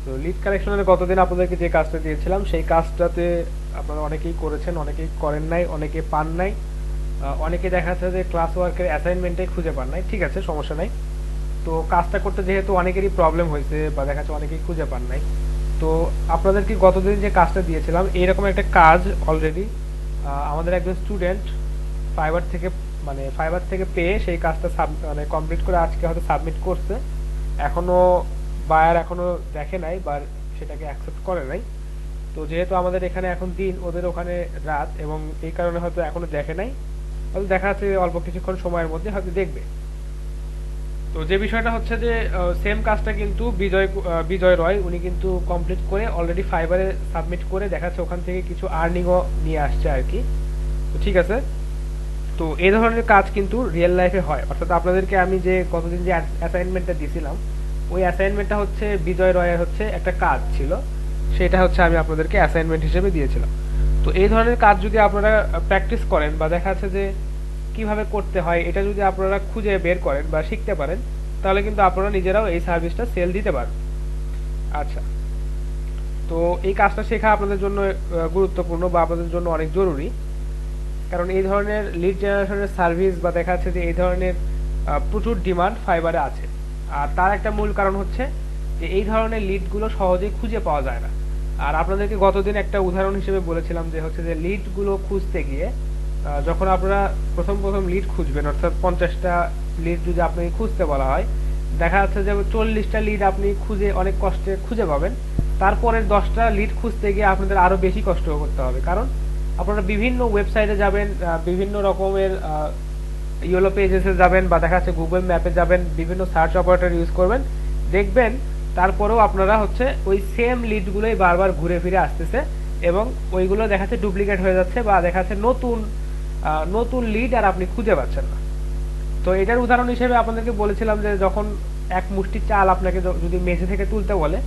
তো লিড কালেকশনের গতদিন আপনাদেরকে যে কাজটা দিয়েছিলাম সেই কাজটাতে আপনারা অনেকেই করেছেন, অনেকেই করেন নাই, অনেকে পান নাই। অনেকে দেখা যাচ্ছে যে ক্লাস ওয়ার্কের অ্যাসাইনমেন্টে খুঁজে পান নাই। ঠিক আছে, সমস্যা নাই। তো কাজটা করতে যেহেতু অনেকেরই প্রবলেম হয়েছে বা দেখা যাচ্ছে অনেকেই খুঁজে পান নাই, তো আপনাদেরকে গতদিন যে কাজটা দিয়েছিলাম এইরকম একটা কাজ অলরেডি আমাদের একজন স্টুডেন্ট ফাইবার থেকে ফাইবার থেকে পেয়ে সেই কাজটা কমপ্লিট করে আজকে হয়তো সাবমিট করছে। এখনো বায়ার এখনো দেখে নাই বা সেটাকে অ্যাকসেপ্ট করে নাই। তো যেহেতু আমাদের এখানে এখন দিন, ওদের ওখানে রাত, এবং এই কারণে হয়তো এখনো দেখে নাই। হয়তো দেখা যাচ্ছে অল্প কিছুক্ষণ সময়ের মধ্যে হয়তো দেখবে। তো যে বিষয়টা হচ্ছে যে সেম কাজটা কিন্তু বিজয় রয় উনি কিন্তু কমপ্লিট করে অলরেডি ফাইবারে সাবমিট করে দেখা যাচ্ছে ওখান থেকে কিছু আর্নিংও নিয়ে আসছে আর কি। তো ঠিক আছে। তো এই ধরনের কাজ কিন্তু রিয়েল লাইফে হয়, অর্থাৎ আপনাদেরকে আমি যে গতদিন যে অ্যাসাইনমেন্টটা দিছিলাম ওই অ্যাসাইনমেন্টটা হচ্ছে বিজয় রয়ের হচ্ছে একটা কাজ ছিল, সেটা হচ্ছে আমি আপনাদেরকে অ্যাসাইনমেন্ট হিসেবে দিয়েছিলাম। তো এই ধরনের কাজ যদি আপনারা প্র্যাকটিস করেন বা দেখা যাচ্ছে যে কিভাবে করতে হয় এটা যদি আপনারা খুঁজে বের করেন বা শিখতে পারেন, তাহলে কিন্তু আপনারা নিজেরাও এই সার্ভিসটা সেল দিতে পারেন। আচ্ছা, তো এই কাজটা শেখা আপনাদের জন্য গুরুত্বপূর্ণ বা আপনাদের জন্য অনেক জরুরি। কারণ এই ধরনের লিড জেনারেশনের সার্ভিস বা দেখা যাচ্ছে যে এই ধরনের প্রচুর ডিমান্ড ফাইবারে আছে। আর তার একটা মূল কারণ হচ্ছে যে এই ধরনের লিডগুলো সহজেই খুঁজে পাওয়া যায় না। আর আপনাদেরকে গতদিন একটা উদাহরণ হিসেবে বলেছিলাম যে হচ্ছে যে লিডগুলো খুঁজতে গিয়ে যখন আপনারা প্রথম প্রথম লিড খুঁজবেন, অর্থাৎ 50টা লিড যদি আপনাকে খুঁজতে বলা হয়, দেখা যাচ্ছে যে 40টা লিড আপনি খুঁজে অনেক কষ্টে খুঁজে পাবেন। তারপরের 10টা লিড খুঁজতে গিয়ে আপনাদের আরো বেশি কষ্ট করতে হবে, কারণ আপনারা বিভিন্ন ওয়েবসাইটে যাবেন, বিভিন্ন রকমের ইয়েলো পেজেসে যাবেন বা দেখা যাচ্ছে গুগল ম্যাপে যাবেন, বিভিন্ন সার্চ অপারেটর ইউজ করবেন, দেখবেন তারপরেও আপনারা হচ্ছে ওই সেম লিডগুলোই বারবার ঘুরে ফিরে আসতেছে এবং ওইগুলো দেখা যাচ্ছে ডুপ্লিকেট হয়ে যাচ্ছে বা দেখা যাচ্ছে নতুন নতুন লিড আর আপনি খুঁজে পাচ্ছেন না। তো এটার উদাহরণ হিসেবে আপনাদেরকে বলেছিলাম যে যখন এক মুষ্টি চাল আপনাকে যদি মেঝে থেকে তুলতে বলে,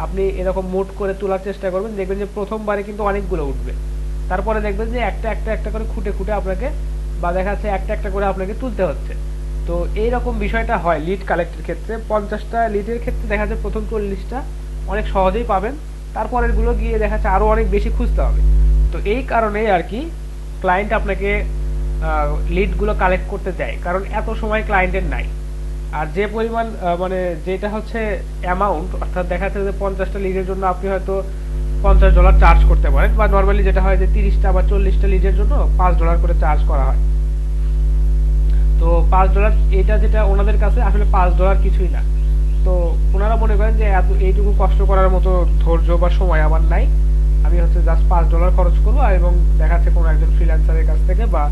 আপনি এরকম মোট করে তোলার চেষ্টা করবেন, দেখবেন যে প্রথমবারে কিন্তু অনেকগুলো উঠবে। তারপরে দেখবেন যে একটা একটা একটা করে খুঁটে খুঁটে আপনাকে বা দেখা যাচ্ছে একটা একটা করে আপনাকে তুলতে হচ্ছে। তো এইরকম বিষয়টা হয় লিড কালেক্টের ক্ষেত্রে। 50টা লিডের ক্ষেত্রে দেখা যাচ্ছে প্রথম 40টা অনেক সহজেই পাবেন, তারপরের গুলো গিয়ে দেখা যাচ্ছে আরো অনেক বেশি খুঁজতে হবে। তো এই কারণেই আর কি ক্লায়েন্ট আপনাকে লিডগুলো কালেক্ট করতে দেয়, কারণ এত সময় ক্লায়েন্টের নাই। আর যে পরিমাণ যেটা হচ্ছে অ্যামাউন্ট, অর্থাৎ দেখা যাচ্ছে যে 50টা লিডের জন্য আপনি হয়তো $50 চার্জ করতে পারেন, বা নর্মালি যেটা হয় যে 30টা বা 40টা লিডের জন্য $5 করে চার্জ করা হয়। তো $5 এটা যেটা ওনাদের কাছে আসলে $5 কিছুই না। তো ওনারা মনে করেন যে এত এইটুকু কষ্ট করার মতো ধৈর্য বা সময় আমার নাই, আমি হচ্ছে জাস্ট $5 খরচ করবো এবং দেখা যাচ্ছে কোনো একজন ফ্রিল্যান্সারের কাছ থেকে বা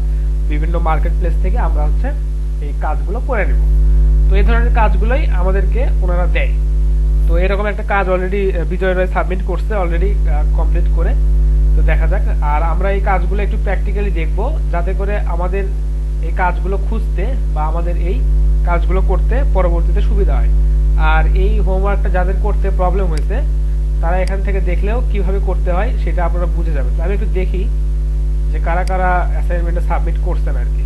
বিভিন্ন মার্কেট প্লেস থেকে আমরা হচ্ছে এই কাজগুলো করে নেব। তো এই ধরনের কাজগুলোই আমাদেরকে ওনারা দেয়। তো এরকম একটা কাজ অলরেডি বিজয় রয় সাবমিট করছে অলরেডি কমপ্লিট করে। তো দেখা যাক, আর আমরা এই কাজগুলো একটু প্র্যাকটিক্যালি দেখব যাতে করে আমাদের এই কাজগুলো খুঁজতে বা আমাদের এই কাজগুলো করতে পরবর্তীতে সুবিধা হয়। আর এই হোমওয়ার্কটা যাদের করতে প্রবলেম হয়েছে তারা এখান থেকে দেখলেও কিভাবে করতে হয় সেটা আপনারা বুঝে যাবেন। তো আমি একটু দেখি যে কারা কারা অ্যাসাইনমেন্টে সাবমিট করছেন আর কি।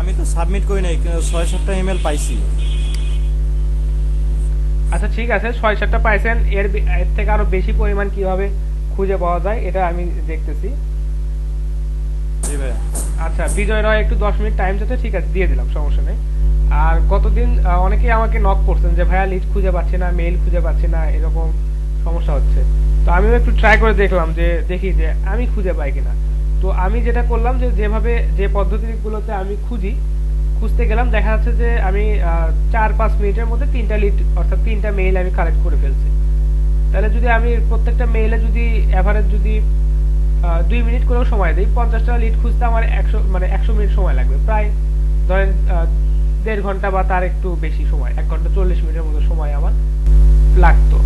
আমি তো সাবমিট করি নাই, 6-7টা ইমেল পাইছি। আচ্ছা ঠিক আছে, 6-7টা পাইছেন, এর থেকে আরো বেশি পরিমাণ কিভাবে খুঁজে পাওয়া যায় এটা আমি দেখতেছি। জি ভাইয়া। আচ্ছা, বিজয় রয় একটু 10 মিনিট টাইম চাইতে, ঠিক আছে দিয়ে দিলাম, সমস্যা নেই। আর গতদিন অনেকেই আমাকে নক করছেন যে ভাইয়া লিস্ট খুঁজে পাচ্ছি না, মেইল খুঁজে পাচ্ছি না, এরকম সমস্যা হচ্ছে। তো আমিও একটু ট্রাই করে দেখলাম যে দেখি যে আমি খুঁজে পাই কিনা। তো আমি যেটা করলাম যে যেভাবে যে পদ্ধতিগুলোতে আমি খুঁজতে গেলাম, দেখা যাচ্ছে যে আমি 4-5 মিনিটের মধ্যে 3টা লিড অর্থাৎ 3টা মেইল আমি কালেক্ট করে ফেলছি। তাহলে যদি আমি প্রত্যেকটা মেইলে যদি এভারেজ যদি 2 মিনিট করেও সময় দিই, 50টা লিড খুঁজতে আমার 100 মিনিট সময় লাগবে, প্রায় ধরেন 1.5 ঘন্টা বা তার একটু বেশি সময়, 1 ঘন্টা 40 মিনিটের মতো সময় আমার লাগতো,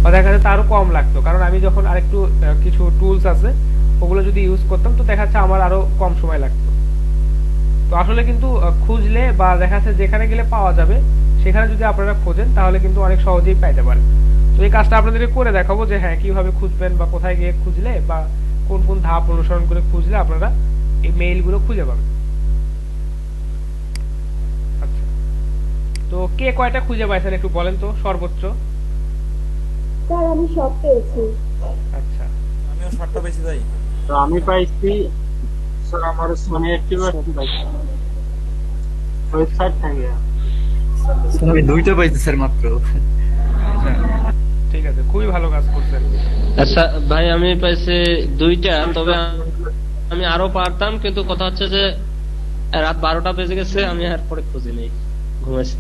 বা দেখা যাচ্ছে তারও কম লাগতো, কারণ আমি যখন আরেকটু কিছু টুলস আছে ওগুলো যদি ইউজ করতাম তো দেখা যাচ্ছে আমার আরো কম সময় লাগতো। তো আসলে কিন্তু খুঁজলে বা দেখা যাচ্ছে যেখানে গেলে পাওয়া যাবে সেখানে যদি আপনারা খোঁজেন তাহলে কিন্তু অনেক সহজেই পাইতে পারেন। তো এই কাজটা আপনাদেরকে করে দেখাবো যে হ্যাঁ কিভাবে খুঁজবেন বা কোথায় গিয়ে খুঁজলে বা কোন কোন ধাপ অনুসরণ করে খুঁজলে আপনারা এই মেইলগুলো খুঁজে পাবেন। তো কে কয়টা খুঁজে পাইছেন একটু বলেন তো সর্বোচ্চ। স্যার আমি সব পেয়েছি। আচ্ছা আমিও শর্টটা পেয়েছি ভাই। তো আমি পাইছি, স্যার আমার 80% পাইছি আচ্ছা ওয়েবসাইট থেকে। স্যার আমি দুইটা পাইছি স্যার মাত্র। আচ্ছা, ঠিক আছে, খুবই ভালো কাজ করছেন। আচ্ছা ভাই আমি পাইছি দুইটা, তবে আমি আরো পারতাম, কিন্তু কথা হচ্ছে যে রাত 12টা বেজে গেছে, আমি আর পরে খুঁজি নেই, ঘুমাইছি।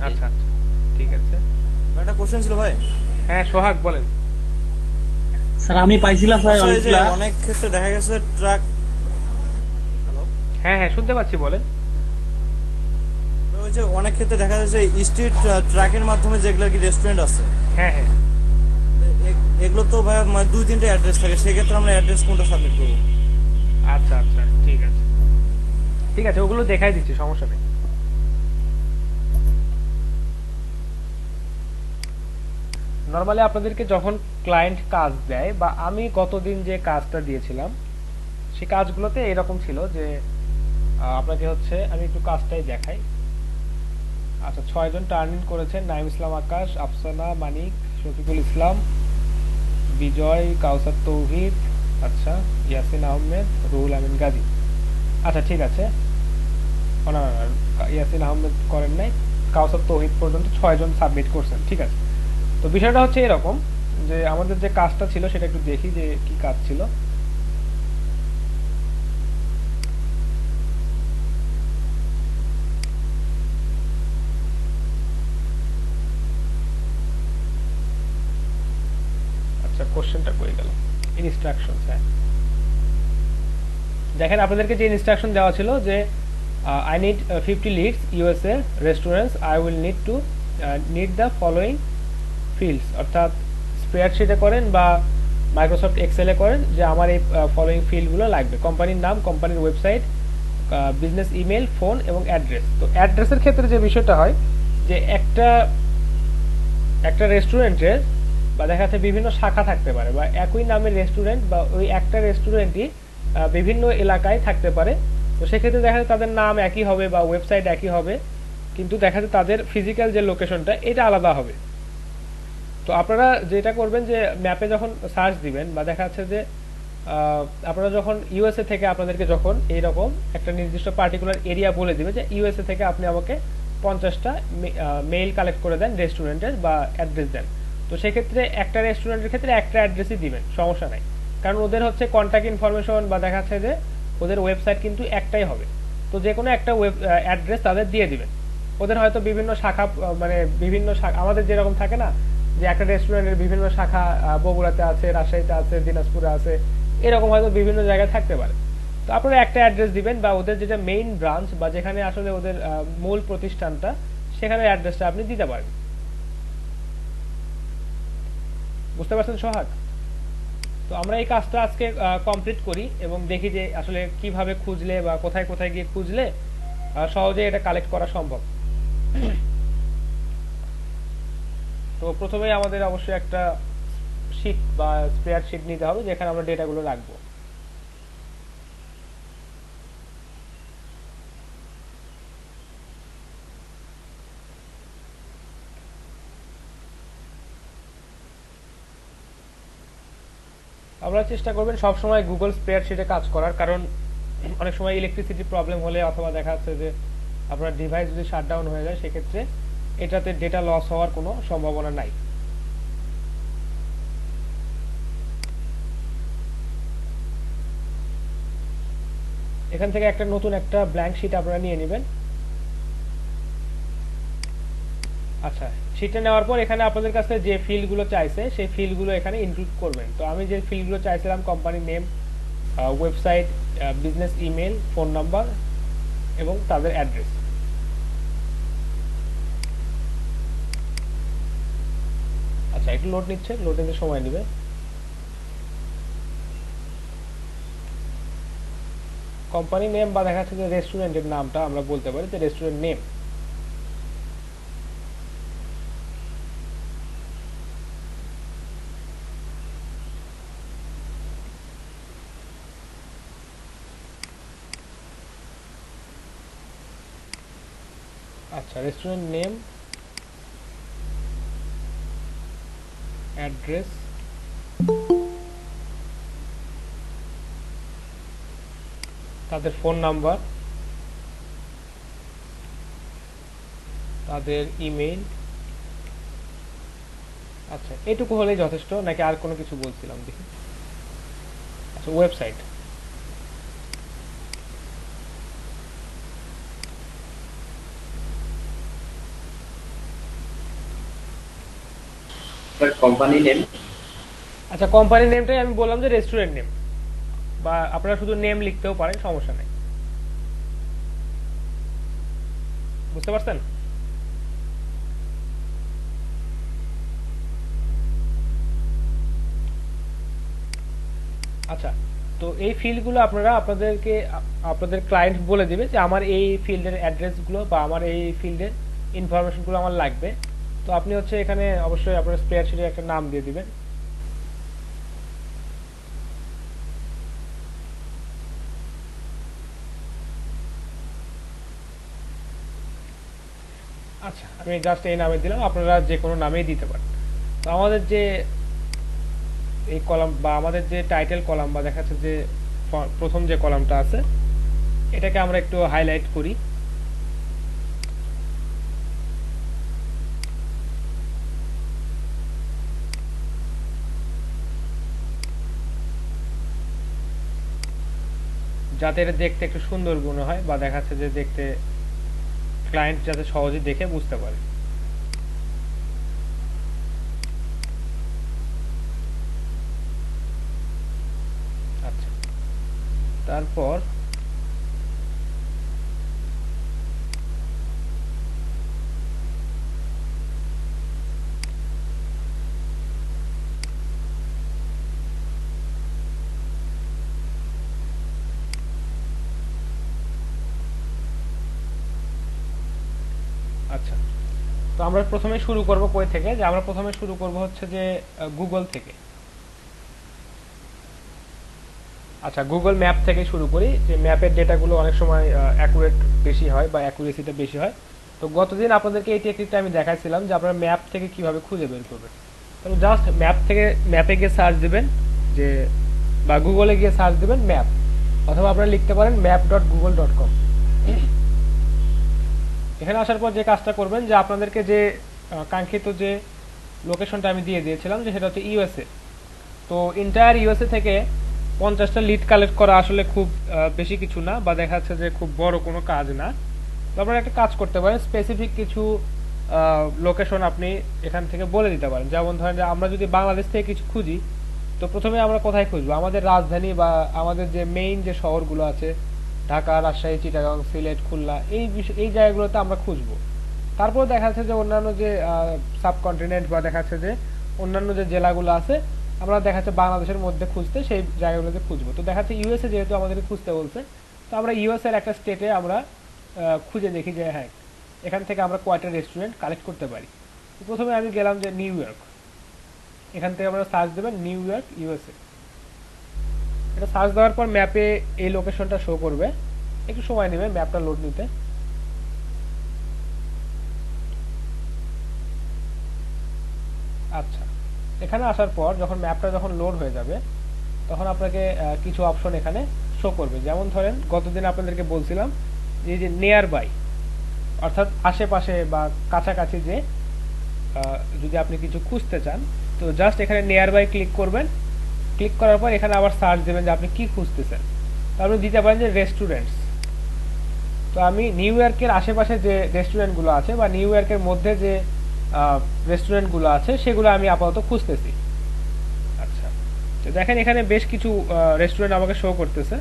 আচ্ছা আচ্ছা, ঠিক আছে। ভাই, একটা কোশ্চেন ছিল ভাই। হ্যাঁ সোহাগ বলেন। স্যার আমি পাইছিলাম স্যার আচ্ছা, এই যে অনেকগুলা। অনেক ক্ষেত্রে দেখা গেছে ট্রাক, হ্যালো, হ্যাঁ হ্যাঁ শুনতে পাচ্ছি, বলেন। ওই যে অনেক ক্ষেত্রে দেখা যাচ্ছে স্ট্রিট ট্রাকের মাধ্যমে যেগুলো কি রেস্টুরেন্ট আছে, হ্যাঁ হ্যাঁ, এগুলো তো ভাই মানে 2-3টে অ্যাড্রেস থাকে, সেক্ষেত্রে আমরা অ্যাড্রেস কোনটা সাবমিট করবো? আচ্ছা আচ্ছা, ঠিক আছে ঠিক আছে, ওগুলো দেখাই দিচ্ছি, সমস্যা নেই। নর্মালি আপনাদেরকে যখন ক্লায়েন্ট কাজ দেয়, বা আমি গতদিন যে কাজটা দিয়েছিলাম সেই কাজগুলোতে এরকম ছিল যে আপনাকে হচ্ছে আমি একটু কাজটাই দেখাই। আচ্ছা, 6 জন টার্ন ইন করেছেন: নাইম ইসলাম আকাশ, আফসানা মানিক, শফিকুল ইসলাম, বিজয়, কাউসার তৌহিদ, আচ্ছা ইয়াসিন আহমেদ, রুহুল আমিন গাজী। আচ্ছা ঠিক আছে, না না না, ইয়াসিন আহমেদ করেন নাই, কাউসার তৌহিদ পর্যন্ত 6 জন সাবমিট করছেন, ঠিক আছে। তো বিষয়টা হচ্ছে এরকম যে আমাদের যে কাজটা ছিল সেটা একটু দেখি যে কি কাজ ছিল। আচ্ছা, কোশ্চেনটা কই গেল? ইনস্ট্রাকশনস, হ্যাঁ দেখেন, আপনাদেরকে যে ইনস্ট্রাকশন দেওয়া ছিল যে I need 50 leads USA restaurants, I will need the following fields, অর্থাৎ স্প্রেডশিটে করেন বা মাইক্রোসফট এক্সেলে করেন যে আমার এই ফলোয়িং ফিল্ডগুলো লাগবে: কোম্পানির নাম, কোম্পানির ওয়েবসাইট, বিজনেস ইমেল, ফোন এবং অ্যাড্রেস। তো অ্যাড্রেসের ক্ষেত্রে যে বিষয়টা হয় যে একটা একটা রেস্টুরেন্টের বা দেখা যাচ্ছে বিভিন্ন শাখা থাকতে পারে, বা একই নামের রেস্টুরেন্ট বা ওই একটা রেস্টুরেন্টই বিভিন্ন এলাকায় থাকতে পারে। তো সেক্ষেত্রে দেখা যায় তাদের নাম একই হবে বা ওয়েবসাইট একই হবে, কিন্তু দেখা যায় তাদের ফিজিক্যাল যে লোকেশনটা এটা আলাদা হবে। তো আপনারা যেটা করবেন যে ম্যাপে যখন সার্চ দিবেন বা দেখা যাচ্ছে যে আপনারা যখন ইউএসএ থেকে আপনাদেরকে যখন এইরকম একটা নির্দিষ্ট পার্টিকুলার এরিয়া বলে দিবে যে ইউএসএ থেকে আপনি আমাকে 50টা মেইল কালেক্ট করে দেন রেস্টুরেন্টের বা অ্যাড্রেস দেন, তো সেক্ষেত্রে একটা রেস্টুরেন্টের ক্ষেত্রে একটা অ্যাড্রেসই দিবেন, সমস্যা নাই। কারণ ওদের হচ্ছে কন্ট্যাক্ট ইনফরমেশন বা দেখা যাচ্ছে যে ওদের ওয়েবসাইট কিন্তু একটাই হবে। তো যে কোনো একটা ওয়েব অ্যাড্রেস তাদের দিয়ে দিবেন। ওদের হয়তো বিভিন্ন শাখা, মানে বিভিন্ন শাখা আমাদের যেরকম থাকে না যে একটা রেস্টুরেন্টের বিভিন্ন শাখা বগুড়াতে আছে, রাজশাহীতে আছে, দিনাজপুরে আছে, এরকম হয়তো বিভিন্ন জায়গায় থাকতে পারে। তো আপনারা একটা অ্যাড্রেস দিবেন বা ওদের যেটা মেইন ব্রাঞ্চ বা যেখানে আসলে ওদের মূল প্রতিষ্ঠানটা, সেখানে অ্যাড্রেসটা আপনি দিতে পারেন। বুঝতে পারছেন সোহাগ? তো আমরা এই কাজটা আজকে কমপ্লিট করি এবং দেখি যে আসলে কিভাবে খুঁজলে বা কোথায় কোথায় গিয়ে খুঁজলে সহজে এটা কালেক্ট করা সম্ভব। তো প্রথমেই আমাদের অবশ্যই একটা শীট বা স্প্রেডশিট নিতে হবে যেখানে আমরা ডেটাগুলো রাখবো। আপনারা চেষ্টা করবেন সবসময় গুগল স্প্রেডশিটে কাজ করার, কারণ অনেক সময় ইলেকট্রিসিটি প্রবলেম হলে অথবা দেখা যাচ্ছে যে আপনার ডিভাইস যদি শাটডাউন হয়ে যায়, সেক্ষেত্রে এটাতে ডেটা লস হওয়ার কোনো সম্ভাবনা নাই। এখান থেকে একটা নতুন একটা ব্ল্যাঙ্ক শিট আপনারা নিয়ে নেবেন। আচ্ছা, শিটটা নেওয়ার পর এখানে আপনাদের কাছে যে ফিল্ডগুলো চাইছে সেই ফিল্ডগুলো এখানে ইনক্লুড করবেন। তো আমি যে ফিল্ডগুলো চাইছিলাম company name, website, business email, phone number এবং তাদের অ্যাড্রেস। আচ্ছা, একটু লোড নিচ্ছে, লোড নিতে সময় নেবে। কোম্পানি নেম বা দেখা যাচ্ছে যে রেস্টুরেন্টের নামটা আমরা বলতে পারি যে রেস্টুরেন্ট নেম। আচ্ছা, রেস্টুরেন্ট নেম, অ্যাড্রেস, তাদের ফোন নাম্বার, তাদের ইমেইল। আচ্ছা, এটুকু হলেই যথেষ্ট নাকি আর কোনো কিছু বলছিলাম দেখি? আচ্ছা, ওয়েবসাইট। Company name. আচ্ছা, কোম্পানির নেমটাই আমি বললাম যে রেস্টুরেন্ট নেম, বা আপনারা শুধু নেম লিখতেও পারেন, সমস্যা নেই। বুঝতে পারছেন? আচ্ছা, তো এই ফিল্ডগুলো আপনারা আপনাদের ক্লায়েন্ট বলে দিবে যে আমার এই ফিল্ডের অ্যাড্রেসগুলো বা আমার এই ফিল্ডের ইনফরমেশনগুলো আমার লাগবে। তো আপনি হচ্ছে এখানে অবশ্যই আপনার স্প্রেডশিটে একটা নাম দিয়ে দিবেন। আচ্ছা, আমি জাস্ট এই নামে দিলাম, আপনারা যে কোনো নামেই দিতে পারেন। তো আমাদের যে এই কলাম বা আমাদের যে টাইটেল কলাম বা দেখা যাচ্ছে যে প্রথম যে কলামটা আছে, এটাকে আমরা একটু হাইলাইট করি। যাতে এটা দেখতে একটু সুন্দর মনে হয় বা দেখা যাচ্ছে যে দেখতে ক্লায়েন্ট যাতে সহজে দেখে বুঝতে পারে। আচ্ছা, তারপর আচ্ছা, তো আমরা প্রথমে শুরু করব কই থেকে? যে আমরা প্রথমে শুরু করব হচ্ছে যে গুগল থেকে। আচ্ছা, গুগল ম্যাপ থেকে শুরু করি। যে ম্যাপের ডেটাগুলো অনেক সময় অ্যাকুরেট বেশি হয় বা অ্যাকুরেসিটা বেশি হয়। তো গতদিন আপনাদেরকে এই টেকনিকটা আমি দেখাইছিলাম যে আপনারা ম্যাপ থেকে কিভাবে খুঁজে বের করবেন। তো জাস্ট ম্যাপে গিয়ে সার্চ দিবেন, যে বা গুগলে গিয়ে সার্চ দিবেন ম্যাপ, অথবা আপনারা লিখতে পারেন map.google.com। এখানে আসার পর যে কাজটা করবেন, যে আপনাদেরকে যে কাঙ্ক্ষিত যে লোকেশনটা আমি দিয়ে দিয়েছিলাম, যে সেটা হচ্ছে ইউএসএ। তো ইন্টায়ার ইউএসএ থেকে 50টা লিড কালেক্ট করা আসলে খুব বেশি কিছু না, বা দেখা যাচ্ছে যে খুব বড় কোনো কাজ না। তো আপনারা একটা কাজ করতে পারেন, স্পেসিফিক কিছু লোকেশন আপনি এখান থেকে বলে দিতে পারেন। যেমন ধরেন যে আমরা যদি বাংলাদেশ থেকে কিছু খুঁজি, তো প্রথমে আমরা কোথায় খুঁজবো? আমাদের রাজধানী বা আমাদের যে মেইন যে শহরগুলো আছে, ঢাকা, রাজশাহী, চিটাগাং, সিলেট, খুলনা, এই জায়গাগুলোতে আমরা খুঁজবো। তারপর দেখা যাচ্ছে যে অন্যান্য যে সাবকন্টিনেন্ট বা দেখা যাচ্ছে যে অন্যান্য যে জেলাগুলো আছে, আমরা দেখা যাচ্ছে বাংলাদেশের মধ্যে খুঁজতে সেই জায়গাগুলোতে খুঁজবো। তো দেখা যাচ্ছে ইউএসএ যেহেতু আমাদেরকে খুঁজতে বলছে, তো আমরা ইউএসএর একটা স্টেটে আমরা খুঁজে দেখি যে হ্যাঁ, এখান থেকে আমরা কয়টা রেস্টুরেন্ট কালেক্ট করতে পারি। তো প্রথমে আমি গেলাম যে নিউ ইয়র্ক। এখান থেকে আমরা সার্চ দেবেন নিউ ইয়র্ক ইউএসএ। এটা সার্চ দেওয়ার পর ম্যাপে এই লোকেশনটা শো করবে। একটু সময় নেবে ম্যাপটা লোড নিতে। আচ্ছা, এখানে আসার পর যখন ম্যাপটা যখন লোড হয়ে যাবে, তখন আপনাকে কিছু অপশন এখানে শো করবে। যেমন ধরেন গতদিন আপনাদেরকে বলছিলাম যে এই যে নিয়ার বাই, অর্থাৎ আশেপাশে বা কাছাকাছি যে যদি আপনি কিছু খুঁজতে চান, তো জাস্ট এখানে নিয়ার বাই ক্লিক করবেন। ক্লিক করার পর এখানে আবার সার্চ দেবেন যে আপনি কি খুঁজতেছেন। তো আপনি দিতে পারেন যে রেস্টুরেন্টস। তো আমি নিউ ইয়র্কের আশেপাশে যে রেস্টুরেন্টগুলো আছে বা নিউ ইয়র্কের মধ্যে যে রেস্টুরেন্টগুলো আছে, সেগুলো আমি আপাতত খুঁজতেছি। আচ্ছা, তো দেখেন এখানে বেশ কিছু রেস্টুরেন্ট আমাকে শো করতেছে।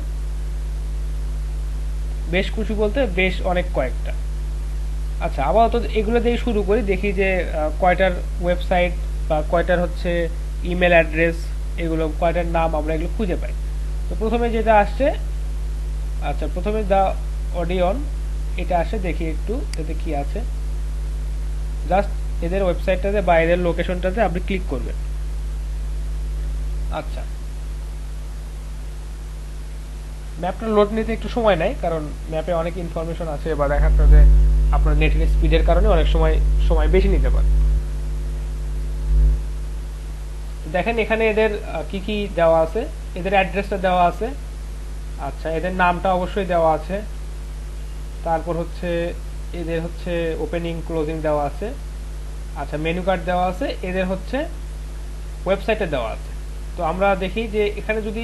বেশ কিছু বলতে বেশ অনেক কয়েকটা। আচ্ছা, আপাতত এগুলো দিয়ে শুরু করি, দেখি যে কয়টার ওয়েবসাইট বা কয়টার হচ্ছে ইমেল অ্যাড্রেস, এগুলো কয়টার নাম আমরা এগুলো খুঁজে পাই। তো প্রথমে যেটা আসছে, আচ্ছা প্রথমে দ্য অডিয়ন, এটা আসে, দেখি একটু এতে কি আছে। জাস্ট এদের ওয়েবসাইটটাতে বা এদের লোকেশনটাতে আপনি ক্লিক করবেন। আচ্ছা, ম্যাপটা লোড নিতে একটু সময় নেয়, কারণ ম্যাপে অনেক ইনফরমেশন আছে বা দেখা যাচ্ছে যে আপনার নেটের স্পিডের কারণে অনেক সময় সময় বেশি নিতে পারে। দেখেন এখানে এদের কি কি দেওয়া আছে, এদের অ্যাড্রেসটা দেওয়া আছে, আচ্ছা এদের নামটা অবশ্যই দেওয়া আছে, তারপর হচ্ছে এদের হচ্ছে ওপেনিং ক্লোজিং দেওয়া আছে, আচ্ছা মেনু কার্ড দেওয়া আছে, এদের হচ্ছে ওয়েবসাইটে দেওয়া আছে। তো আমরা দেখি যে এখানে যদি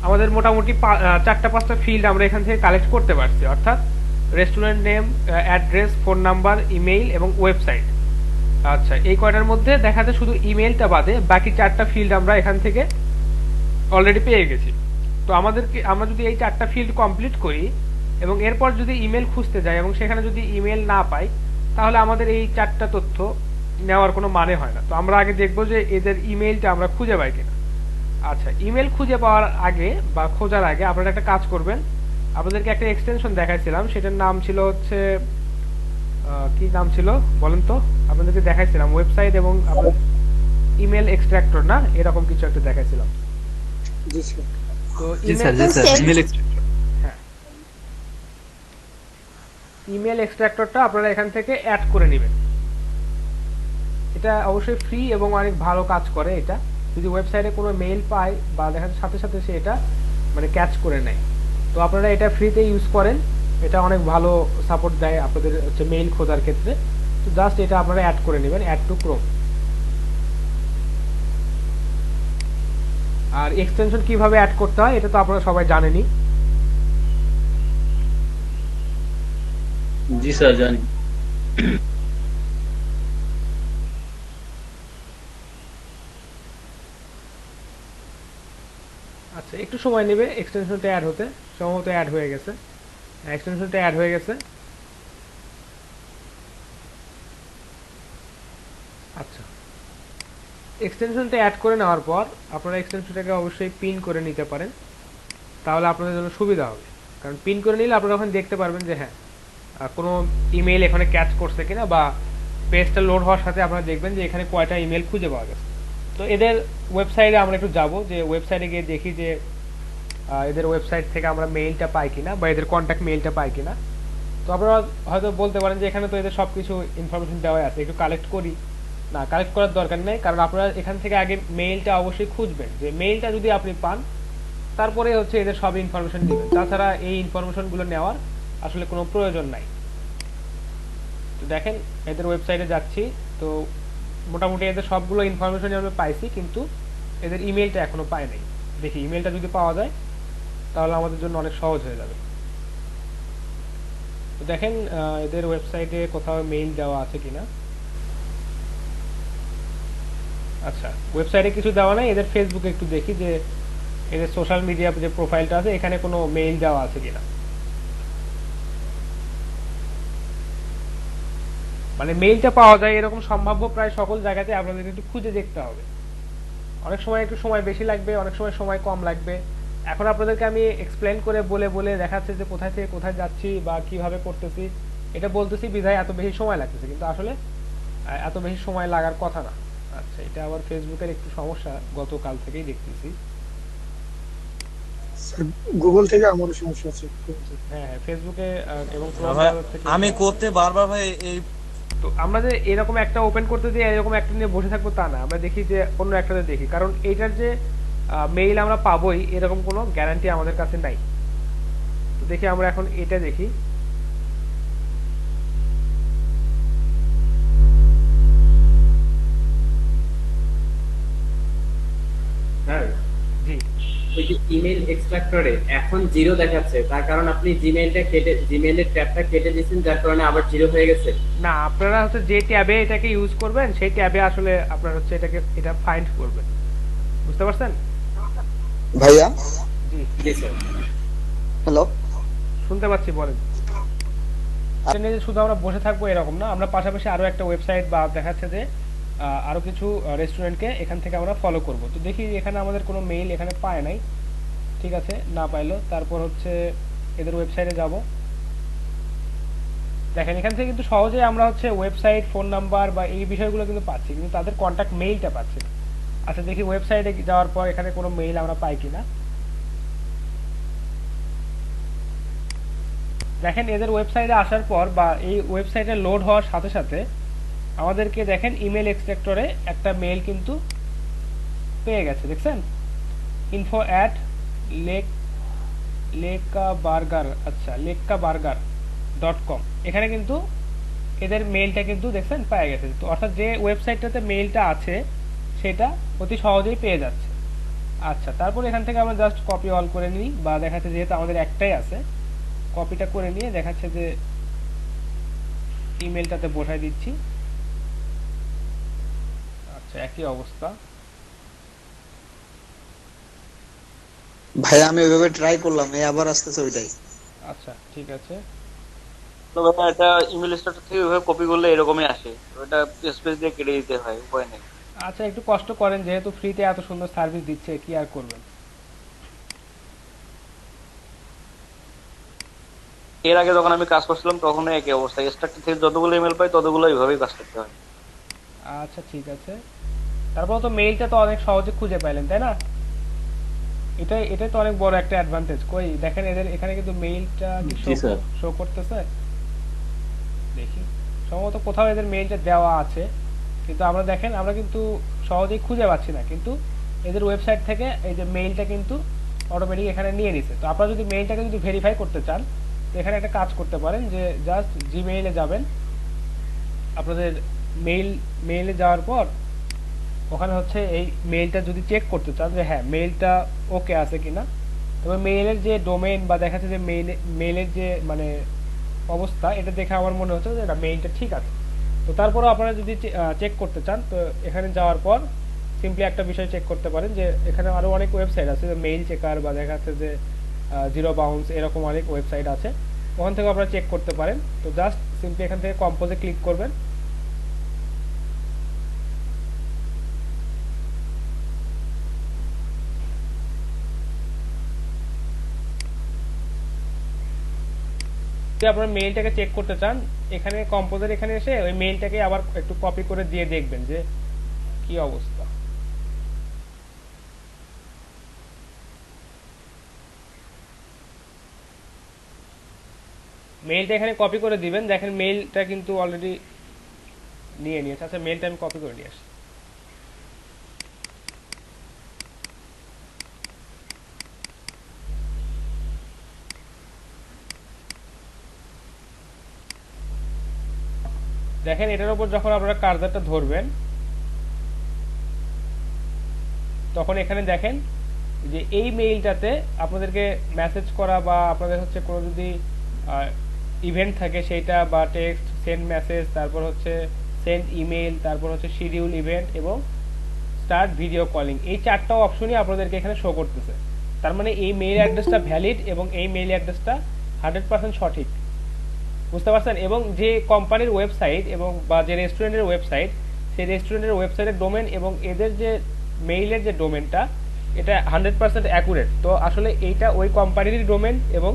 আমাদের মোটামুটি 4-5টা ফিল্ড আমরা এখান থেকে কালেক্ট করতে পারছি, অর্থাৎ restaurant name, address, phone number, email এবং ওয়েবসাইট। আচ্ছা এই কয়টার মধ্যে দেখা যায় শুধু ইমেইলটা বাদে বাকি 4টা ফিল্ড আমরা এখান থেকে অলরেডি পেয়ে গেছি। তো আমরা যদি এই 4টা ফিল্ড কমপ্লিট করি এবং এরপর যদি ইমেল খুঁজতে যাই এবং সেখানে যদি ইমেল না পাই, তাহলে আমাদের এই 4টা তথ্য নেওয়ার কোনো মানে হয় না। তো আমরা আগে দেখবো যে এদের ইমেইলটা আমরা খুঁজে পাই কিনা। আচ্ছা ইমেল খুঁজে পাওয়ার আগে বা খোঁজার আগে আপনারা একটা কাজ করবেন, আপনাদেরকে একটা এক্সটেনশন দেখাইছিলাম, সেটার নাম ছিল হচ্ছে কি নাম ছিল বলেন তো, আপনাদেরকে দেখাইছিলাম ওয়েবসাইট এবং ইমেল এক্সট্রাক্টর না এরকম কিছু একটা দেখাইছিলাম। জি স্যার। তো জি স্যার জি স্যার ইমেল হ্যাঁ ইমেল এক্সট্রাক্টরটা আপনারা এখান থেকে অ্যাড করে নেবেন। এটা অবশ্যই ফ্রি এবং অনেক ভালো কাজ করে। এটা যদি ওয়েবসাইটে কোনো মেইল পায় বা দেখার সাথে সাথে সে এটা মানে ক্যাচ করে নেয়, তো আপনারা এটা ফ্রিতে ইউজ করেন, এটা অনেক ভালো সাপোর্ট দেয় আপনাদের হচ্ছে মেইল খোঁজার ক্ষেত্রে। তো জাস্ট এটা আপনারা অ্যাড করে নেবেন, অ্যাড টু ক্রোম। আর এক্সটেনশন কিভাবে অ্যাড করতে হয় এটা তো আপনারা সবাই জানেনই। জি স্যার জানি। আচ্ছা একটু সময় নেবে এক্সটেনশনটা অ্যাড হতে, সম্ভবত অ্যাড হয়ে গেছে, এক্সটেনশনটা অ্যাড হয়ে গেছে। আচ্ছা এক্সটেনশনটা অ্যাড করে নেওয়ার পর আপনারা এক্সটেনশনটাকে অবশ্যই পিন করে নিতে পারেন, তাহলে আপনাদের জন্য সুবিধা হবে। কারণ পিন করে নিলে আপনারা ওখানে দেখতে পারবেন যে হ্যাঁ কোনো ইমেল এখানে ক্যাচ করছে কিনা, বা পেজটা লোড হওয়ার সাথে আপনারা দেখবেন যে এখানে কয়টা ইমেল খুঁজে পাওয়া গেছে। তো এদের ওয়েবসাইটে আমরা একটু যাব, যে ওয়েবসাইটে গিয়ে দেখি যে এদের ওয়েবসাইট থেকে আমরা মেইলটা পাই কিনা বা এদের কন্ট্যাক্ট মেইলটা পাই কিনা। তো আপনারা হয়তো বলতে পারেন যে এখানে তো এদের সব কিছু ইনফরমেশন দেওয়া আছে, একটু কালেক্ট করি। না, কালেক্ট করার দরকার নেই, কারণ আপনারা এখান থেকে আগে মেইলটা অবশ্যই খুঁজবেন, যে মেইলটা যদি আপনি পান তারপরে হচ্ছে এদের সব ইনফরমেশন নেবেন, তাছাড়া এই ইনফরমেশনগুলো নেওয়ার আসলে কোনো প্রয়োজন নাই। তো দেখেন এদের ওয়েবসাইটে যাচ্ছি, তো মোটামুটি এদের সবগুলো ইনফরমেশন আমরা পাইছি, কিন্তু এদের ইমেলটা এখনো পাই নাই। দেখি ইমেলটা যদি পাওয়া যায় তাহলে আমাদের জন্য অনেক সহজ হয়ে যাবে। তো দেখেন এদের ওয়েবসাইটে কোথাও মেইল দেওয়া আছে কিনা। আচ্ছা ওয়েবসাইটে কিছু দেওয়া নাই, এদের ফেসবুকে একটু দেখি যে এদের সোশ্যাল মিডিয়া যে প্রোফাইলটা আছে এখানে কোনো মেইল দেওয়া আছে কিনা। মানে মেইলটা পাওয়া যায় এরকম সম্ভাব্য প্রায় সকল জায়গাতে আপনাদের একটু খুঁজে দেখতে হবে। অনেক সময় একটু সময় বেশি লাগবে, অনেক সময় সময় কম লাগবে। এখন আপনাদেরকে আমি এক্সপ্লেন করে বলে বলে দেখাচ্ছে যে কোথায় থেকে কোথায় যাচ্ছি বা কিভাবে করতেছি, এটা বলতেছি বিধায় এত বেশি সময় লাগতেছে, কিন্তু আসলে এত বেশি সময় লাগার কথা না। আচ্ছা এটা আবার ফেসবুকের একটু সমস্যা, গতকাল থেকেই দেখতেছি। গুগল থেকে আমারও সমস্যা আছে। হ্যাঁ হ্যাঁ ফেসবুকে এবং ভাই, আমি করতে বারবার ভাই এই তো আমরা যে এরকম একটা ওপেন করতে দিয়ে এরকম একটা নিয়ে বসে থাকবো তা না, আমরা দেখি যে অন্য একটাতে দেখি, কারণ এইটার যে মেইল আমরা পাবোই এরকম কোনো গ্যারান্টি আমাদের কাছে নাই। তো দেখি আমরা এখন এটা দেখি। স্যার জি ওই যে ইমেল এক্সট্রাক্টরে এখন জিরো দেখাচ্ছে, তার কারণ আপনি জিমেইলের ট্যাবটা কেটে দিয়েছেন, যার কারণে আবার জিরো হয়ে গেছে। না, আপনারা হচ্ছে যে ট্যাবে এটাকে ইউজ করবেন সেই ট্যাবে আসলে আপনারা হচ্ছে এটা ফাইন্ড করবেন, বুঝতে পারছেন ভাইয়া? জি জি স্যার। হ্যালো, শুনতে পাচ্ছি, বলেন। এটা নিয়ে যে শুধু আমরা বসে থাকবো এরকম না, আমরা পাশাপাশি আরো একটা ওয়েবসাইট বা দেখাচ্ছে যে আরো কিছু রেস্টুরেন্টকে এখান থেকে আমরা ফলো করব। তো দেখি এখানে আমাদের কোনো মেইল এখানে পায় নাই, ঠিক আছে, না পাইলো তারপর হচ্ছে এদের ওয়েবসাইটে যাব। দেখেন এখান থেকে কিন্তু সহজেই আমরা হচ্ছে ওয়েবসাইট, ফোন নাম্বার বা এই বিষয়গুলো কিন্তু পাচ্ছি, কিন্তু তাদের কন্ট্যাক্ট মেইলটা পাচ্ছি না। আচ্ছা দেখি ওয়েবসাইটে যাওয়ার পর এখানে কোনো মেইল আমরা পাই কিনা। দেখেন এদের ওয়েবসাইটে আসার পর বা এই ওয়েবসাইটে লোড হওয়ার সাথে সাথে আমাদেরকে দেখেন ইমেল এক্সট্রাক্টরে একটা মেল কিন্তু পেয়ে গেছে, দেখছেন ইনফো অ্যাট লেক লেকা বার্গার, আচ্ছা লেকা বার্গার .com, এখানে কিন্তু এদের মেইলটা কিন্তু দেখছেন পেয়ে গেছে। তো অর্থাৎ যে ওয়েবসাইটটাতে মেইলটা আছে সেটা অতি সহজেই পেয়ে যাচ্ছে। আচ্ছা, তারপর এখান থেকে আমরা জাস্ট কপি অল করে নিই, বা দেখাচ্ছে যেহেতু আমাদের একটাই আছে কপিটা করে নিয়ে দেখাচ্ছে যে ইমেলটাতে বসাই দিচ্ছি। আচ্ছা, একই অবস্থা। ভাইয়া আমি ওইভাবে ট্রাই করলাম, এই আবার আসতেছে ওইটাই। আচ্ছা ঠিক আছে, তো ভাই এটা ইমেল স্ট্রাকচার থেকে ওইভাবে কপি করলে এরকমই আসে, ওটা স্পেস দিয়ে কেটে দিতে হয়, উপায় নেই। আচ্ছা একটু কষ্ট করেন, যেহেতু ফ্রিতে এত সুন্দর সার্ভিস দিচ্ছে কি আর করবেন। এর আগে যখন আমি কাজ করছিলাম তখন একই অবস্থা, স্ট্রাকচার থেকে যতগুলো ইমেল পাই ততগুলো এইভাবেই কাজ করতে হয়। আচ্ছা ঠিক আছে, তারপর তো মেইলটা তো অনেক সহজে খুঁজে পাইলেন তাই না? এটাই তো অনেক বড় একটা অ্যাডভান্টেজ। কই দেখেন এদের এখানে কিন্তু মেইলটা কি শো করতেছে, দেখি সম্ভবত কোথাও এদের মেইলটা দেওয়া আছে, কিন্তু আমরা দেখেন আমরা কিন্তু সহজেই খুঁজে পাচ্ছি না, কিন্তু এদের ওয়েবসাইট থেকে এই যে মেইলটা কিন্তু অটোমেটিক এখানে নিয়ে নিছে। তো আপনারা যদি মেইলটাকে যদি ভেরিফাই করতে চান তো এখানে একটা কাজ করতে পারেন, যে জাস্ট জিমেইলে যাবেন, আপনাদের মেইলে যাওয়ার পর ওখানে হচ্ছে এই মেইলটা যদি চেক করতে চান যে হ্যাঁ মেইলটা ওকে আছে কিনা, তবে মেইলের যে ডোমেইন বা দেখা যাচ্ছে যে মেইলের যে মানে অবস্থা এটা দেখে আমার মনে হচ্ছে যে এটা মেইলটা ঠিক আছে। তো তারপরেও আপনারা যদি চেক করতে চান তো এখানে যাওয়ার পর সিম্পলি একটা বিষয় চেক করতে পারেন, যে এখানে আরো অনেক ওয়েবসাইট আছে, যে মেইল চেকার বা দেখা যাচ্ছে যে জিরো বাউন্স, এরকম অনেক ওয়েবসাইট আছে, ওখান থেকে আপনারা চেক করতে পারেন। তো জাস্ট সিম্পলি এখান থেকে কম্পোজে ক্লিক করবেন, যদি আপনার মেইলটাকে চেক করতে চান এখানে কম্পোজার এখানে এসে ওই মেইলটাকে আবার একটু কপি করে দিয়ে দেখবেন যে কি অবস্থা। মেইলটা এখানে কপি করে দিবেন, দেখেন মেইলটা কিন্তু অলরেডি নিয়ে নিয়েছে। আচ্ছা মেইলটা আমি কপি করে নিয়ে আসি। দেখেন এটার উপর যখন আপনারা কার্সারটা ধরবেন তখন এখানে দেখেন যে এই মেইলটাতে আপনাদেরকে মেসেজ করা বা আপনাদের হচ্ছে কোনো যদি ইভেন্ট থাকে সেইটা, বা টেক্সট সেন্ড মেসেজ, তারপর হচ্ছে সেন্ড ইমেল, তারপর হচ্ছে শিডিউল ইভেন্ট এবং স্টার্ট ভিডিও কলিং, এই চারটা অপশনই আপনাদেরকে এখানে শো করতেছে। তার মানে এই মেইল অ্যাড্রেসটা ভ্যালিড এবং এই মেইল অ্যাড্রেসটা 100% সঠিক, বুঝতে পারছেন? এবং যে কোম্পানির ওয়েবসাইট এবং বা যে রেস্টুরেন্টের ওয়েবসাইট, সেই রেস্টুরেন্টের ওয়েবসাইটের ডোমেন এবং এদের যে মেইলের যে ডোমেনটা এটা 100% অ্যাকুরেট। তো আসলে এইটা ওই কোম্পানিরই ডোমেন এবং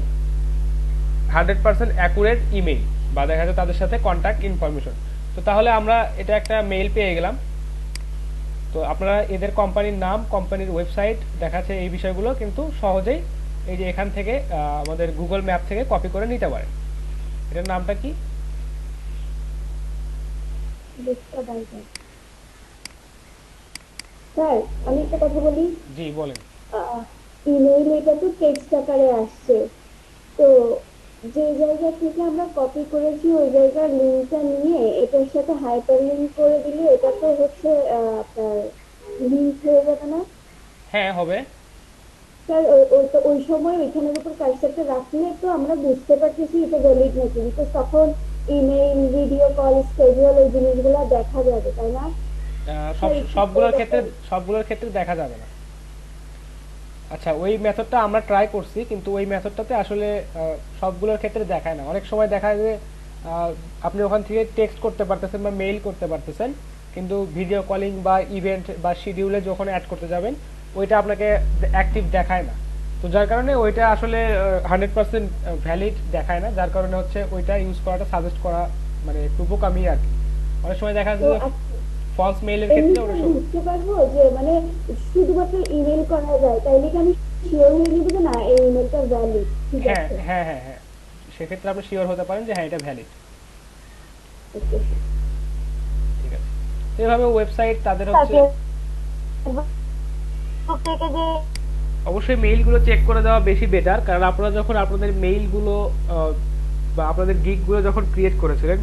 100% অ্যাকুরেট ইমেইল, বা দেখা যায় তাদের সাথে কন্ট্যাক্ট ইনফরমেশন। তো তাহলে আমরা এটা একটা মেইল পেয়ে গেলাম। তো আপনারা এদের কোম্পানির নাম, কোম্পানির ওয়েবসাইট দেখাচ্ছে, এই বিষয়গুলো কিন্তু সহজেই এই যে এখান থেকে আমাদের গুগল ম্যাপ থেকে কপি করে নিতে পারেন। এটার নামটা কি? স্যার আমি একটা কথা বলি। জি বলেন। ইমেইল এটা তো টেক্সট আকারে আসছে, তো যে জায়গা থেকে আমরা কপি করেছি ওই জায়গার লিঙ্কটা নিয়ে এটার সাথে হাইপার লিঙ্ক করে দিলে এটা তো হচ্ছে আপনার লিঙ্ক হয়ে যাবে না? হ্যাঁ হবে স্যার ওই সময় ওইখানের উপর কার্সারটা রাখলে তো আমরা বুঝতে পারতেছি এটা ভ্যালিড নাকি, বিকজ তখন ইমেইল, ভিডিও কল, স্কেডিউল এই জিনিসগুলো দেখা যাবে, তাই না? সবগুলোর ক্ষেত্রে দেখা যাবে না। আচ্ছা ওই মেথডটা আমরা ট্রাই করছি, কিন্তু ওই মেথডটাতে আসলে সবগুলোর ক্ষেত্রে দেখায় না। অনেক সময় দেখা যায় আপনি ওখান থেকে টেক্সট করতে পারতেছেন বা মেইল করতে পারতেছেন, কিন্তু ভিডিও কলিং বা ইভেন্ট বা শিডিউলে যখন অ্যাড করতে যাবেন ওইটা আপনাকে অ্যাক্টিভ দেখায় না। তো যার কারণে ওইটা আসলে 100% ভ্যালিড দেখায় না, যার কারণে হচ্ছে ওইটা ইউজ করাটা সাজেস্ট করা মানে একটু বোকামি আর কি। অনেক সময় দেখা যায় ফলস মেইলের ক্ষেত্রে ওটা বুঝতে পারবো যে মানে শুধুমাত্র ইমেল করা যায়, তাইলে কি আমি শিওর হয়ে যাব যে না এই ইমেলটা ভ্যালিড? ঠিক আছে, হ্যাঁ হ্যাঁ হ্যাঁ হ্যাঁ সেক্ষেত্রে আপনি শিওর হতে পারেন যে হ্যাঁ এটা ভ্যালিড। ওকে ঠিক আছে, তো এভাবে ওয়েবসাইট তাদের হচ্ছে থেকে যে অবশ্যই মেইলগুলো চেক করে দেওয়া বেশি বেটার, কারণ আপনারা যখন আপনাদের মেইলগুলো বা আপনাদের গিগগুলো যখন ক্রিয়েট করেছিলেন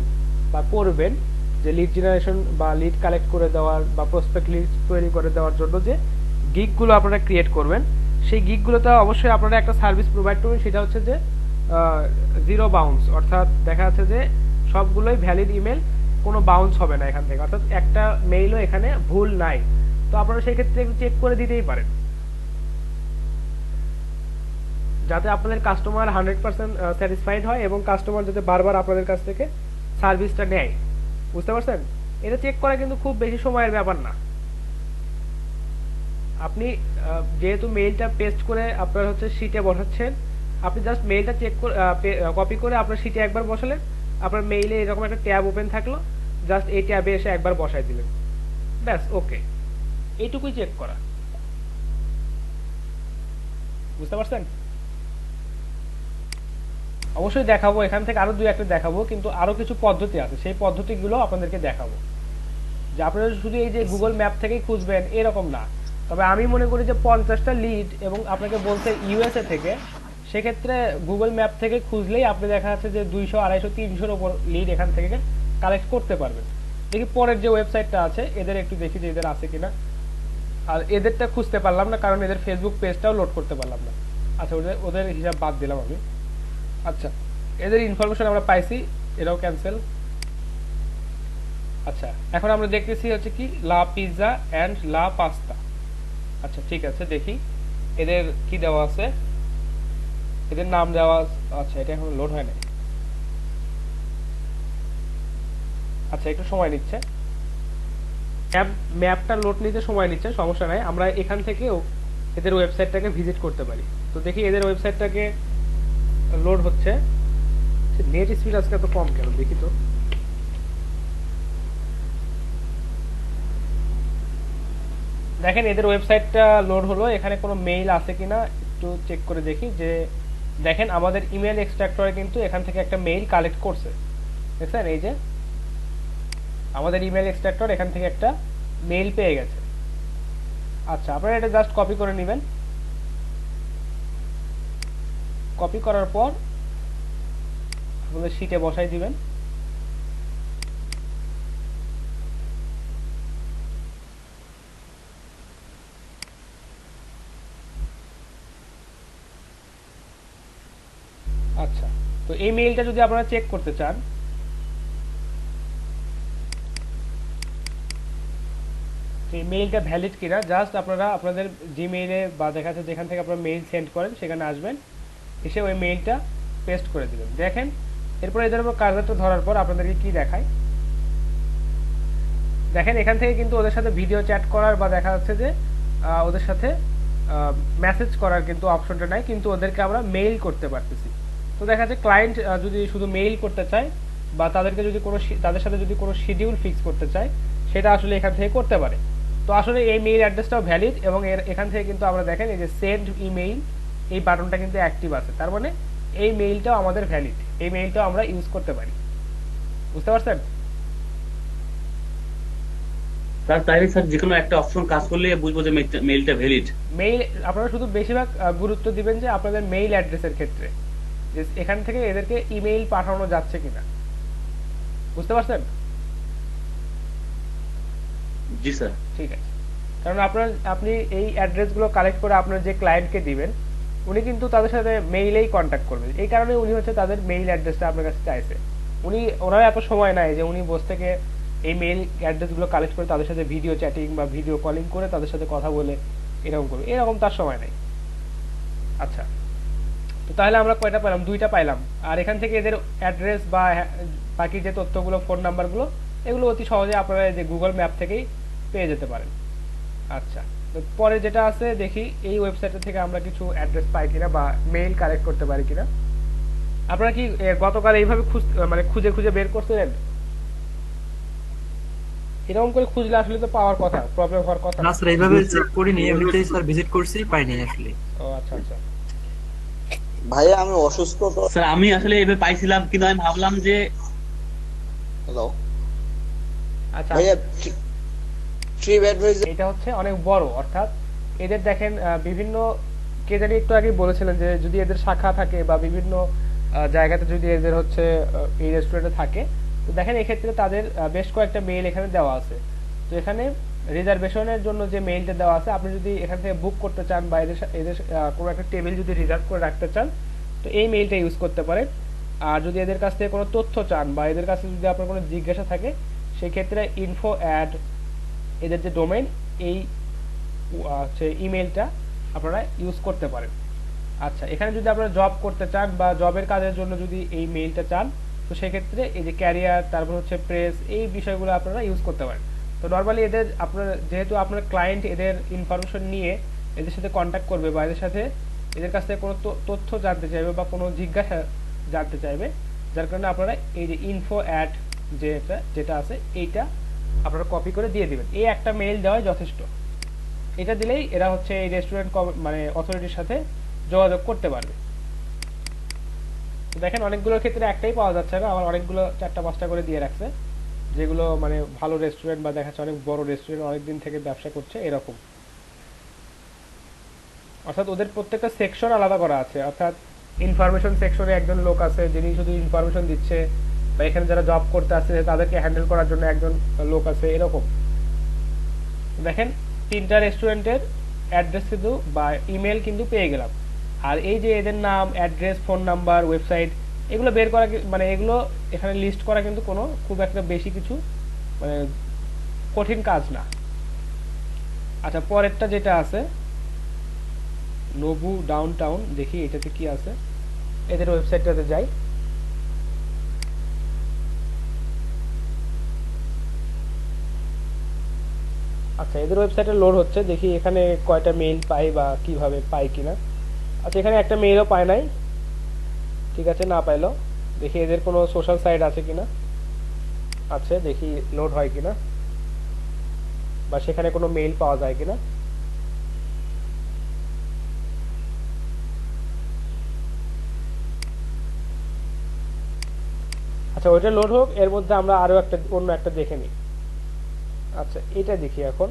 বা করবেন, যে লিড জেনারেশন বা লিড কালেক্ট করে দেওয়ার বা প্রসপেক্ট লিড তৈরি করে দেওয়ার জন্য যে গিগগুলো আপনারা ক্রিয়েট করবেন, সেই গিগগুলোতে অবশ্যই আপনারা একটা সার্ভিস প্রোভাইড করবেন, সেটা হচ্ছে যে জিরো বাউন্স, অর্থাৎ দেখা যাচ্ছে যে সবগুলোই ভ্যালিড ইমেল, কোনো বাউন্স হবে না এখান থেকে, অর্থাৎ একটা মেইলও এখানে ভুল নাই। তো আপনারা সেই ক্ষেত্রে একটু চেক করে দিতেই পারেন, যাতে আপনাদের কাস্টমার 100% স্যাটিসফাইড হয় এবং কাস্টমার যাতে বারবার আপনাদের কাছ থেকে সার্ভিসটা নেয়। বুঝতে পারছেন? এটা চেক করা কিন্তু খুব বেশি সময়ের ব্যাপার না। আপনি যেহেতু মেইলটা পেস্ট করে আপনার হচ্ছে শিটে বসাচ্ছেন, আপনি জাস্ট মেইলটা চেক করে কপি করে আপনার শিটে একবার বসালেন, আপনার মেইলে এরকম একটা ট্যাব ওপেন থাকলো, জাস্ট এই ট্যাবে এসে একবার বসাই দিলেন, ব্যাস ওকে, এইটুকুই চেক করা। বুঝতে পারছেন? অবশ্যই দেখাবো, এখান থেকে আরো দুই একটা দেখাবো, কিন্তু আরো কিছু পদ্ধতি আছে, সেই পদ্ধতিগুলো আপনাদেরকে দেখাবো। যে আপনারা শুধু এই যে গুগল ম্যাপ থেকেই খুঁজবেন এরকম না, তবে আমি মনে করি যে 50টা লিড এবং আপনাকে বলতে ইউএসএ থেকে, সেক্ষেত্রে গুগল ম্যাপ থেকে খুঁজলেই আপনি দেখা যাচ্ছে যে 200, 250, 300-র উপর লিড এখান থেকে কালেক্ট করতে পারবেন। দেখি পরের যে ওয়েবসাইটটা আছে এদের একটু দেখি যে এদের আছে কিনা। আর এদেরটা খুঁজতে পারলাম না, কারণ এদের ফেসবুক পেজটাও লোড করতে পারলাম না। আচ্ছা, ওদের হিসাব বাদ দিলাম আমি। আচ্ছা, এদের ইনফরমেশন আমরা পাইছি, এটাও ক্যান্সেল। আচ্ছা, এখন আমরা দেখতেছি হচ্ছে কি লা পিৎজা এন্ড লা পাস্তা। আচ্ছা ঠিক আছে, দেখি এদের কি দেওয়া আছে, এদের নাম দেওয়া। আচ্ছা, এটা এখন লোড হয় না। আচ্ছা, একটু সময় নিচ্ছে, ম্যাপটা লোড নিতে সময় নিচ্ছে, সমস্যা নাই। আমরা এখান থেকেও এদের ওয়েবসাইটটাকে ভিজিট করতে পারি। তো দেখি এদের ওয়েবসাইটটাকে লোড হচ্ছে। নেট স্পিড আজকে এত কম কেন দেখি তো। দেখেন এদের ওয়েবসাইটটা লোড হলো, এখানে কোনো মেইল আছে কিনা একটু চেক করে দেখি। যে দেখেন আমাদের ইমেল এক্সট্রাক্টরে কিন্তু এখান থেকে একটা মেইল কালেক্ট করছে, দেখছেন? এই যে আমাদের ইমেল এক্সট্রাক্টর এখান থেকে একটা মেইল পেয়ে গেছে। আচ্ছা, আপনারা এটা জাস্ট কপি করে নেবেন। কপি করার পর আপনাদের শিটে বসাই দিবেন। আচ্ছা, তো এই মেইলটা যদি আপনারা চেক করতে চান, এই মেইলটা ভ্যালিড কিনা, জাস্ট আপনারা আপনাদের জিমেইলে বা দেখা যাচ্ছে যেখান থেকে আপনারা মেইল সেন্ড করেন সেখানে আসবেন, এসে ওই মেইলটা পেস্ট করে দিবেন। দেখেন এরপর এদের উপর কার্সারটা ধরার পর আপনাদেরকে কি দেখায়, দেখেন এখান থেকে কিন্তু ওদের সাথে ভিডিও চ্যাট করার বা দেখা যাচ্ছে যে ওদের সাথে মেসেজ করার কিন্তু অপশনটা নাই, কিন্তু ওদেরকে আমরা মেইল করতে পারতেছি। তো দেখা যাচ্ছে ক্লায়েন্ট যদি শুধু মেইল করতে চায় বা তাদেরকে যদি তাদের সাথে যদি কোনো শিডিউল ফিক্স করতে চায়, সেটা আসলে এখান থেকে করতে পারে। তো আসলে এই মেইল অ্যাড্রেসটাও ভ্যালিড এবং এখান থেকে কিন্তু আমরা দেখেন এই যে সেন্ড ইমেইল, এই বাটনটা কিন্তু অ্যাক্টিভ আছে, তার মানে এই মেইলটাও আমাদের ভ্যালিড, এই মেইলটাও আমরা ইউজ করতে পারি। বুঝতে পারছেন? তাহলে স্যার যে কোনো একটা অপশন কাজ করলে বুঝবো যে মেইলটা ভ্যালিড। মেইল আপনারা শুধু বেশিরভাগ গুরুত্ব দিবেন যে আপনাদের মেইল অ্যাড্রেসের ক্ষেত্রে, যে এখান থেকে এদেরকে ইমেইল পাঠানো যাচ্ছে কিনা। বুঝতে পারছেন? জি স্যার। ঠিক আছে, কারণ আপনি এই অ্যাড্রেসগুলো কালেক্ট করে আপনার যে ক্লায়েন্টকে দিবেন, উনি কিন্তু তাদের সাথে মেইলেই কন্ট্যাক্ট করবেন, এই কারণে উনি হচ্ছে তাদের মেইল অ্যাড্রেসটা আপনার কাছে চাইছে। ওনার এত সময় নাই যে উনি বসে থেকে এই মেইল অ্যাড্রেসগুলো কালেক্ট করে তাদের সাথে ভিডিও চ্যাটিং বা ভিডিও কলিং করে তাদের সাথে কথা বলে এরকম করবে, এরকম তার সময় নাই। আচ্ছা, তো তাহলে আমরা কয়টা পেলাম? 2টা পাইলাম। আর এখান থেকে এদের অ্যাড্রেস বা বাকি যে তথ্যগুলো, ফোন নাম্বারগুলো, এগুলো অতি সহজে আপনারা যে গুগল ম্যাপ থেকেই পেয়ে যেতে পারেন। আচ্ছা, তো পরে যেটা আছে দেখি এই ওয়েবসাইট থেকে আমরা কিছু অ্যাড্রেস পাই কিনা বা মেইল কালেক্ট করতে পারি কিনা। আপনারা কি গতকাল এইভাবে মানে খুঁজে খুঁজে বের করছিলেন? এরকম করে খুঁজলে আসলে তো পাওয়ার কথা, প্রবলেম হওয়ার কথা না স্যার, এইভাবে চেক করিনি, এমনিতেই স্যার ভিজিট করছি, পাইনি আসলে। ও আচ্ছা আচ্ছা, ভাইয়া আমি অসুস্থ তো। স্যার আমি আসলে এভাবে পাইছিলাম, কিন্তু আমি ভাবলাম যে হ্যালো আচ্ছা, ভাইয়া, ট্রিপ অ্যাডভাইজার এটা হচ্ছে অনেক বড়, অর্থাৎ এদের দেখেন বিভিন্ন, কে জানি একটু আগে বলেছিলেন যে যদি এদের শাখা থাকে বা বিভিন্ন জায়গাতে যদি এদের হচ্ছে এই রেস্টুরেন্টে থাকে, তো দেখেন এক্ষেত্রে তাদের বেশ কয়েকটা মেইল এখানে দেওয়া আছে। তো এখানে রিজার্ভেশনের জন্য যে মেইলটা দেওয়া আছে, আপনি যদি এখান থেকে বুক করতে চান বা এদের কোনো একটা টেবিল যদি রিজার্ভ করে রাখতে চান, তো এই মেইলটা ইউজ করতে পারেন। আর যদি এদের কাছ থেকে কোনো তথ্য চান বা এদের কাছে যদি আপনার কোনো জিজ্ঞাসা থাকে, সেই ক্ষেত্রে ইনফো অ্যাড এদের যে ডোমেইন, এই হচ্ছে ইমেলটা আপনারা ইউজ করতে পারেন। আচ্ছা, এখানে যদি আপনারা জব করতে চান বা জবের কাজের জন্য যদি এই মেইলটা চান, তো সেক্ষেত্রে এই যে ক্যারিয়ার, তারপর হচ্ছে প্রেস, এই বিষয়গুলো আপনারা ইউজ করতে পারেন। তো নর্মালি এদের আপনার যেহেতু আপনার ক্লায়েন্ট এদের ইনফরমেশন নিয়ে এদের সাথে কন্ট্যাক্ট করবে বা এদের সাথে এদের কাছ থেকে কোনো তথ্য জানতে চাইবে বা কোনো জিজ্ঞাসা জানতে চাইবে, যার কারণে আপনারা এই যে ইনফো অ্যাট যেটা আছে এইটা আপনারা কপি করে দিয়ে দিবেন। এই একটা মেইল দেওয়াই যথেষ্ট। এটা দিলেই এরা হচ্ছে এই রেস্টুরেন্ট মানে অথরিটির সাথে যোগাযোগ করতে পারবে। তো দেখেন অনেকগুলোর ক্ষেত্রে একটাই পাওয়া যাচ্ছে না, আমার অনেকগুলো 4টা-5টা করে দিয়ে রাখছে, যেগুলো মানে ভালো রেস্টুরেন্ট বা দেখা যাচ্ছে অনেক বড় রেস্টুরেন্ট, অনেকদিন থেকে ব্যবসা করছে এরকম। অর্থাৎ ওদের প্রত্যেকটা সেকশন আলাদা করা আছে, অর্থাৎ ইনফরমেশন সেকশনে একজন লোক আছে যিনি শুধু ইনফরমেশন দিচ্ছে, বা এখানে যারা জব করতে আসছে তাদেরকে হ্যান্ডেল করার জন্য একজন লোক আছে, এরকম। দেখেন 3টা রেস্টুরেন্টের অ্যাড্রেস কিন্তু বা ইমেল কিন্তু পেয়ে গেলাম। আর এই যে এদের নাম, অ্যাড্রেস, ফোন নাম্বার, ওয়েবসাইট, এগুলো বের করা মানে এগুলো এখানে লিস্ট করা কিন্তু কোনো খুব একটা বেশি কিছু মানে কঠিন কাজ না। আচ্ছা, পরেরটা যেটা আছে নবু ডাউনটাউন, দেখি এটাতে কি আছে। এদের ওয়েবসাইটটাতে যাই। আচ্ছা, এদের ওয়েবসাইটে লোড হচ্ছে, দেখি এখানে কয়টা মেইল পাই বা কিভাবে পাই কিনা। আচ্ছা, এখানে একটা মেইলও পায় নাই, ঠিক আছে, না পাইলো। দেখি এদের কোনো সোশ্যাল সাইট আছে কিনা। আছে, দেখি লোড হয় কিনা বা সেখানে কোনো মেইল পাওয়া যায় কিনা। আচ্ছা, ওইটা লোড হোক, এর মধ্যে আমরা আরো একটা অন্য একটা দেখে নিই। আচ্ছা, এটা দেখি এখন।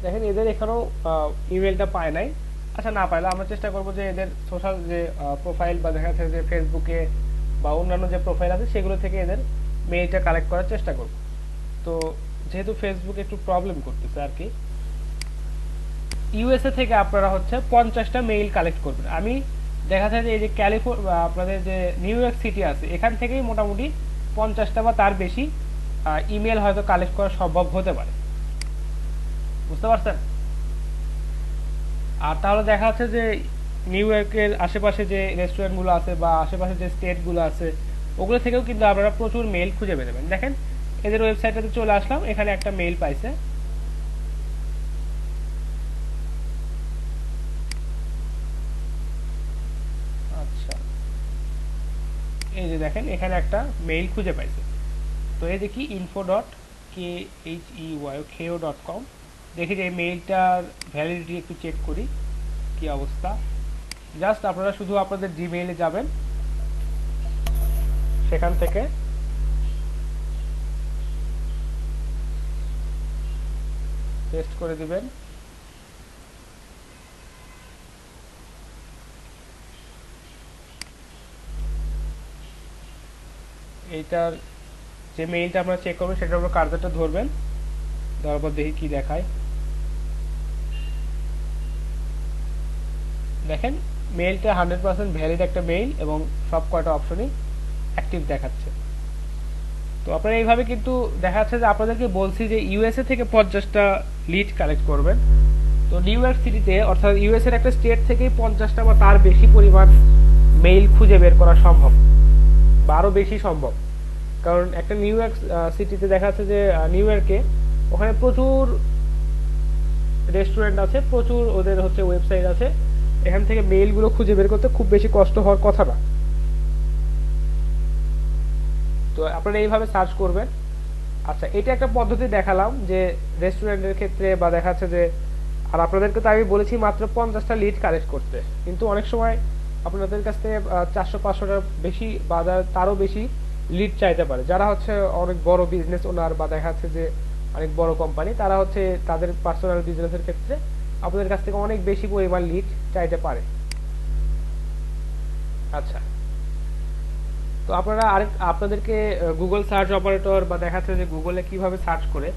দেখেন এদের এখানেও ইমেলটা পায় নাই। আচ্ছা, না পাইলে আমরা চেষ্টা করব যে এদের সোশ্যাল যে প্রোফাইল বা দেখা যাচ্ছে যে ফেসবুকে বা অন্যান্য যে প্রোফাইল আছে সেগুলো থেকে এদের মেইলটা কালেক্ট করার চেষ্টা করব। তো যেহেতু ফেসবুক একটু প্রবলেম করতেছে আর কি, ইউএসএ থেকে আপনারা হচ্ছে 50টা মেইল কালেক্ট করবেন। আমি দেখা যায় যে এই যে ক্যালিফোর্নিয়া, আপনাদের যে নিউ ইয়র্ক সিটি আছে, এখান থেকেই মোটামুটি 50টা বা তার বেশি ইমেল হয়তো কালেক্ট করা সম্ভব হতে পারে, বুঝতে পারছেন? আর তাহলে দেখা যাচ্ছে যে নিউ ইয়র্কের আশেপাশে যে রেস্টুরেন্টগুলো আছে বা আশেপাশে যে স্টেটগুলো আছে, ওগুলো থেকেও কিন্তু আপনারা প্রচুর মেইল খুঁজে পেয়ে যাবেন। দেখেন এদের ওয়েবসাইটটাতে চলে আসলাম, এখানে একটা মেইল পাইছে। আচ্ছা, এই যে দেখেন এখানে একটা মেইল খুঁজে পাইছে। তো এই দেখি info.kheo.com, দেখি যে এই মেইলটার ভ্যালিডিটি একটু চেক করি কি অবস্থা। জাস্ট আপনারা শুধু আপনাদের জিমেইলে যাবেন, সেখান থেকে টেস্ট করে দিবেন। এইটার যে মেইলটা আপনারা চেক করবেন সেটার উপর কার্সারটা ধরবেন, দেওয়ার পর দেখি কি দেখায়। দেখেন মেইলটা 100% ভ্যালিড একটা মেইল এবং সব কয়টা অপশনই অ্যাক্টিভ দেখাচ্ছে। তো আপনারা এইভাবে কিন্তু দেখা যাচ্ছে যে আপনাদেরকে বলছি যে ইউএসএ থেকে 50টা লিড কালেক্ট করবেন। তো নিউ ইয়র্ক সিটিতে অর্থাৎ ইউএস এর একটা স্টেট থেকেই 50টা বা তার বেশি পরিমাণ মেইল খুঁজে বের করা সম্ভব বা আরো বেশি সম্ভব। কারণ একটা নিউ ইয়র্ক সিটিতে দেখা যাচ্ছে যে নিউ ইয়র্কে ওখানে প্রচুর রেস্টুরেন্ট আছে, প্রচুর ওদের হচ্ছে ওয়েবসাইট আছে, এখান থেকে মেইলগুলো খুঁজে বের করতে খুব বেশি কষ্ট হওয়ার কথা না। তো আপনারা এইভাবে সার্চ করবেন। আচ্ছা, এটা একটা পদ্ধতি দেখালাম যে রেস্টুরেন্টের ক্ষেত্রে বা দেখা যাচ্ছে যে, আর আপনাদেরকে তো আমি বলেছি মাত্র 50টা লিড কালেক্ট করতে, কিন্তু অনেক সময় আপনাদের কাছ থেকে 400-500টার বেশি বা তারও বেশি লিড চাইতে পারে, যারা হচ্ছে অনেক বড় বিজনেস ওনার বা দেখা যাচ্ছে যে অনেক বড় কোম্পানি, তারা হচ্ছে তাদের পার্সোনাল বিজনেসের ক্ষেত্রে আপনাদের কাছ থেকে অনেক বেশি পরিমাণ লিড চাইতে পারে। আচ্ছা, তো আপনারা আপনাদেরকে গুগল সার্চ অপারেটর বা দেখা যাচ্ছে যে গুগলে কিভাবে সার্চ করে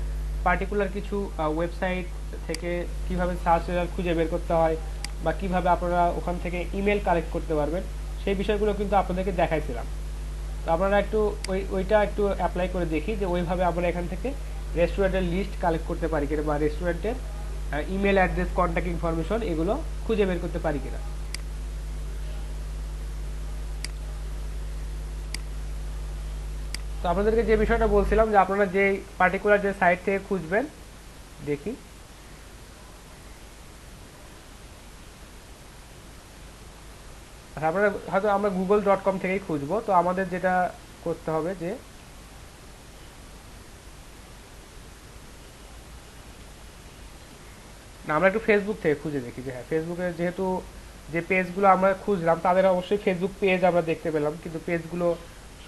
পার্টিকুলার কিছু ওয়েবসাইট থেকে কিভাবে সার্চ রেজাল্ট খুঁজে বের করতে হয় বা কিভাবে আপনারা ওখান থেকে ইমেল কালেক্ট করতে পারবেন, সেই বিষয়গুলো কিন্তু আপনাদেরকে দেখাইছিলাম। তো আপনারা একটু ওইটা একটু অ্যাপ্লাই করে দেখি যে ওইভাবে আমরা এখান থেকে রেস্টুরেন্টের লিস্ট কালেক্ট করতে পারি কিনা বা রেস্টুরেন্টের ইমেল অ্যাড্রেস, কন্ট্যাক্ট ইনফরমেশন এগুলো খুঁজে বের করতে পারি কিনা। তো আপনাদেরকে যে বিষয়টা বলছিলাম যে আপনারা যে পার্টিকুলার যে সাইট থেকে খুঁজবেন, দেখি আপনারা হয়তো আমরা google.com থেকেই খুঁজবো। তো আমাদের যেটা করতে হবে যে না, আমরা একটু ফেসবুক থেকে খুঁজে দেখি যে হ্যাঁ, ফেসবুকে যেহেতু যে পেজগুলো আমরা খুঁজলাম তাদের অবশ্যই ফেসবুক পেজ আমরা দেখতে পেলাম, কিন্তু পেজগুলো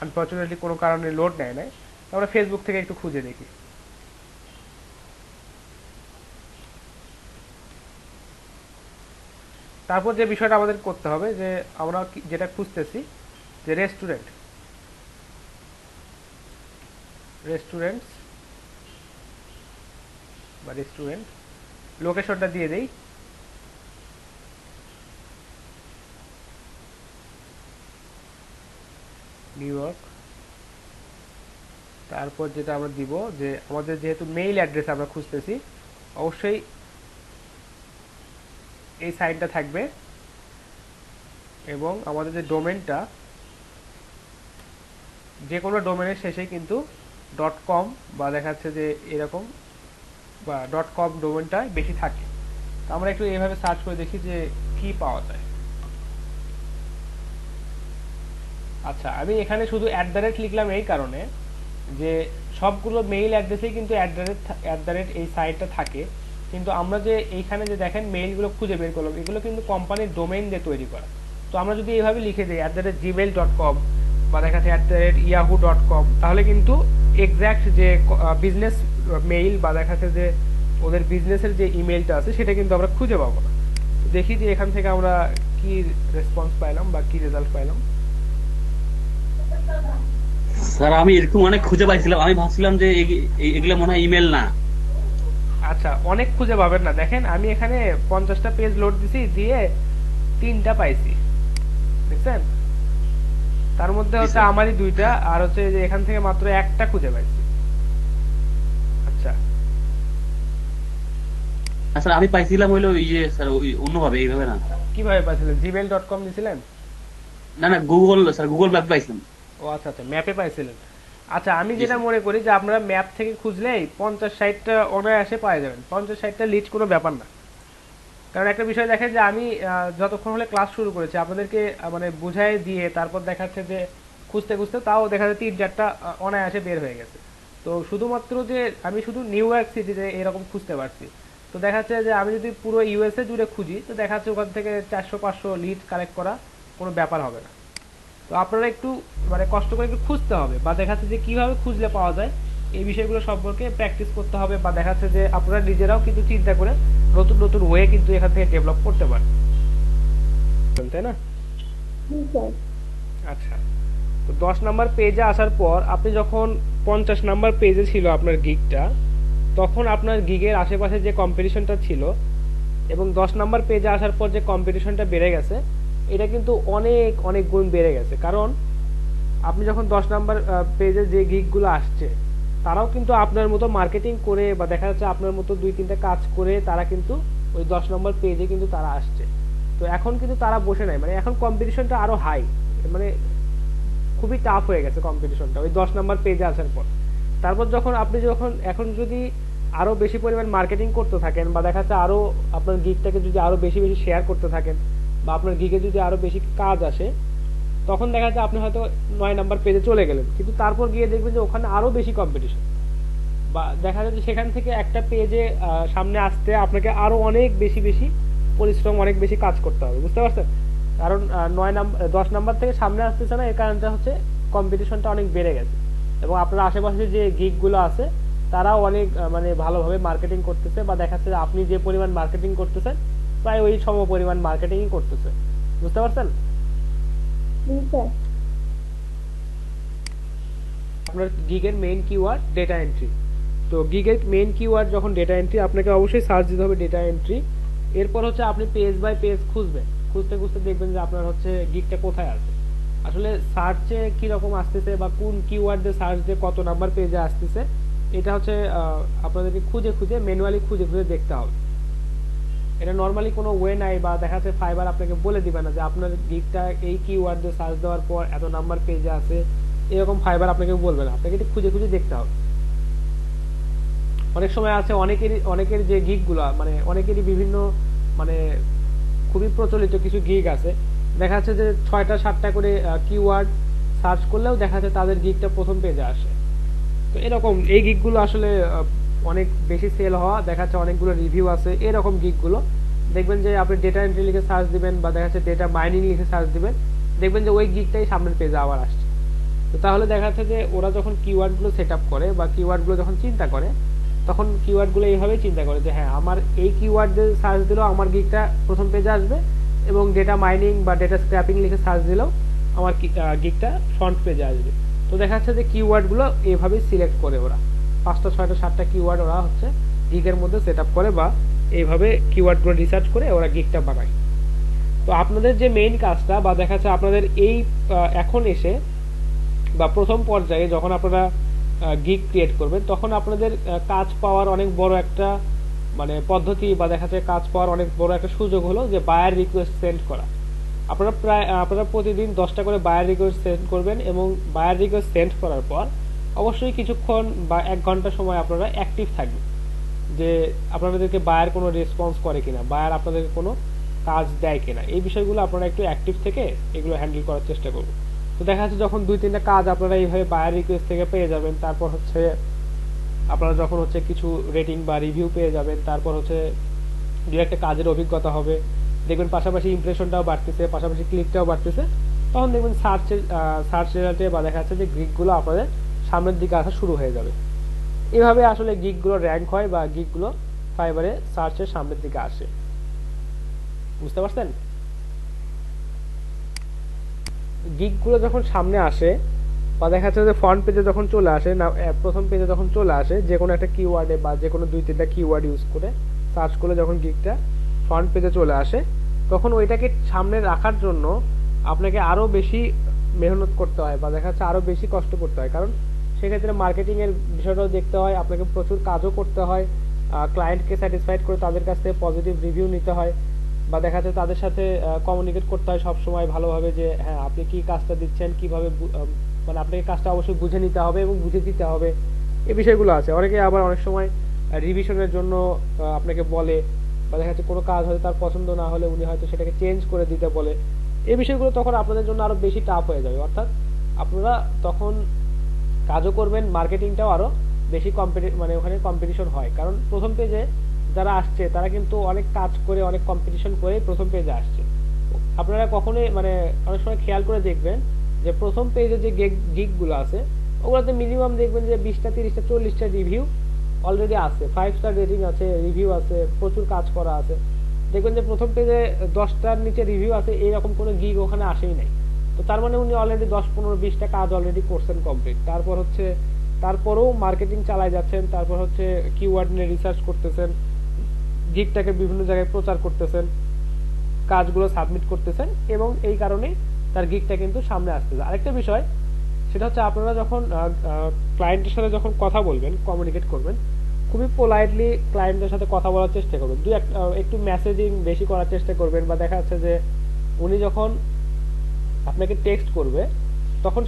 আনফরচুনেটলি কোনো কারণে লোড নেয় নাই। আমরা ফেসবুক থেকে একটু খুঁজে দেখি। তারপর যে বিষয়টা আমাদের করতে হবে যে আমরা যেটা খুঁজতেছি যে রেস্টুরেন্ট লোকেশনটা দিয়ে দেই। New York. তারপর যেটা আমরা দিব যে আমাদের যেহেতু মেইল অ্যাড্রেস আমরা খুঁজতেছি, অবশ্যই এই সাইটটা থাকবে এবং আমাদের যে ডোমেনটা, যে কোনো ডোমেনের শেষে কিন্তু .com বা দেখা যাচ্ছে যে এরকম বা .com ডোমেনটা বেশি থাকে। তো আমরা একটু এইভাবে সার্চ করে দেখি যে কি পাওয়া যায়। আচ্ছা, আমি এখানে শুধু @ লিখলাম এই কারণে যে সবগুলো মেইল অ্যাড্রেসেই কিন্তু @ এই সাইটটা থাকে, কিন্তু আমরা যে এইখানে যে দেখেন মেইলগুলো খুঁজে বের করলাম, এগুলো কিন্তু কোম্পানির ডোমেইন দিয়ে তৈরি করা। তো আমরা যদি এইভাবে লিখে দিই @gmail.com বা দেখা যাচ্ছে @yahoo.com, তাহলে কিন্তু এক্স্যাক্ট যে বিজনেস মেইল বা দেখা যাচ্ছে যে ওদের বিজনেসের যে ইমেইলটা আছে সেটা কিন্তু আমরা খুঁজে পাবো না। দেখি যে এখান থেকে আমরা কি রেসপন্স পাইলাম বা কি রেজাল্ট পাইলাম। স্যার আমি এরকম অনেক খুঁজে পাইছিলাম, আমি ভাবছিলাম যে এগুলো মনে হয় ইমেল না। আচ্ছা, অনেক খুঁজে পাবেন না। দেখেন আমি এখানে 50টা পেজ লোড দিছি, দিয়ে 3টা পাইছি, দেখছেন? তার মধ্যে হচ্ছে আমারই 2টা, আর হচ্ছে যে এখান থেকে মাত্র 1টা খুঁজে পাইছি। আচ্ছা স্যার আমি পাইছিলাম হইলো স্যার অন্যভাবে, এইভাবে না। কিভাবে পাইছিলেন? gmail.com দিছিলেন? না না, গুগল ম্যাপ পাইছিলাম। ও আচ্ছা আচ্ছা, ম্যাপে পাইছিলেন। আচ্ছা, আমি যেটা মনে করি যে আপনারা ম্যাপ থেকে খুঁজলেই 50-60টা অনায়াসে পাওয়া যাবেন। 50-60টা লিড কোনো ব্যাপার না। কারণ একটা বিষয় দেখেন যে আমি যতক্ষণ হলে ক্লাস শুরু করেছি আপনাদেরকে মানে বুঝাই দিয়ে তারপর দেখাচ্ছে যে খুঁজতে খুঁজতে তাও দেখা যাচ্ছে 3-4টা অনায়াসে বের হয়ে গেছে। তো শুধুমাত্র যে আমি শুধু নিউ ইয়র্ক সিটিতে এরকম খুঁজতে পারছি, তো দেখা যাচ্ছে যে আমি যদি পুরো ইউএসএ জুড়ে খুঁজি তো দেখা যাচ্ছে ওখান থেকে 400-500 লিড কালেক্ট করা কোনো ব্যাপার হবে না। তো আপনারা একটু মানে কষ্ট করে একটু খুঁজতে হবে বা দেখা যাচ্ছে যে কিভাবে খুঁজলে পাওয়া যায় এই বিষয়গুলো সম্পর্কে প্র্যাকটিস করতে হবে, বা দেখা যাচ্ছে যে আপনারা নিজেরাও কিন্তু চিন্তা করে নতুন নতুন ওয়ে কিন্তু এখান থেকে ডেভেলপ করতে পারেন, তাই না? আচ্ছা, তো 10 নাম্বার পেজে আসার পর আপনি যখন 50 নাম্বার পেজে ছিল আপনার গিগটা, তখন আপনার গিগের আশেপাশে যে কম্পিটিশনটা ছিল এবং 10 নাম্বার পেজে আসার পর যে কম্পিটিশনটা বেড়ে গেছে, এটা কিন্তু অনেক অনেক গুণ বেড়ে গেছে। কারণ আপনি যখন 10 নাম্বার পেজে যে গিগগুলো আসছে তারাও কিন্তু আপনার মতো মার্কেটিং করে বা দেখা যাচ্ছে আপনার মতো 2-3টা কাজ করে তারা কিন্তু ওই 10 নম্বর পেজে কিন্তু তারা আসছে। তো এখন কিন্তু তারা বসে নাই, মানে এখন কম্পিটিশনটা আরো হাই, মানে খুবই টাফ হয়ে গেছে কম্পিটিশনটা ওই 10 নাম্বার পেজে আসার পর। তারপর যখন আপনি এখন যদি আরো বেশি পরিমাণ মার্কেটিং করতে থাকেন বা দেখা যাচ্ছে আরো আপনার গিগটাকে যদি আরো বেশি বেশি শেয়ার করতে থাকেন বা আপনার গিগে যদি আরো বেশি কাজ আসে, তখন দেখা যাচ্ছে আপনি হয়তো 9 নাম্বার পেজে চলে গেলেন, কিন্তু তারপর গিয়ে দেখবেন যে ওখানে আরো বেশি কম্পিটিশন, বা দেখা যাচ্ছে সেখান থেকে একটা পেজে সামনে আসতে আপনাকে আরো অনেক বেশি বেশি পরিশ্রম, অনেক বেশি কাজ করতে হবে, বুঝতে পারছেন? কারণ 10 নাম্বার থেকে সামনে আসতেছে না, এর কারণটা হচ্ছে কম্পিটিশনটা অনেক বেড়ে গেছে এবং আপনার আশেপাশে যে গিগ গুলো আছে তারাও অনেক মানে ভালোভাবে মার্কেটিং করতেছে, বা দেখা যাচ্ছে আপনি যে পরিমাণ মার্কেটিং করতেছেন প্রায় ওই সম পরিমাণ মার্কেটিংই করতেছে, বুঝতে পারছেন? জি স্যার। আপনার গিগের মেইন কিওয়ার্ড ডেটা এন্ট্রি। তো গিগের মেইন কিওয়ার্ড যখন ডেটা এন্ট্রি, আপনাকে অবশ্যই সার্চ দিতে হবে ডেটা এন্ট্রি। এরপর হচ্ছে আপনি পেজ বাই পেজ খুঁজবেন, খুঁজতে খুঁজতে দেখবেন যে আপনার হচ্ছে গিগটা কোথায় আছে। আসলে সার্চে কি রকম আসতেছে বা কোন কিওয়ার্ড দিয়ে সার্চ দিয়ে কত নাম্বার পেজে আসতেছে, এটা হচ্ছে আপনাদেরকে খুঁজে খুঁজে ম্যানুয়ালি খুঁজে খুঁজে দেখতে হবে। এটা নরমালি কোনো ওয়ে নাই, বা দেখা যাচ্ছে ফাইবার আপনাকে বলে দিবে না যে আপনার গিগটা এই কিওয়ার্ড দিয়ে সার্চ দেওয়ার পর এত নাম্বার পেজে আছে, এরকম ফাইবার আপনাকে বলবে না, আপনাকে এটা খুঁজে খুঁজে দেখতে হবে। অনেক সময় আছে অনেকের যে গিগ গুলা মানে অনেকেরই বিভিন্ন মানে খুবই প্রচলিত কিছু গিগ আছে, দেখা যাচ্ছে যে 6টা 7টা করে কিওয়ার্ড সার্চ করলেও দেখা যাচ্ছে তাদের গিগটা প্রথম পেজে আসে। তো এরকম এই গিগ গুলো আসলে অনেক বেশি সেল হওয়া, দেখা যাচ্ছে অনেকগুলো রিভিউ আছে এরকম গিগ গুলো। দেখবেন যে আপনি ডেটা এন্ট্রি লিখে সার্চ দিবেন বা দেখা যাচ্ছে ডেটা মাইনিং লিখে সার্চ দিবেন, দেখবেন যে ওই গিগটাই সামনের পেজে আবার আসছে। তো তাহলে দেখা যাচ্ছে যে ওরা যখন কিওয়ার্ড গুলো সেট আপ করে বা কিওয়ার্ড গুলো যখন চিন্তা করে, তখন কিওয়ার্ড গুলো এইভাবেই চিন্তা করে যে হ্যাঁ আমার এই কিওয়ার্ড দিয়ে সার্চ দিলেও আমার গিগটা প্রথম পেজে আসবে, এবং ডেটা মাইনিং বা ডেটা স্ক্র্যাপিং লিখে সার্চ দিলেও আমার গিগটা ফ্রন্ট পেজে আসবে। তো দেখা যাচ্ছে যে কিওয়ার্ড গুলো এইভাবেই সিলেক্ট করে ওরা 5টা 6টা 7টা কিওয়ার্ড ওরা হচ্ছে গিগের মধ্যে সেট আপ করে, বা এইভাবে কিওয়ার্ড গুলো রিসার্চ করে ওরা গিগটা বানায়। তো আপনাদের যে মেইন কাজটা বা দেখা যাচ্ছে আপনাদের এই এখন এসে বা প্রথম পর্যায়ে যখন আপনারা গিগ ক্রিয়েট করবেন, তখন আপনাদের কাজ পাওয়ার অনেক বড় একটা মানে পদ্ধতি বা দেখা যাচ্ছে কাজ পাওয়ার অনেক বড় একটা সুযোগ হলো যে বায়ার রিকোয়েস্ট সেন্ড করা। আপনারা প্রতিদিন 10টা করে বায়ার রিকোয়েস্ট সেন্ড করবেন, এবং বায়ার রিকোয়েস্ট সেন্ড করার পর অবশ্যই কিছুক্ষণ বা 1 ঘন্টা সময় আপনারা অ্যাক্টিভ থাকবেন যে আপনাদেরকে বায়ার কোনো রেসপন্স করে কিনা, বায়ার আপনাদেরকে কোনো কাজ দেয় কিনা, এই বিষয়গুলো আপনারা একটু অ্যাক্টিভ থেকে এগুলো হ্যান্ডেল করার চেষ্টা করবেন। তো দেখা যাচ্ছে যখন 2-3টা কাজ আপনারা এইভাবে বায়ার রিকোয়েস্ট থেকে পেয়ে যাবেন, তারপর হচ্ছে আপনারা যখন হচ্ছে কিছু রেটিং বা রিভিউ পেয়ে যাবেন, তারপর হচ্ছে দু একটা কাজের অভিজ্ঞতা হবে, দেখবেন পাশাপাশি ইমপ্রেশনটাও বাড়তেছে, পাশাপাশি ক্লিকটাও বাড়তেছে, তখন দেখবেন সার্চ রেজাল্টে বা দেখা যাচ্ছে যে গিগগুলো আপনাদের সামনের দিকে আসা শুরু হয়ে যাবে। এভাবে আসলে গিগগুলো র্যাঙ্ক হয় বা গিগগুলো ফাইবারে সার্চের সামনের দিকে আসে, বুঝতে পারছেন? গিগগুলো যখন সামনে আসে বা দেখা যাচ্ছে যে ফ্রন্ট পেজে যখন চলে আসে না, প্রথম পেজে যখন চলে আসে যে কোনো একটা কিওয়ার্ডে বা যে কোনো 2-3টা কিওয়ার্ড ইউজ করে সার্চ করলে যখন গিগটা ফ্রন্ট পেজে চলে আসে, তখন ওইটাকে সামনে রাখার জন্য আপনাকে আরো বেশি মেহনত করতে হয় বা দেখা যাচ্ছে আরো বেশি কষ্ট করতে হয়, কারণ সেক্ষেত্রে মার্কেটিং এর বিষয়টাও দেখতে হয়, আপনাকে প্রচুর কাজও করতে হয়, ক্লায়েন্টকে স্যাটিসফাইড করে তাদের কাছ থেকে পজিটিভ রিভিউ নিতে হয়, বা দেখা যাচ্ছে তাদের সাথে কমিউনিকেট করতে হয় সব সময় ভালোভাবে যে হ্যাঁ আপনি কি কাজটা দিচ্ছেন, কিভাবে মানে আপনাকে কাজটা অবশ্যই বুঝে নিতে হবে এবং বুঝে দিতে হবে, এই বিষয়গুলো আছে। অনেকে আবার অনেক সময় রিভিশনের জন্য আপনাকে বলে, বা দেখা যাচ্ছে কোনো কাজ হয়তো তার পছন্দ না হলে উনি হয়তো সেটাকে চেঞ্জ করে দিতে বলে, এই বিষয়গুলো তখন আপনাদের জন্য আরো বেশি টাফ হয়ে যাবে। অর্থাৎ আপনারা তখন কাজও করবেন, মার্কেটিংটাও আরো বেশি মানে ওখানে কম্পিটিশন হয়, কারণ প্রথম পেজে যারা আসছে তারা কিন্তু অনেক কাজ করে অনেক কম্পিটিশন করে প্রথম পেজে আসছে। আপনারা কখনোই মানে অনেক সময় খেয়াল করে দেখবেন যে প্রথম পেজে যে গিগ গুলো আছে ওগুলোতে মিনিমাম দেখবেন যে 20টা 30টা 40টা রিভিউ অলরেডি আছে, 5 স্টার রেটিং আছে, রিভিউ আছে, প্রচুর কাজ করা আছে। দেখবেন যে প্রথম পেজে 10টার নিচে রিভিউ আছে, এইরকম কোনো গিগ ওখানে আসেই নাই। তো তার মানে উনি অলরেডি 10-15-20টা কাজ অলরেডি করছেন কমপ্লিট। তারপর হচ্ছে তারপরেও মার্কেটিং চালায় যাচ্ছেন, তারপর হচ্ছে কিওয়ার্ড নিয়ে রিসার্চ করতেছেন, গিগটাকে বিভিন্ন জায়গায় প্রচার করতেছেন, কাজগুলো সাবমিট করতেছেন, এবং এই কারণে তার গিগটা কিন্তু সামনে আসতেছে। আরেকটা বিষয় সেটা হচ্ছে আপনারা যখন ক্লায়েন্টের সাথে যখন কথা বলবেন, কমিউনিকেট করবেন, খুবই পোলাইটলি ক্লায়েন্টের সাথে কথা বলার চেষ্টা করবেন, একটু মেসেজিং বেশি করার চেষ্টা করবেন, বা দেখা যাচ্ছে যে উনি যখন আপনাকে টেক্সট করবে তখন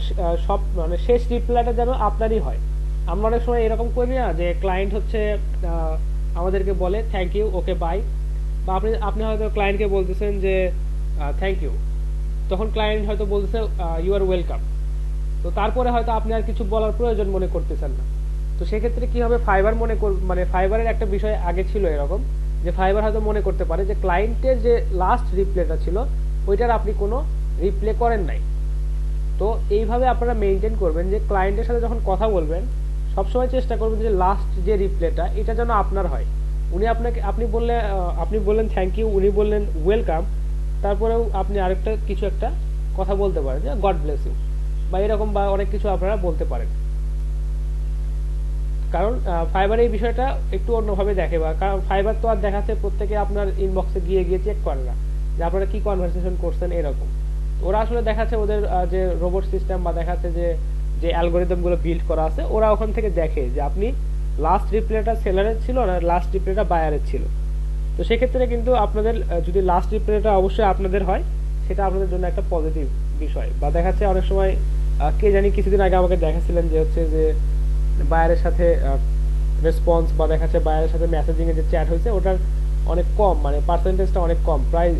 সব মানে শেষ রিপ্লাইটা যেন আপনারই হয়। আমরা অনেক সময় এরকম করি না যে ক্লায়েন্ট হচ্ছে আমাদেরকে বলে থ্যাংক ইউ, ওকে বাই, বা আপনি আপনি হয়তো ক্লায়েন্টকে বলতেছেন যে থ্যাংক ইউ, তখন ক্লায়েন্ট হয়তো বলতেছে ইউ আর ওয়েলকাম। তো তারপরে হয়তো আপনি আর কিছু বলার প্রয়োজন মনে করতেছেন না। তো সেক্ষেত্রে কি হবে, ফাইবার মানে ফাইবারের একটা বিষয় আগে ছিল এরকম যে ফাইবার হয়তো মনে করতে পারে যে ক্লায়েন্টের যে লাস্ট রিপ্লেটা ছিল ওইটার আপনি কোনো রিপ্লে করেন নাই। তো এইভাবে আপনারা মেনটেন করবেন যে ক্লায়েন্টের সাথে যখন কথা বলবেন সবসময় চেষ্টা করবেন যে লাস্ট যে রিপ্লেটা এটা যেন আপনার হয়। উনি আপনাকে আপনি বললেন থ্যাংক ইউ, উনি বললেন ওয়েলকাম, তারপরেও আপনি আরেকটা কিছু একটা কথা বলতে পারেন যে গড ব্লেস ইউ বা এরকম, বা অনেক কিছু আপনারা বলতে পারেন। কারণ ফাইবার এই বিষয়টা একটু অন্যভাবে দেখে, বা কারণ ফাইবার তো আর দেখাচ্ছে প্রত্যেকে আপনার ইনবক্সে গিয়ে গিয়ে চেক করে না যে আপনারা কি কনভারসেশন করছেন এরকম। ওরা আসলে দেখাচ্ছে ওদের যে রোবট সিস্টেম বা দেখাচ্ছে যে যে অ্যালগোরিদম গুলো বিল্ড করা আছে ওরা ওখান থেকে দেখে যে আপনি লাস্ট রিপ্লেটা সেলারের ছিল না লাস্ট রিপ্লেটা বায়ারের ছিল। তো সেক্ষেত্রে কিন্তু আপনাদের যদি লাস্ট রিপ্লেটা অবশ্যই আপনাদের হয় সেটা আপনাদের জন্য একটা পজিটিভ বিষয়। বা দেখাচ্ছে অনেক সময় কে জানি কিছুদিন আগে আমাকে দেখাচ্ছিলেন যে হচ্ছে যে বায়ারের সাথে রেসপন্স বা দেখাচ্ছে বায়ারের সাথে মেসেজিং এ যে চ্যাট হয়েছে ওটার অনেক কম, মানে পার্সেন্টেজটা অনেক কম, প্রায়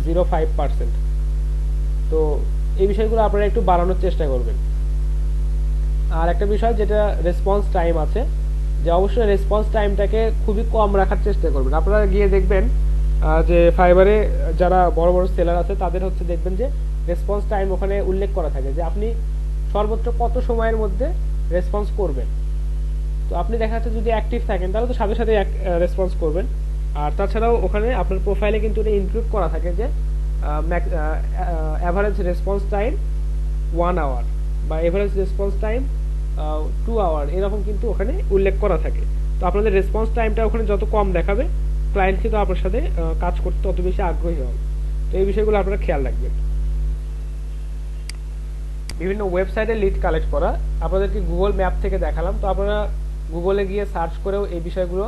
0.05%। তো এই বিষয়গুলো আপনারা একটু বাড়ানোর চেষ্টা করবেন। আর একটা বিষয় যেটা রেসপন্স টাইম আছে, যে অবশ্যই রেসপন্স টাইমটাকে খুবই কম রাখার চেষ্টা করবেন। আপনারা গিয়ে দেখবেন যে ফাইবারে যারা বড় বড় সেলার আছে তাদের হচ্ছে দেখবেন যে রেসপন্স টাইম ওখানে উল্লেখ করা থাকে যে আপনি সর্বোচ্চ কত সময়ের মধ্যে রেসপন্স করবেন। তো আপনি দেখা যাচ্ছে যদি অ্যাক্টিভ থাকেন তাহলে তো সাথে সাথে রেসপন্স করবেন। আর তাছাড়াও ওখানে আপনার প্রোফাইলে কিন্তু এটা ইনক্লুড করা থাকে যে অ্যাভারেজ রেসপন্স টাইম 1 আওয়ার বা এভারেজ রেসপন্স টাইম 2 আওয়ার, এরকম কিন্তু ওখানে উল্লেখ করা থাকে। তো আপনাদের রেসপন্স টাইমটা ওখানে যত কম দেখাবে ক্লায়েন্ট কিন্তু আপনার সাথে কাজ করতে তত বেশি আগ্রহী হবে। তো এই বিষয়গুলো আপনারা খেয়াল রাখবেন। বিভিন্ন ওয়েবসাইটে লিড কালেক্ট করা, আপনাদেরকে গুগল ম্যাপ থেকে দেখালাম। তো আপনারা গুগলে গিয়ে সার্চ করেও এই বিষয়গুলো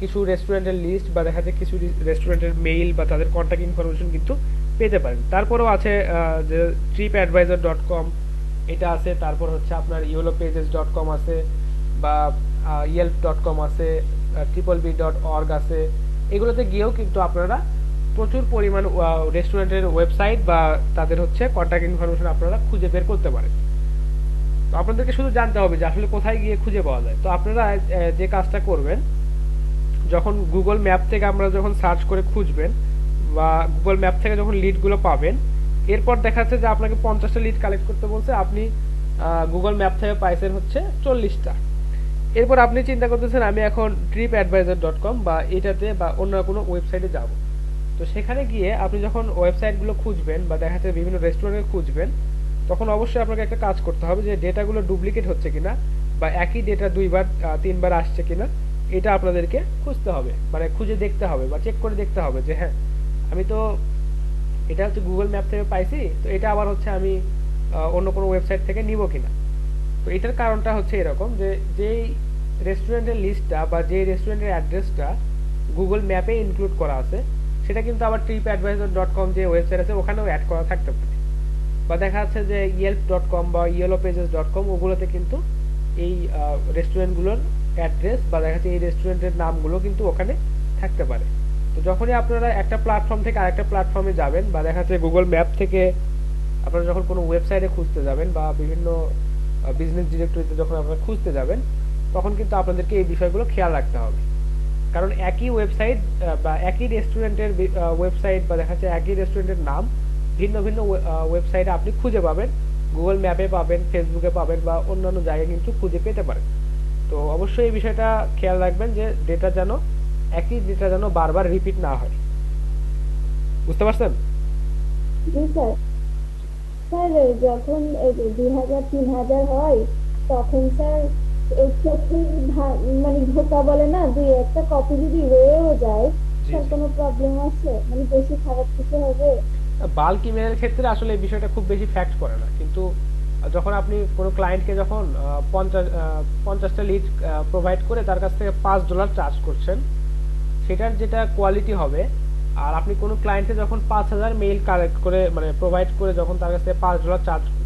কিছু রেস্টুরেন্টের লিস্ট বা দেখা যায় কিছু রেস্টুরেন্টের মেইল বা তাদের কন্ট্যাক্ট ইনফরমেশন কিন্তু পেতে পারেন। তারপরেও আছে যে tripadvisor.com এটা আছে, তারপর হচ্ছে আপনার yellowpages.com আছে, বা yelp.com আছে, tripleb.org আছে। এগুলোতে গিয়েও কিন্তু আপনারা প্রচুর পরিমাণ রেস্টুরেন্টের ওয়েবসাইট বা তাদের হচ্ছে কন্ট্যাক্ট ইনফরমেশন আপনারা খুঁজে বের করতে পারেন। তো আপনাদেরকে শুধু জানতে হবে যে আসলে কোথায় গিয়ে খুঁজে পাওয়া যায়। তো আপনারা যে কাজটা করবেন, যখন গুগল ম্যাপ থেকে আমরা যখন সার্চ করে খুঁজবেন বা গুগল ম্যাপ থেকে যখন লিডগুলো পাবেন, এরপর দেখা যাচ্ছে যে আপনাকে 50টা লিড কালেক্ট করতে বলছে, আপনি গুগল ম্যাপ থেকে পাইছেন হচ্ছে 40টা। এরপর আপনি চিন্তা করতেছেন আমি এখন tripadvisor.com বা এটাতে বা অন্য কোনো ওয়েবসাইটে যাব। তো সেখানে গিয়ে আপনি যখন ওয়েবসাইটগুলো খুঁজবেন বা দেখা যাচ্ছে বিভিন্ন রেস্টুরেন্টে খুঁজবেন, তখন অবশ্যই আপনাকে একটা কাজ করতে হবে যে ডেটাগুলো ডুপ্লিকেট হচ্ছে কিনা বা একই ডেটা 2বার 3বার আসছে কিনা এটা আপনাদেরকে খুঁজতে হবে, মানে খুঁজে দেখতে হবে বা চেক করে দেখতে হবে যে হ্যাঁ আমি তো এটা হচ্ছে গুগল ম্যাপ থেকে পাইছি, তো এটা আবার হচ্ছে আমি অন্য কোনো ওয়েবসাইট থেকে নিব কিনা। তো এটার কারণটা হচ্ছে এরকম যে যেই রেস্টুরেন্টের লিস্টটা বা যে রেস্টুরেন্টের অ্যাড্রেসটা গুগল ম্যাপে ইনক্লুড করা আছে সেটা কিন্তু আবার tripadvisor.com যে ওয়েবসাইট আছে ওখানেও অ্যাড করা থাকতে পারে, বা দেখা যাচ্ছে যে yelp.com বা yellowpages.com ওগুলোতে কিন্তু এই রেস্টুরেন্টগুলোর অ্যাড্রেস বা দেখা যাচ্ছে এই রেস্টুরেন্টের নামগুলো কিন্তু ওখানে থাকতে পারে। তো যখনই আপনারা একটা প্ল্যাটফর্ম থেকে আরেকটা প্ল্যাটফর্মে যাবেন বা দেখা যাচ্ছে গুগল ম্যাপ থেকে আপনারা যখন কোনো ওয়েবসাইটে খুঁজতে যাবেন বা বিভিন্ন বিজনেস ডিরেক্টরিতে যখন আপনারা খুঁজতে যাবেন, তখন কিন্তু আপনাদেরকে এই বিষয়গুলো খেয়াল রাখতে হবে। কারণ একই ওয়েবসাইট বা একই রেস্টুরেন্টের ওয়েবসাইট বা দেখা যাচ্ছে একই রেস্টুরেন্টের নাম ভিন্ন ভিন্ন ওয়েবসাইটে আপনি খুঁজে পাবেন, গুগল ম্যাপে পাবেন, ফেসবুকে পাবেন বা অন্যান্য জায়গায় কিন্তু খুঁজে পেতে পারেন। তো অবশ্যই এই বিষয়টা খেয়াল রাখবেন যে একই ডেটা যেন বারবার রিপিট না হয়। বুঝতে পারছেন? জি স্যার। স্যার যখন 2000-3000 হয় তখন স্যার চোখে মানে ধোকা বলে না, দুই একটা কপি যদি রয়েও যায় স্যার কোনো প্রবলেম আছে, মানে বেশি খারাপ কিছু হবে? বাল্ক ইমেলের ক্ষেত্রে আসলে এই বিষয়টা খুব বেশি ফ্যাক্ট করে না, কিন্তু যখন আপনি কোনো ক্লায়েন্টকে যখন 50টা লিড প্রোভাইড করে তার কাছ থেকে $5 চার্জ করছেন, সেটার যেটা কোয়ালিটি হবে আর আপনি কোনো ক্লায়েন্টে যখন 5000 মেইল কালেক্ট করে মানে প্রোভাইড করে যখন তার কাছে $5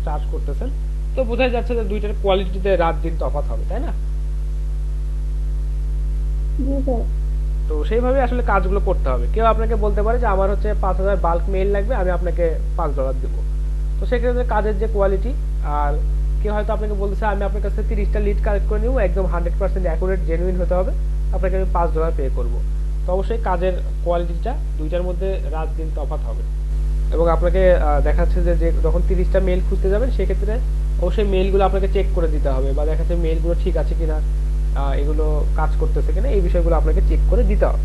চার্জ করতেছেন, তো বোঝাই যাচ্ছে যে দুইটার কোয়ালিটিতে রাত দিন তফাৎ হবে, তাই না? জি স্যার। তো সেইভাবে আসলে কাজগুলো করতে হবে। কেউ আপনাকে বলতে পারে যে আমার হচ্ছে 5000 বাল্ক মেইল লাগবে, আমি আপনাকে $5 দেবো। তো সেক্ষেত্রে কাজের যে কোয়ালিটি, আর কেউ হয়তো আপনাকে বলতেছে আমি আপনার কাছে 30টা লিড কালেক্ট করে নিব, একদম 100% অ্যাকুরেট জেনুইন হতে হবে, আপনাকে আমি $5 পে করব। তো অবশ্যই কাজের কোয়ালিটিটা দুইটার মধ্যে রাত দিন তফাৎ হবে। এবং আপনাকে দেখাচ্ছে যে যখন 30টা মেইল খুঁজতে যাবেন সেক্ষেত্রে অবশ্যই মেইলগুলো আপনাকে চেক করে দিতে হবে, বা দেখাচ্ছে মেইলগুলো ঠিক আছে কিনা, এগুলো কাজ করতেছে কিনা, এই বিষয়গুলো আপনাকে চেক করে দিতে হবে।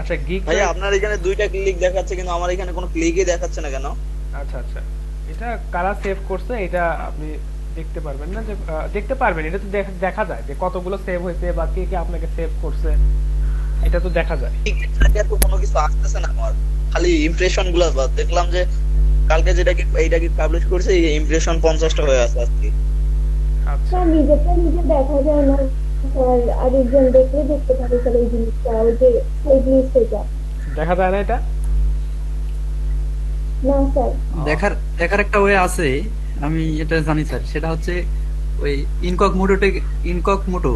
আচ্ছা গিগ ভাই আপনার এখানে 2টা ক্লিক দেখাচ্ছে কিন্তু আমার এখানে কোনো ক্লিকই দেখাচ্ছে না কেন? আচ্ছা আচ্ছা, এটা কারা সেভ করছে এটা আপনি দেখতে পারবেন না, যে দেখতে পারবেন, এটা তো দেখা যায় যে কতগুলো সেভ হয়েছে বা কে কে আপনাকে সেভ করছে, এটা তো দেখা যায়। তো কোনো কিছু আসতেছে না আমার, খালি ইমপ্রেশন গুলো দেখলাম যে কালকে এইটা কি পাবলিশ করছে, এই ইমপ্রেশন 50টা হয়ে আছে আজকে। আচ্ছা স্যার নিজেরটা নিজে দেখা যায় না স্যার, আরেকজন দেখলে দেখতে পারে স্যার এই জিনিসটা, ওই যে সেভ লিস্ট এটা। দেখা যায় না এটা? না স্যার। দেখার দেখার একটা ওয়ে আছে, আমি এটা জানি স্যার, সেটা হচ্ছে ওই ইনকগনিটো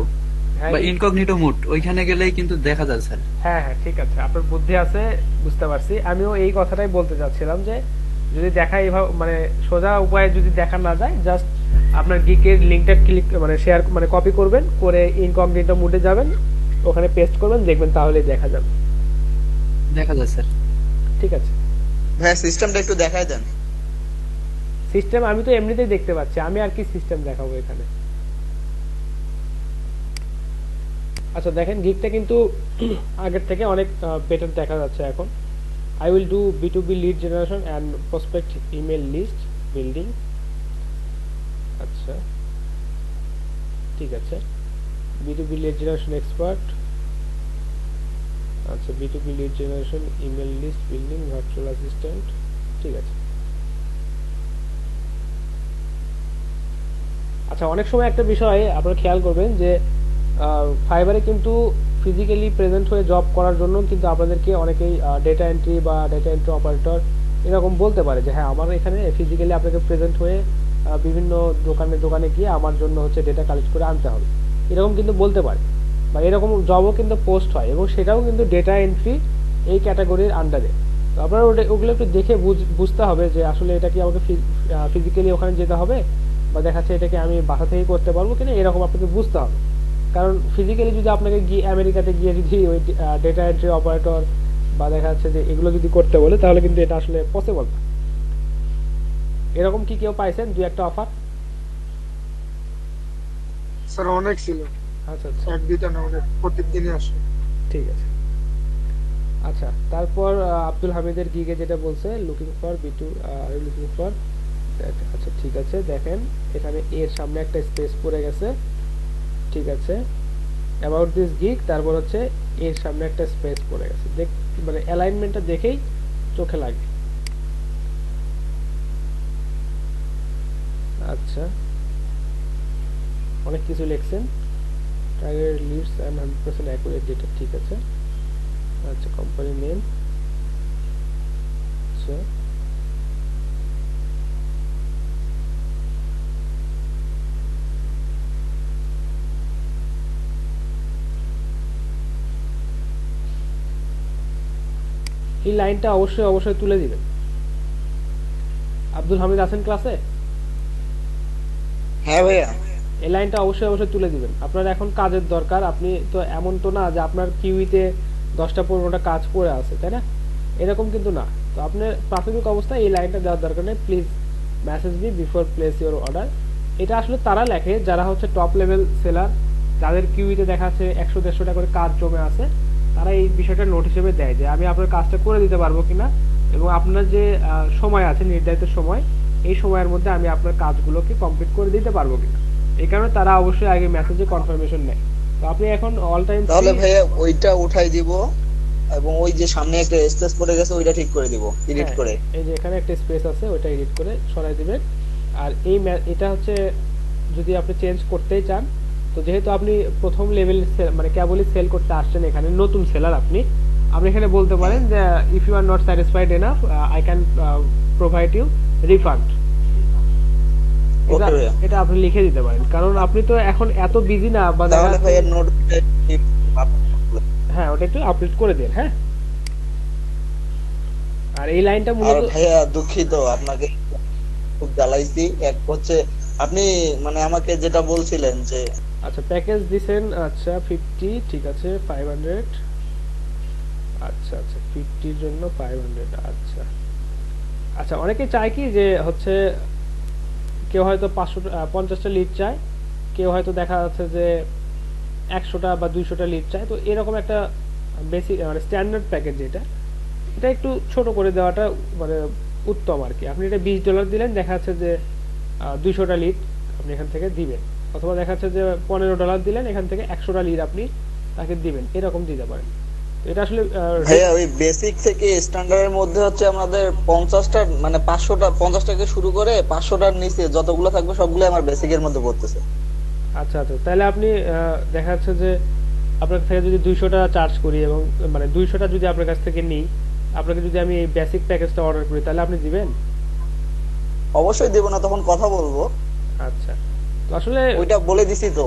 হ্যাঁ বা ইনকগনিটো মোড, ওইখানে গেলেই কিন্তু দেখা যায় স্যার। হ্যাঁ হ্যাঁ ঠিক আছে, আপনার বুদ্ধি আছে, বুঝতে পারছি। আমিও এই কথাটাই বলতে চাচ্ছিলাম যে যদি দেখা এইভাবে মানে সোজা উপায়ে যদি দেখা না যায়, জাস্ট আপনার গিকের লিঙ্কটা ক্লিক মানে শেয়ার মানে কপি করবেন, করে ইনকগনিটো মোডে যাবেন, ওখানে পেস্ট করবেন, দেখবেন তাহলেই দেখা যাবে। দেখা যায় স্যার। ঠিক আছে ভাই সিস্টেমটা একটু দেখায় দেন। সিস্টেম আমি তো এমনিতেই দেখতে পাচ্ছি, আমি আর কি সিস্টেম দেখাবো এখানে। আচ্ছা দেখেন গিকটা কিন্তু আগের থেকে অনেক বেটার দেখা যাচ্ছে এখন। I will do B2B lead generation and prospect email list building। আচ্ছা ঠিক আছে, B2B lead generation expert, আচ্ছা B2B lead generation email list building virtual assistant, ঠিক আছে। আচ্ছা অনেক সময় একটা বিষয় আপনারা খেয়াল করবেন যে ফাইবারে কিন্তু ফিজিক্যালি প্রেজেন্ট হয়ে জব করার জন্য কিন্তু আপনাদেরকে অনেকেই ডেটা এন্ট্রি বা ডেটা এন্ট্রি অপারেটর এরকম বলতে পারে যে হ্যাঁ আমার এখানে ফিজিক্যালি আপনাকে প্রেজেন্ট হয়ে বিভিন্ন দোকানে গিয়ে আমার জন্য হচ্ছে ডেটা কালেক্ট করে আনতে হবে, এরকম কিন্তু বলতে পারে, বা এরকম জবও কিন্তু পোস্ট হয়, এবং সেটাও কিন্তু ডেটা এন্ট্রি এই ক্যাটাগরির আন্ডারে। তো আপনারা ওগুলো একটু দেখে বুঝতে হবে যে আসলে এটা কি আমাকে ফিজিক্যালি ওখানে যেতে হবে, বা দেখাচ্ছে এটাকে আমি বাসা থেকে করতে পারবো কিনা, এরকম আপনাকে বুঝতে হবে। কারণ ফিজিক্যালি যদি আপনাকে গিয়ে আমেরিকাতে গিয়ে যদি ওই ডেটা এন্ট্রি অপারেটর বা দেখা যাচ্ছে যে এগুলো যদি করতে বলে, তাহলে কিন্তু এটা আসলে পসিবল না। এরকম কি কেউ পাইছেন 2-1টা অফার? স্যার অনেক ছিল, আচ্ছা আচ্ছা 1-2টা না, অনেক, প্রত্যেকদিনই আসে। ঠিক আছে। আচ্ছা তারপর আব্দুল হামিদের গিগে যেটা বলছে looking for B2 looking for, আচ্ছা ঠিক আছে, দেখেন এখানে এর সামনে একটা স্পেস পড়ে গেছে, ঠিক আছে, অ্যাবাউট দিস গিগ, তারপর হচ্ছে এর সামনে একটা স্পেস পড়ে গেছে, মানে অ্যালাইনমেন্টটা দেখেই চোখে লাগে। আচ্ছা অনেক কিছু লিখছেন, target leads and 100% accurate data, ঠিক আছে। আচ্ছা কোম্পানি নেম, আচ্ছা এই লাইনটা অবশ্যই তুলে দিবেন। আব্দুল হামিদ আছেন ক্লাসে? হ্যাঁ ভাইয়া। এই লাইনটা অবশ্যই তুলে দিবেন। আপনার এখন কাজের দরকার, আপনি তো এমন তো না যে আপনার কিউইতে 10টা-15টা কাজ পড়ে আছে, তাই না? এরকম কিন্তু না। তো আপনার প্রাথমিক অবস্থায় এই লাইনটা দেওয়ার দরকার নেই, please message me before place your order. এটা আসলে তারা লেখে যারা হচ্ছে টপ লেভেল সেলার, যাদের কিউইতে দেখা যাচ্ছে 100-150টা করে কাজ জমে আছে, তারা এই বিষয়টা নোট হিসেবে দেয় যে আমি আপনার কাজটা করে দিতে পারবো কিনা, এবং আপনার যে সময় আছে নির্ধারিত সময়, এই সময়ের মধ্যে আমি আপনার কাজগুলোকে কমপ্লিট করে দিতে পারবো কিনা। এই কারণে তারা অবশ্যই আগে মেসেজে কনফার্মেশন নেয়। তো আপনি এখন অল টাইম তাহলে ভাইয়া ওইটা উঠাই দিব, এবং ওই যে সামনে একটা স্পেস পড়ে গেছে ওইটা ঠিক করে দিব, এডিট করে। এই যে এখানে একটা স্পেস আছে, ওইটা এডিট করে সরাই দিবেন। আর এটা হচ্ছে যদি আপনি চেঞ্জ করতেই চান, তো যেহেতু আপনি প্রথম লেভেল মানে কেবলই সেল করতে আসছেন, এখানে নতুন সেলার আপনি এখানে বলতে পারেন যে if you are not satisfied enough I can provide you refund. Okay ভাইয়া, এটা আপনি লিখে দিতে পারেন, কারণ আপনি তো এখন এত বিজি না বা দেখা তাহলে যাচ্ছে- ভাইয়া নোটটা হ্যাঁ ওটা একটু আপডেট করে দেন। হ্যাঁ, আর এই লাইনটা আর মূলত ভাইয়া দুঃখিত আপনাকে খুব জ্বালাইছি। এক হচ্ছে আপনি মানে আমাকে যেটা বলছিলেন যে আচ্ছা প্যাকেজ দিছেন, আচ্ছা 50, ঠিক আছে 500, আচ্ছা আচ্ছা 50 এর জন্য 500, আচ্ছা আচ্ছা। অনেকে চায় কি যে হচ্ছে কেউ হয়তো 50টা লিড চায়, কেউ হয়তো দেখা যাচ্ছে যে 100টা বা 200টা লিড চায়। তো এরকম একটা বেসিক মানে স্ট্যান্ডার্ড প্যাকেজ যেটা, এটা একটু ছোট করে দেওয়াটা মানে উত্তম আর কি। আপনি এটা $20 দিলেন, দেখা যাচ্ছে যে 200টা লিড আপনি এখান থেকে দিবেন, অথবা দেখা যাচ্ছে যে $15 দিলেন, এখান থেকে 100টা লিড আপনি তাকে দিবেন, এরকম দিতে পারেন। তো এটা আসলে ভাইয়া ওই বেসিক থেকে স্ট্যান্ডার্ডের মধ্যে হচ্ছে আমাদের 50টা মানে 500টা 50 থেকে শুরু করে 500টার নিচে যতগুলো থাকবে সবগুলো আমার বেসিকের মধ্যে পড়তেছে। আচ্ছা আচ্ছা, তাহলে আপনি দেখা যাচ্ছে যে আপনার থেকে যদি 200টা চার্জ করি এবং মানে 200টা যদি আপনার কাছ থেকে নিই, আপনাকে যদি আমি এই বেসিক প্যাকেজটা অর্ডার করি, তাহলে আপনি দিবেন? অবশ্যই দেব না, তখন কথা বলবো। আচ্ছা, তো আসলে ওইটা বলে দিছি তো,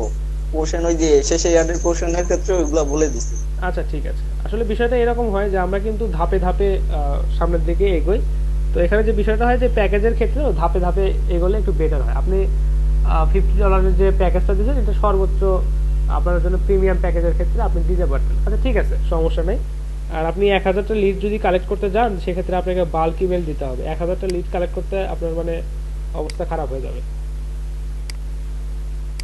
পোর্শন ওই যে শেষে অ্যাডের পোর্শনের ক্ষেত্রে ওইগুলো বলে দিছি। আচ্ছা ঠিক আছে। আসলে বিষয়টা এরকম হয় যে আমরা কিন্তু ধাপে ধাপে সামনের দিকে এগোই। তো এখানে যে বিষয়টা হয় যে প্যাকেজের ক্ষেত্রেও ধাপে ধাপে এগোলে একটু বেটার হয়। আপনি $50 যে প্যাকেজটা দিয়েছেন, এটা সর্বোচ্চ আপনার জন্য প্রিমিয়াম প্যাকেজের ক্ষেত্রে আপনি দিতে পারবেন। আচ্ছা ঠিক আছে, সমস্যা নেই। আর আপনি 1000টা লিড যদি কালেক্ট করতে যান, সেক্ষেত্রে আপনাকে বাল্ক ইমেল দিতে হবে। 1000টা লিড কালেক্ট করতে আপনার মানে অবস্থা খারাপ হয়ে যাবে।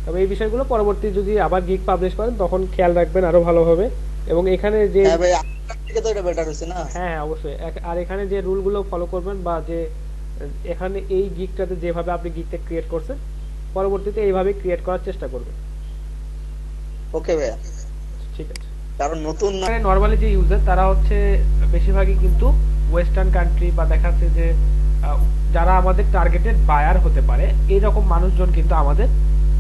তবে এই বিষয়গুলো পরবর্তী যদি আবার গিগ পাবলিশ করেন, তখন খেয়াল রাখবেন আরো ভালোভাবে। এবং এখানে যে হ্যাঁ ভাই, আপনার থেকে তো এটা বেটার হইছে না? হ্যাঁ অবশ্যই। আর এখানে যে রুলগুলো ফলো করবেন, বা যে এখানে এই গিগটাতে যেভাবে আপনি গিগটা ক্রিয়েট করছেন, পরবর্তীতে এইভাবে ক্রিয়েট করার চেষ্টা করবেন। ওকে ভাইয়া, ঠিক আছে। কারণ নতুন না। নরমালি যে ইউজার তারা হচ্ছে বেশিরভাগই কিন্তু ওয়েস্টার্ন কান্ট্রি, বা দেখা যাচ্ছে যে যারা আমাদের টার্গেটেড বায়ার হতে পারে, এইরকম মানুষজন কিন্তু আমাদের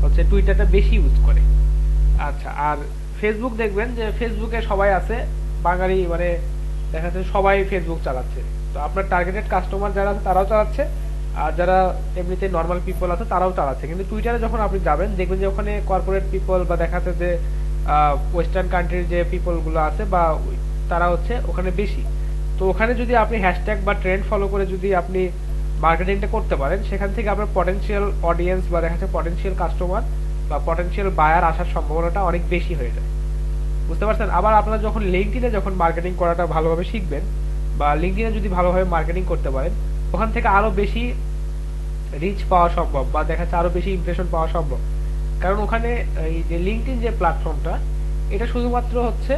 হচ্ছে টুইটারটা বেশি ইউজ করে। আচ্ছা, আর ফেসবুক দেখবেন যে ফেসবুকে সবাই আছে বাঙালি, মানে দেখা যাচ্ছে সবাই ফেসবুক চালাচ্ছে। তো আপনার টার্গেটেড কাস্টমার যারা আছে তারাও চালাচ্ছে, আর যারা এমনিতে নর্মাল পিপল আছে তারাও চালাচ্ছে। কিন্তু টুইটারে যখন আপনি যাবেন, দেখবেন যে ওখানে কর্পোরেট পিপল, বা দেখা যাচ্ছে যে ওয়েস্টার্ন কান্ট্রির যে পিপল গুলো আছে বা তারা হচ্ছে ওখানে বেশি। তো ওখানে যদি আপনি হ্যাশট্যাগ বা ট্রেন্ড ফলো করে যদি আপনি মার্কেটিংটা করতে পারেন, সেখান থেকে আপনার পটেনশিয়াল অডিয়েন্স বা দেখা যাচ্ছে পটেনশিয়াল কাস্টমার বা পটেনশিয়াল বায়ার আসার সম্ভাবনাটা অনেক বেশি হয়ে যায়। বুঝতে পারছেন? আবার আপনারা যখন লিঙ্কডইনে যখন মার্কেটিং করাটা ভালোভাবে শিখবেন, বা লিঙ্কডইনে যদি ভালোভাবে মার্কেটিং করতে পারেন, ওখান থেকে আরো বেশি রিচ পাওয়া সম্ভব, বা দেখা যাচ্ছে আরো বেশি ইমপ্রেশন পাওয়া সম্ভব। কারণ ওখানে এই যে লিঙ্কডইন যে প্ল্যাটফর্মটা, এটা শুধুমাত্র হচ্ছে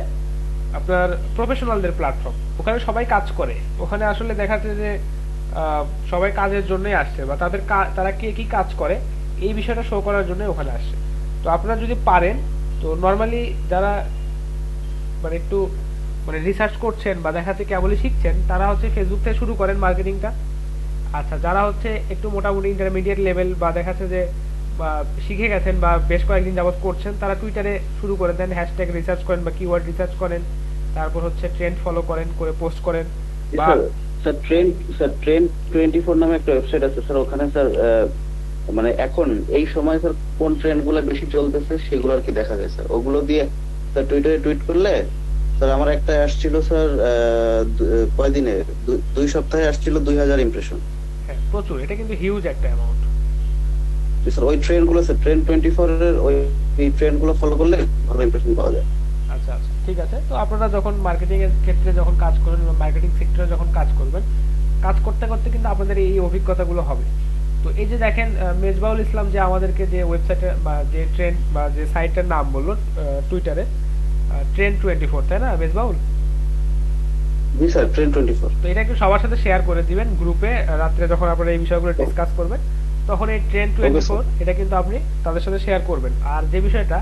আপনার প্রফেশনালদের প্ল্যাটফর্ম। ওখানে সবাই কাজ করে, ওখানে আসলে দেখা যাচ্ছে যে সবাই কাজের জন্যই আসছে, বা তারা কে কি কাজ করে এই বিষয়টা শো করার জন্য ওখানে আসছে। তো আপনারা যদি পারেন, তো নর্মালি যারা মানে একটু মানে রিসার্চ করছেন বা দেখা যাচ্ছে কেবলই শিখছেন, তারা হচ্ছে ফেসবুক থেকে শুরু করেন মার্কেটিংটা। আচ্ছা, যারা হচ্ছে একটু মোটামুটি ইন্টারমিডিয়েট লেভেল বা দেখা যাচ্ছে যে শিখে গেছেন বা বেশ কয়েকদিন যাবত করছেন, তারা টুইটারে শুরু করে দেন, হ্যাশট্যাগ রিসার্চ করেন বা কিওয়ার্ড রিসার্চ করেন, তারপর হচ্ছে ট্রেন্ড ফলো করেন, করে পোস্ট করেন। বা স্যার ট্রেন্ড 24 নামে একটা ওয়েবসাইট আছে স্যার, ওখানে স্যার মানে এখন এই সময় স্যার কোন ট্রেন্ড গুলো বেশি চলতেছে সেগুলো আর কি দেখা যায় স্যার। ওগুলো দিয়ে স্যার টুইটারে টুইট করলে স্যার আমার একটা আসছিল স্যার কয়দিনে 2 সপ্তাহে আসছিল 2000 ইমপ্রেশন। হ্যাঁ প্রচুর, এটা কিন্তু হিউজ একটা অ্যামাউন্ট। স্যার ওই ট্রেন্ড গুলো স্যার ট্রেন্ড 24 এর ওই ট্রেন্ড গুলো ফলো করলে ভালো ইমপ্রেশন পাওয়া যায়। আচ্ছা আচ্ছা ঠিক আছে। তো আপনারা যখন মার্কেটিং এর ক্ষেত্রে যখন কাজ করবেন বা মার্কেটিং সেক্টরে যখন কাজ করবেন, কাজ করতে করতে কিন্তু আপনাদের এই অভিজ্ঞতাগুলো হবে। তো এই যে দেখেন মেজবাউল ইসলাম যে আমাদেরকে যে ওয়েবসাইটে বা যে ট্রেন্ড বা যে সাইটের নাম বললো টুইটারে, ট্রেন্ড 24, তাই না মেজবাউল? জি স্যার, ট্রেন্ড 24। তো এটা একটু সবার সাথে শেয়ার করে দিবেন গ্রুপে, রাত্রে যখন আপনারা এই বিষয়গুলো ডিসকাস করবেন, তখন এই ট্রেন্ড 24 এটা কিন্তু আপনি তাদের সাথে শেয়ার করবেন। আর যে বিষয়টা,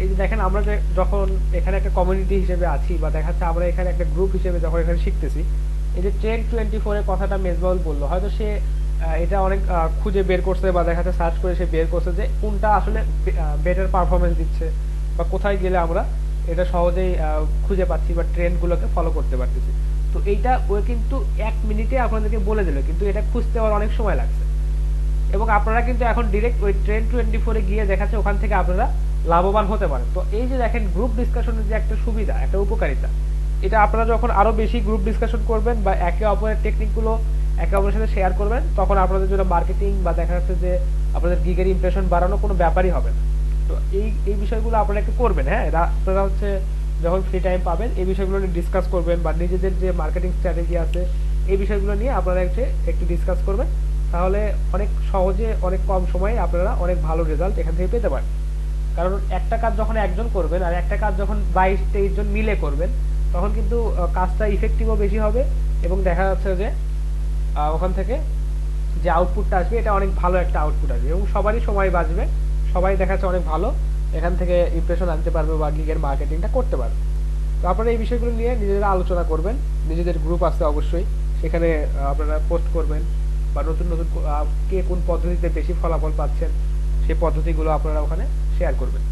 এই যে দেখেন আমরা যখন এখানে একটা কমিউনিটি হিসেবে আছি, বা দেখা যাচ্ছে আমরা এখানে একটা গ্রুপ হিসেবে যখন এখানে শিখতেছি, এই যে ট্রেন্ড 24 এর কথাটা মেজবাউল বললো, হয়তো সে এটা অনেক খুঁজে বের করছে বা দেখা যাচ্ছে সার্চ করে সে বের করছে যে কোনটা আসলে বেটার পারফরমেন্স দিচ্ছে বা কোথায় গেলে আমরা এটা সহজেই খুঁজে পাচ্ছি বা ট্রেন্ডগুলোকে ফলো করতে পারতেছি। তো এইটা ও কিন্তু 1 মিনিটে আপনাদেরকে বলে দিল, কিন্তু এটা খুঁজতে আমার অনেক সময় লাগছে। এবং আপনারা কিন্তু এখন ডিরেক্ট ওই ট্রেন্ড 24 গিয়ে দেখাচ্ছে ওখান থেকে আপনারা লাভবান হতে পারেন। তো এই যে দেখেন গ্রুপ ডিসকাশনের যে একটা সুবিধা, একটা উপকারিতা, এটা আপনারা যখন আরো বেশি গ্রুপ ডিসকাশন করবেন বা একে অপরের টেকনিকগুলো একে অপরের সাথে শেয়ার করবেন, তখন আপনাদের জন্য মার্কেটিং বা দেখা যাচ্ছে যে আপনাদের গিগের ইমপ্রেশন বাড়ানো কোনো ব্যাপারই হবে না। তো এই বিষয়গুলো আপনারা একটু করবেন। হ্যাঁ, আপনারা হচ্ছে যখন ফ্রি টাইম পাবেন এই বিষয়গুলো নিয়ে ডিসকাস করবেন, বা নিজেদের যে মার্কেটিং স্ট্র্যাটেজি আছে এই বিষয়গুলো নিয়ে আপনারা একটু ডিসকাস করবেন। তাহলে অনেক সহজে অনেক কম সময়ে আপনারা অনেক ভালো রেজাল্ট এখান থেকে পেতে পারেন। কারণ একটা কাজ যখন একজন করবেন আর একটা কাজ যখন 22-23 জন মিলে করবেন, তখন কিন্তু কাজটা ইফেক্টিভও বেশি হবে এবং দেখা যাচ্ছে যে ওখান থেকে যে আউটপুটটা আসবে এটা অনেক ভালো একটা আউটপুট আসবে এবং সবারই সময় বাঁচবে, সবাই দেখা যাচ্ছে অনেক ভালো এখান থেকে ইমপ্রেশন আনতে পারবে বা গিগের মার্কেটিংটা করতে পারবে। তো আপনারা এই বিষয়গুলো নিয়ে নিজেরা আলোচনা করবেন, নিজেদের গ্রুপ আছে অবশ্যই, সেখানে আপনারা পোস্ট করবেন বা নতুন নতুন কে কোন পদ্ধতিতে বেশি ফলাফল পাচ্ছেন সেই পদ্ধতিগুলো আপনারা ওখানে শেয়ার করবেন।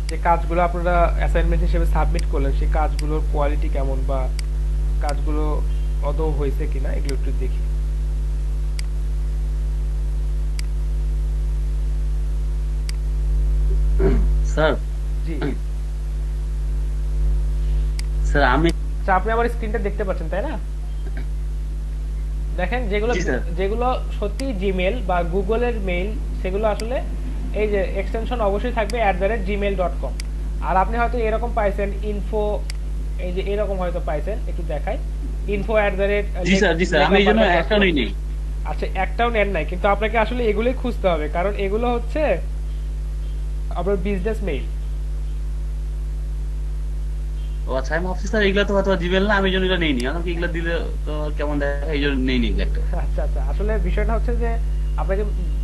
যে কাজগুলো আপনারা অ্যাসাইনমেন্ট হিসেবে সাবমিট করলেন সেই কাজগুলোর কোয়ালিটি কেমন বা কাজগুলো আদৌ হয়েছে কিনা এগুলো একটু দেখি। স্যার জি স্যার আমি আচ্ছা, আপনি আমার স্ক্রিনটা দেখতে পাচ্ছেন তাই না? দেখেন যেগুলো সত্যি জিমেল বা গুগলের মেইল, সেগুলো আসলে এই যে এক্সটেনশন অবশ্যই থাকবে @gmail.com। আর আপনি হয়তো এরকম পাইছেন ইনফো, এই যে এরকম হয়তো পাইছেন, একটু দেখাই info@। জি স্যার আমি এই জন্য একটাও নেই। আচ্ছা, একটাও নেন নাই, কিন্তু আপনাকে আসলে এগুলোই খুঁজতে হবে, কারণ এগুলো হচ্ছে আপনার বিজনেস মেইল। ও আচ্ছা, আমি ভাবছি স্যার এগুলা তো হয়তো জিমেল না, আমি এই জন্য এগুলো নেইনি। আমাকে এগুলা দিলে তো কেমন দেখা, এই জন্য নেইনি একটা। আচ্ছা আচ্ছা, আসলে বিষয়টা হচ্ছে যে আপনাকে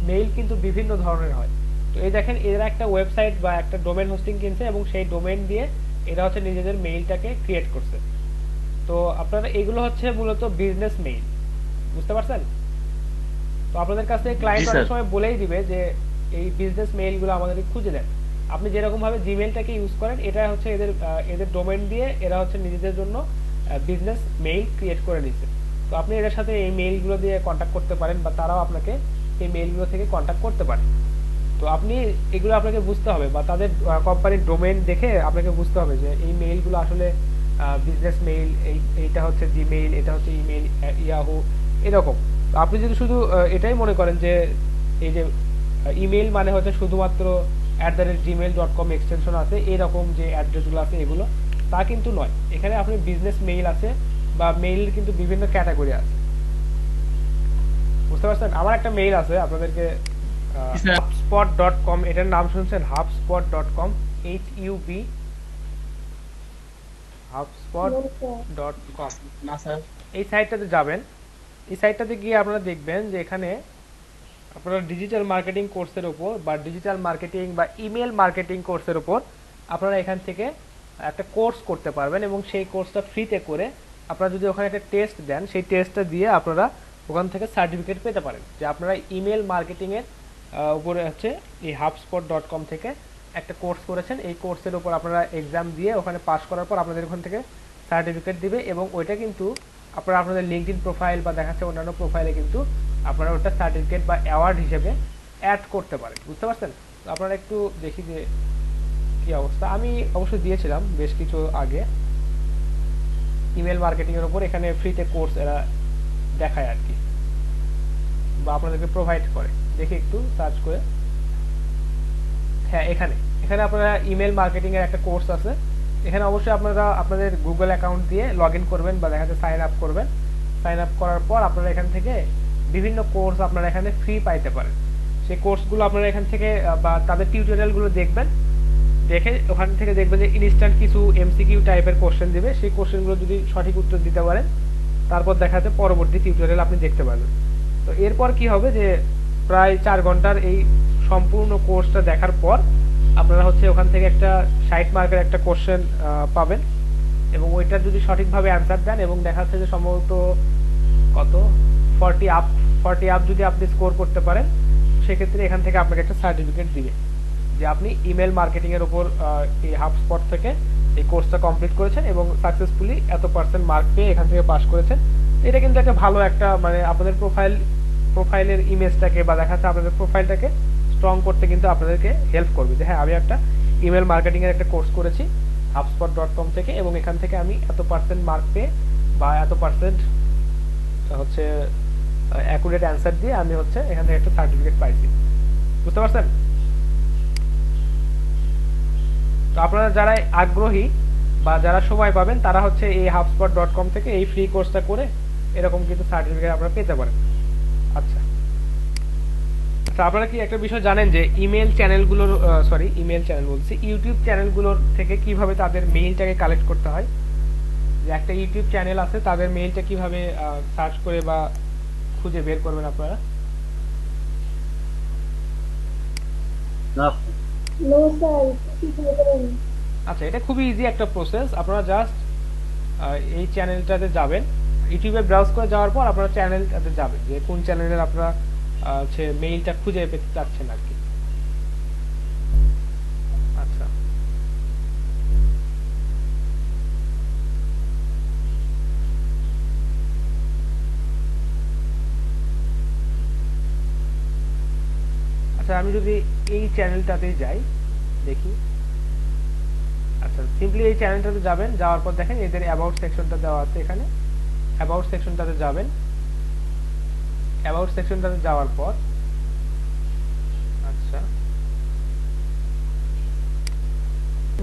মেইল কিন্তু বিভিন্ন ধরনের হয়। তো এই দেখেন এরা একটা ওয়েবসাইট বা একটা ডোমেইন হোস্টিং কিনছে এবং সেই ডোমেইন দিয়ে এরা হচ্ছে নিজেদের মেইলটাকে ক্রিয়েট করছে। তো আপনারা এগুলো হচ্ছে মূলত বিজনেস মেইল, বুঝতে পারছেন? তো আপনাদের কাছে ক্লায়েন্ট অনেক সময় বলেই দিবে যে এই বিজনেস মেইলগুলো আমাদেরকে খুঁজে দেন। আপনি যেরকম ভাবে জিমেইলটাকে ইউজ করেন, এটা হচ্ছে এদের ডোমেইন দিয়ে এরা হচ্ছে নিজেদের জন্য বিজনেস মেইল ক্রিয়েট করে নিচ্ছে। তো আপনি এদের সাথে এই মেইলগুলো দিয়ে কন্ট্যাক্ট করতে পারেন বা তারাও আপনাকে এই মেইলগুলো থেকে কন্ট্যাক্ট করতে পারে। তো আপনি এগুলো আপনাকে বুঝতে হবে বা তাদের কোম্পানির ডোমেইন দেখে আপনাকে বুঝতে হবে যে এই মেইলগুলো আসলে বিজনেস মেইল, এইটা হচ্ছে জিমেইল, এটা হচ্ছে ইমেইল, ইয়াহু, এরকম। আপনি যদি শুধু এটাই মনে করেন যে এই যে ইমেইল মানে হচ্ছে শুধুমাত্র @gmail.com এক্সটেনশন আছে, এরকম যে অ্যাড্রেসগুলো আছে এগুলো, তা কিন্তু নয়। এখানে আপনি বিজনেস মেইল আছে বা মেইলের কিন্তু বিভিন্ন ক্যাটাগরি আছে, বুঝতে পারছেন? আমার একটা মেইল আছে আপনাদেরকে, hubspot.com, এটার নাম শুনছেন? hubspot.com, hubspot.com। না স্যার, এই সাইটটাতে যাবেন। এই সাইটটাতে গিয়ে আপনারা দেখবেন যে এখানে আপনারা ডিজিটাল মার্কেটিং কোর্সের উপর বা ডিজিটাল মার্কেটিং বা ইমেল মার্কেটিং কোর্সের উপর আপনারা এখান থেকে একটা কোর্স করতে পারবেন এবং সেই কোর্সটা ফ্রিতে করে আপনারা যদি ওখানে একটা টেস্ট দেন, সেই টেস্টটা দিয়ে আপনারা ওখান থেকে সার্টিফিকেট পেতে পারেন যে আপনারা ইমেল মার্কেটিংয়ের উপরে হচ্ছে এই hubspot.com থেকে একটা কোর্স করেছেন। এই কোর্সের উপর আপনারা এক্সাম দিয়ে ওখানে পাস করার পর আপনাদের ওখান থেকে সার্টিফিকেট দিবে এবং ওইটা কিন্তু আপনারা আপনাদের লিঙ্কডইন প্রোফাইল বা দেখাচ্ছে অন্যান্য প্রোফাইলে কিন্তু আপনারা ওটা সার্টিফিকেট বা অ্যাওয়ার্ড হিসেবে অ্যাড করতে পারেন, বুঝতে পারছেন? তো আপনারা একটু দেখি যে কি অবস্থা। আমি অবশ্যই দিয়েছিলাম বেশ কিছু আগে ইমেল মার্কেটিং এর উপর, এখানে ফ্রিতে কোর্স এরা দেখায় আর কি, বা আপনাদেরকে প্রোভাইড করে। দেখি একটু সার্চ করে, হ্যাঁ এখানে আপনারা ইমেল মার্কেটিং এর একটা কোর্স আছে। এখানে অবশ্যই আপনারা আপনাদের গুগল অ্যাকাউন্ট দিয়ে লগ ইন করবেন বা দেখা যাচ্ছে সাইন আপ করবেন। সাইন আপ করার পর আপনারা এখান থেকে বিভিন্ন কোর্স আপনারা এখানে ফ্রি পাইতে পারেন। সেই কোর্সগুলো আপনারা এখান থেকে বা তাদের টিউটোরিয়ালগুলো দেখবেন, দেখে ওখান থেকে দেখবেন যে ইনস্ট্যান্ট কিছু এমসিকিউ টাইপের কোশ্চেন দিবে। সেই কোশ্চেনগুলো যদি সঠিক উত্তর দিতে পারেন, তারপর দেখা যাচ্ছে পরবর্তী টিউটোরিয়াল আপনি দেখতে পারবেন। তো এরপর কি হবে যে প্রায় 4 ঘন্টার এই সম্পূর্ণ কোর্সটা দেখার পর আপনারা হচ্ছে ওখান থেকে একটা 60 মার্কের একটা কোশ্চেন পাবেন এবং ওইটা যদি সঠিকভাবে অ্যান্সার দেন এবং দেখা যাচ্ছে যে সম্ভবত কত 40 আপ যদি আপনি স্কোর করতে পারেন, সেক্ষেত্রে এখান থেকে আপনাকে একটা সার্টিফিকেট দিবে যে আপনি ইমেল মার্কেটিং এর উপর এই হাবস্পট থেকে এই কোর্সটা কমপ্লিট করেছেন এবং সাকসেসফুলি এত পার্সেন্ট মার্ক পেয়ে এখান থেকে পাস করেছেন। এটা কিন্তু একটা ভালো একটা মানে আপনাদের প্রোফাইলের ইমেজটাকে বা দেখা যাচ্ছে আপনাদের প্রোফাইলটাকে স্ট্রং করতে কিন্তু আপনাদেরকে হেল্প করবে যে হ্যাঁ আমি একটা ইমেল মার্কেটিং এর একটা কোর্স করেছি HubSpot.com থেকে এবং এখান থেকে আমি এত পার্সেন্ট মার্ক পেয়ে বা এত পার্সেন্ট হচ্ছে অ্যাকুরেট অ্যান্সার দিয়ে আমি হচ্ছে এখান থেকে একটা সার্টিফিকেট পাইছি। বুঝতে পারছেন? তো আপনারা যারা আগ্রহী বা যারা সময় পাবেন তারা হচ্ছে এই HubSpot.com থেকে এই ফ্রি কোর্সটা করে এরকম কিন্তু সার্টিফিকেট আপনারা পেতে পারেন। আচ্ছা, আপনারা কি একটা বিষয় জানেন যে ইউটিউব চ্যানেলগুলোর থেকে কিভাবে তাদের মেইলটাকে কালেক্ট করতে হয়? যে একটা ইউটিউব চ্যানেল আছে তাদের মেইলটা কিভাবে সার্চ করে বা খুঁজে বের করবেন আপনারা? নো স্যার, কি করবেন? আচ্ছা, এটা খুবই ইজি একটা প্রসেস। আপনারা জাস্ট এই চ্যানেলটাতে যাবেন, ইউটিউবে ব্রাউজ করে যাওয়ার পর আপনারা চ্যানেলটাতে যাবেন যে কোন চ্যানেলের আপনারা হচ্ছে মেইলটা খুঁজে পেতে চাচ্ছেন আর কি। আচ্ছা, আচ্ছা আমি যদি এই চ্যানেলটাতেই যাই দেখি। আচ্ছা, সিম্পলি এই চ্যানেলটাতে যাবেন, যাওয়ার পর দেখেন এদের অ্যাবাউট সেকশনটা দেওয়া আছে এখানে। অ্যাবাউট সেকশনটাতে যাবেন, অ্যাবাউট সেকশনটাতে যাওয়ার পর আচ্ছা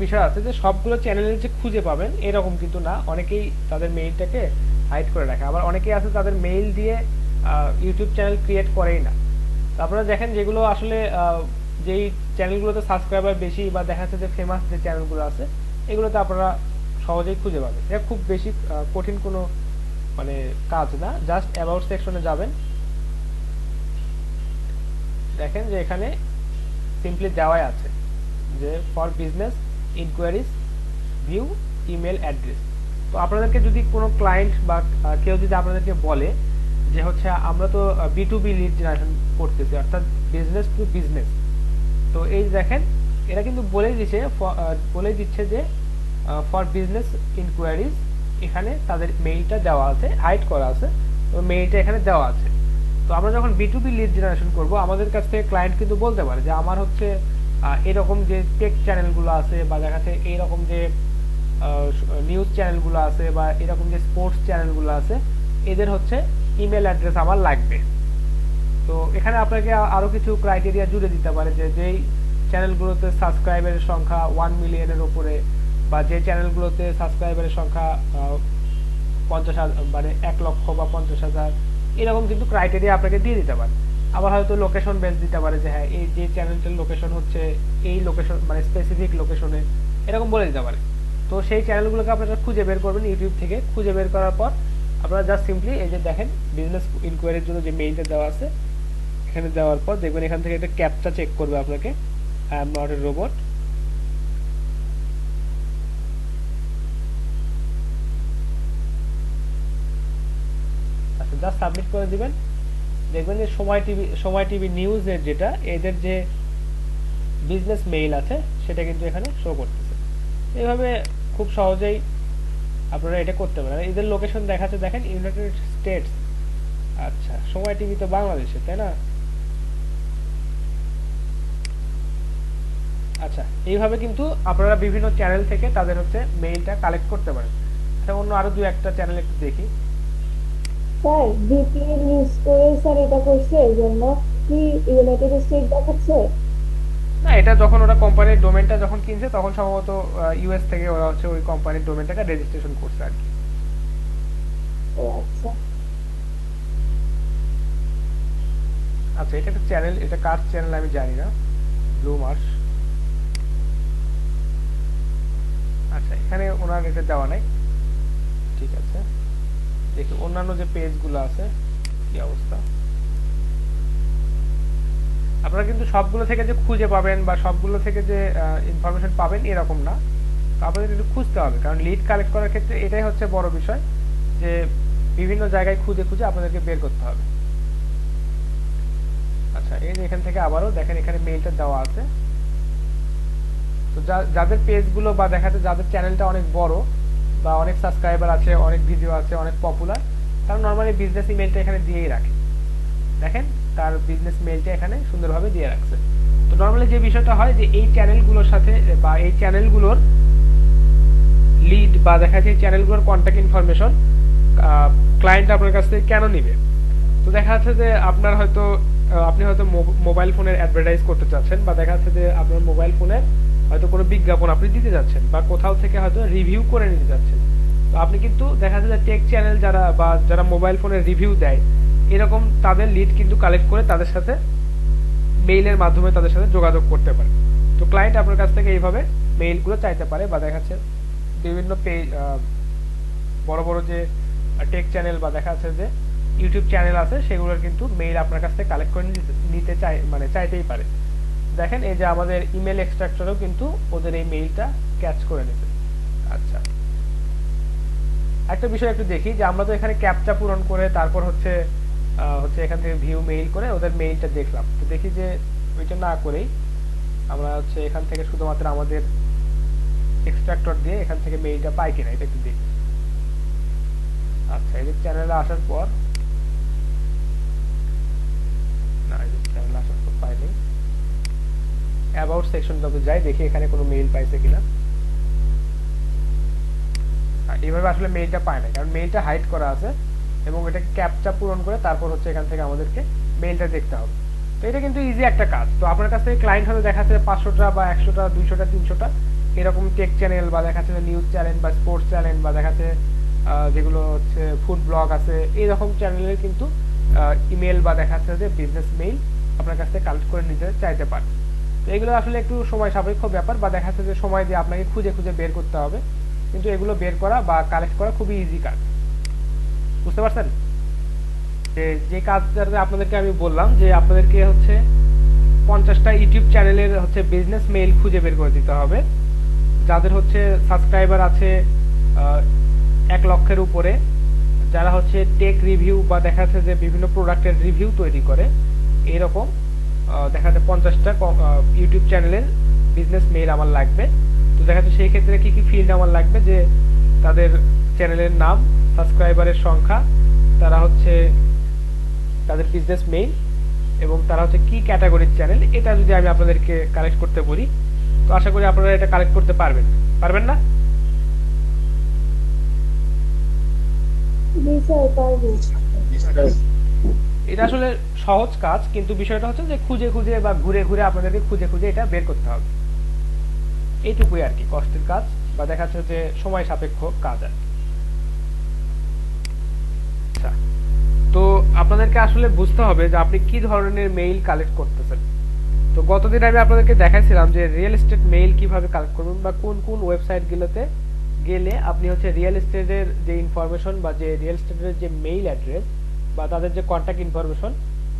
বিষয় আছে যে সবগুলো চ্যানেলে যে খুঁজে পাবেন এরকম কিন্তু না, অনেকেই তাদের মেইলটাকে হাইড করে রাখে, আবার অনেকেই আছে তাদের মেইল দিয়ে ইউটিউব চ্যানেল ক্রিয়েট করেই না। আপনারা দেখেন যেগুলো আসলে যেই চ্যানেলগুলোতে সাবস্ক্রাইবার বেশি বা দেখা যাচ্ছে যে ফেমাস যে চ্যানেলগুলো আছে এগুলোতে আপনারা সহজেই খুঁজে পাবেন। এটা খুব বেশি কঠিন কোনো মানে কাজ না, জাস্ট অ্যাবাউট সেকশনে যাবেন, দেখেন যে এখানে সিম্পলি দেওয়াই আছে যে for business enquiries view email address. তো আপনাদেরকে যদি কোনো ক্লায়েন্ট বা কেউ যদি আপনাদেরকে বলে যে হচ্ছে আমরা তো B2B লিড জেনারেশন করতেছি, অর্থাৎ বিজনেস টু বিজনেস, তো এই দেখেন এরা কিন্তু বলে দিচ্ছে যে ফর বিজনেস ইনকোয়ারিজ, এখানে তাদের মেইলটা দেওয়া আছে, হাইড করা আছে, তো মেইলটা এখানে দেওয়া আছে। তো আমরা যখন B2B লিড জেনারেশন করব আমাদের কাছ থেকে ক্লায়েন্ট কিন্তু বলতে পারে যে আমার হচ্ছে এরকম যে টেক চ্যানেলগুলো আছে বা দেখা যাচ্ছে এইরকম যে নিউজ চ্যানেলগুলো আছে বা এরকম যে স্পোর্টস চ্যানেলগুলো আছে এদের হচ্ছে ইমেল অ্যাড্রেস আমার লাগবে। তো এখানে আপনাকে আরো কিছু ক্রাইটেরিয়া জুড়ে দিতে পারে যে যেই চ্যানেলগুলোতে সাবস্ক্রাইবারের সংখ্যা 1 মিলিয়নের উপরে বা যে চ্যানেলগুলোতে সাবস্ক্রাইবারের সংখ্যা 50,000 মানে 1 লক্ষ বা 50,000, এরকম কিন্তু ক্রাইটেরিয়া আপনাকে দিয়ে দিতে পারে। আবার হয়তো লোকেশন বেস দিতে পারে যে হ্যাঁ এই যে চ্যানেলটার লোকেশন হচ্ছে এই লোকেশন মানে স্পেসিফিক লোকেশনে, এরকম বলে দিতে পারে। তো সেই চ্যানেলগুলোকে আপনারা খুঁজে বের করবেন ইউটিউব থেকে, খুঁজে বের করার পর আপনারা জাস্ট সিম্পলি এই যে দেখেন বিজনেস ইনকোয়ারির জন্য যে মেইলটা দেওয়া আছে এখানে দেওয়ার পর দেখবেন এখান থেকে একটা ক্যাপচা চেক করবে আপনাকে, I am not a robot. আচ্ছা, জাস্ট সাবমিট করে দিবেন, দেখবেন যে সময় টিভি নিউজের যেটা এদের যে বিজনেস মেইল আছে সেটা কিন্তু এখানে শো করতেছে। এইভাবে খুব সহজেই আপনারা এটা করতে পারেন। এদের লোকেশন দেখাচ্ছে দেখেন ইউনাইটেড স্টেটস, আচ্ছা সময় টিভি তো বাংলাদেশে, তাই না? আচ্ছা, এইভাবে কিন্তু আপনারা বিভিন্ন চ্যানেল থেকে তাদের হচ্ছে মেইলটা কালেক্ট করতে পারেন। আচ্ছা, অন্য আরো দুই একটা চ্যানেল একটু দেখি। স্যার VPN ইউজ করে স্যার এটা করছে, এর জন্য কি ইউনাইটেড স্টেট দেখাচ্ছে? না, এটা যখন ওরা কোম্পানির ডোমেনটা যখন কিনছে তখন সম্ভবত ইউএস থেকে ওরা হচ্ছে ওই কোম্পানির ডোমেনটাকে রেজিস্ট্রেশন করছে আর কি। ও আচ্ছা আচ্ছা, এটা একটা চ্যানেল, এটা কার চ্যানেল আমি জানি না, ব্লু মার্শ। আচ্ছা, এখানে ওনার এটা দেওয়া নাই, ঠিক আছে দেখি অন্যান্য যে পেজগুলো আছে কি অবস্থা। আপনারা কিন্তু সবগুলো থেকে যে খুঁজে পাবেন বা সবগুলো থেকে যে ইনফরমেশন পাবেন এরকম না, তো আপনাদের একটু খুঁজতে হবে, কারণ লিড কালেক্ট করার ক্ষেত্রে এটাই হচ্ছে বড় বিষয় যে বিভিন্ন জায়গায় খুঁজে খুঁজে আপনাদেরকে বের করতে হবে। আচ্ছা, এই যে এখান থেকে আবারও দেখেন এখানে মেইলটা দেওয়া আছে। তো যাদের পেজগুলো বা দেখাতে যাদের চ্যানেলটা অনেক বড় বা অনেক সাবস্ক্রাইবার আছে, অনেক ভিডিও আছে, অনেক পপুলার, তারা নর্মালি বিজনেস ইমেলটা এখানে দিয়েই রাখে। দেখেন তার বিজনেস মেইলটা এখানে সুন্দরভাবে দিয়ে রাখছে। তো নর্মালি যে বিষয়টা হয় যে এই চ্যানেলগুলোর সাথে বা এই চ্যানেলগুলোর লিড বা দেখা যাচ্ছে এই চ্যানেলগুলোর কন্ট্যাক্ট ইনফরমেশন ক্লায়েন্ট আপনার কাছ থেকে কেন নিবে? তো দেখা যাচ্ছে যে আপনার হয়তো আপনি হয়তো মোবাইল ফোনের অ্যাডভার্টাইজ করতে চাচ্ছেন, বা দেখা যাচ্ছে যে আপনার মোবাইল ফোনের হয়তো কোনো বিজ্ঞাপন আপনি দিতে যাচ্ছেন, বা কোথাও থেকে হয়তো রিভিউ করে নিতে যাচ্ছেন। তো আপনি কিন্তু দেখা যাচ্ছে যে টেক চ্যানেল যারা বা যারা মোবাইল ফোনের রিভিউ দেয় এরকম তাদের লিড কিন্তু কালেক্ট করে তাদের সাথে মেইলের মাধ্যমে তাদের সাথে যোগাযোগ করতে পারে। তো ক্লায়েন্ট আপনার কাছ থেকে এইভাবে মেইলগুলো চাইতে পারে, বা দেখা যাচ্ছে বিভিন্ন পেজ বড় বড় যে টেক চ্যানেল বা দেখা যাচ্ছে যে ইউটিউব চ্যানেল আছে সেগুলোর কিন্তু মেইল আপনার কাছ থেকে কালেক্ট করে নিতে চাইতেই পারে। দেখেন এই যে আমাদের ইমেল এক্সট্রাক্টরও কিন্তু ওদের এই মেইলটা ক্যাচ করে নেবে। আচ্ছা, একটা বিষয় একটু দেখি যে আমরা তো এখানে ক্যাপচা পূরণ করে তারপর হচ্ছে এখান থেকে ভিউ মেইল করে ওদের মেইলটা দেখলাম। তো দেখি যে ওইটা না করেই আমরা হচ্ছে এখান থেকে শুধুমাত্র আমাদের এক্সট্রাক্টর দিয়ে এখান থেকে মেইলটা পাই কিনা এটা একটু দেখি। আচ্ছা, এই যে চ্যানেলে আসার পর না, এই যে চ্যানেলে আসার পর পাইনি, অ্যাবাউট সেকশনটাতে যাই, দেখি এখানে কোনো মেইল পাইছে কিনা। এইভাবে আসলে মেইলটা পায় না, কারণ মেইলটা হাইড করা আছে এবং এটাকে ক্যাপচা পূরণ করে তারপর হচ্ছে এখান থেকে আমাদেরকে মেইলটা দেখতে হবে। তো এটা কিন্তু ইজি একটা কাজ। তো আপনার কাছ থেকে ক্লায়েন্ট হয়তো দেখাচ্ছে 500টা বা 100টা 200টা 300টা এরকম টেক চ্যানেল বা দেখাচ্ছে নিউজ চ্যানেল বা স্পোর্টস চ্যানেল বা দেখাচ্ছে যেগুলো হচ্ছে ফুড ব্লগ আছে, এইরকম চ্যানেলের কিন্তু ইমেল বা দেখাচ্ছে যে বিজনেস মেইল আপনার কাছ থেকে কালেক্ট করে নিতে চাইতে পারে। তো এগুলো আসলে একটু সময় সাপেক্ষ ব্যাপার, বা দেখাচ্ছে যে সময় দিয়ে আপনাকে খুঁজে খুঁজে বের করতে হবে, কিন্তু এগুলো বের করা বা কালেক্ট করা খুবই ইজি কাজ। বুঝতে পারছেন? যে কাজটা আপনাদেরকে আমি বললাম যে আপনাদেরকে হচ্ছে 50টা ইউটিউব চ্যানেলের হচ্ছে বিজনেস মেইল খুঁজে বের করে দিতে হবে যাদের হচ্ছে সাবস্ক্রাইবার আছে 1 লক্ষের উপরে, যারা হচ্ছে টেক রিভিউ বা দেখা যাচ্ছে যে বিভিন্ন প্রোডাক্টের রিভিউ তৈরি করে, এরকম দেখা যাচ্ছে 50টা ইউটিউব চ্যানেলের বিজনেস মেইল আমার লাগবে। তো দেখা যাচ্ছে সেই ক্ষেত্রে কি কি ফিল্ড আমার লাগবে, যে তাদের চ্যানেলের নাম, সাবস্ক্রাইবারের সংখ্যা, তারা হচ্ছে তাদের বিজনেস মেইল এবং তারা হচ্ছে কি ক্যাটাগরির চ্যানেল। এটা যদি আমি আপনাদেরকে কালেক্ট করতে বলি তো আশা করি আপনারা এটা কালেক্ট করতে পারবেন না? জি স্যার, পারবো। এটা আসলে সহজ কাজ, কিন্তু বিষয়টা হচ্ছে যে খুঁজে খুঁজে বা ঘুরে ঘুরে আপনাদেরকে খুঁজে খুঁজে এটা বের করতে হবে। এইটুকুই আর কি কষ্টের কাজ, বা দেখা যাচ্ছে যে সময় সাপেক্ষ কাজ আর কি। আচ্ছা, তো আপনাদেরকে আসলে বুঝতে হবে যে আপনি কি ধরনের মেইল কালেক্ট করতেছেন। তো গতদিন আমি আপনাদেরকে দেখাইছিলাম যে রিয়েল এস্টেট মেইল কিভাবে কালেক্ট করবেন, বা কোন কোন ওয়েবসাইটগুলোতে গেলে আপনি হচ্ছে রিয়েল এস্টেটের যে ইনফরমেশন বা যে রিয়েল এস্টেটের যে মেইল অ্যাড্রেস বা তাদের যে কন্ট্যাক্ট ইনফরমেশন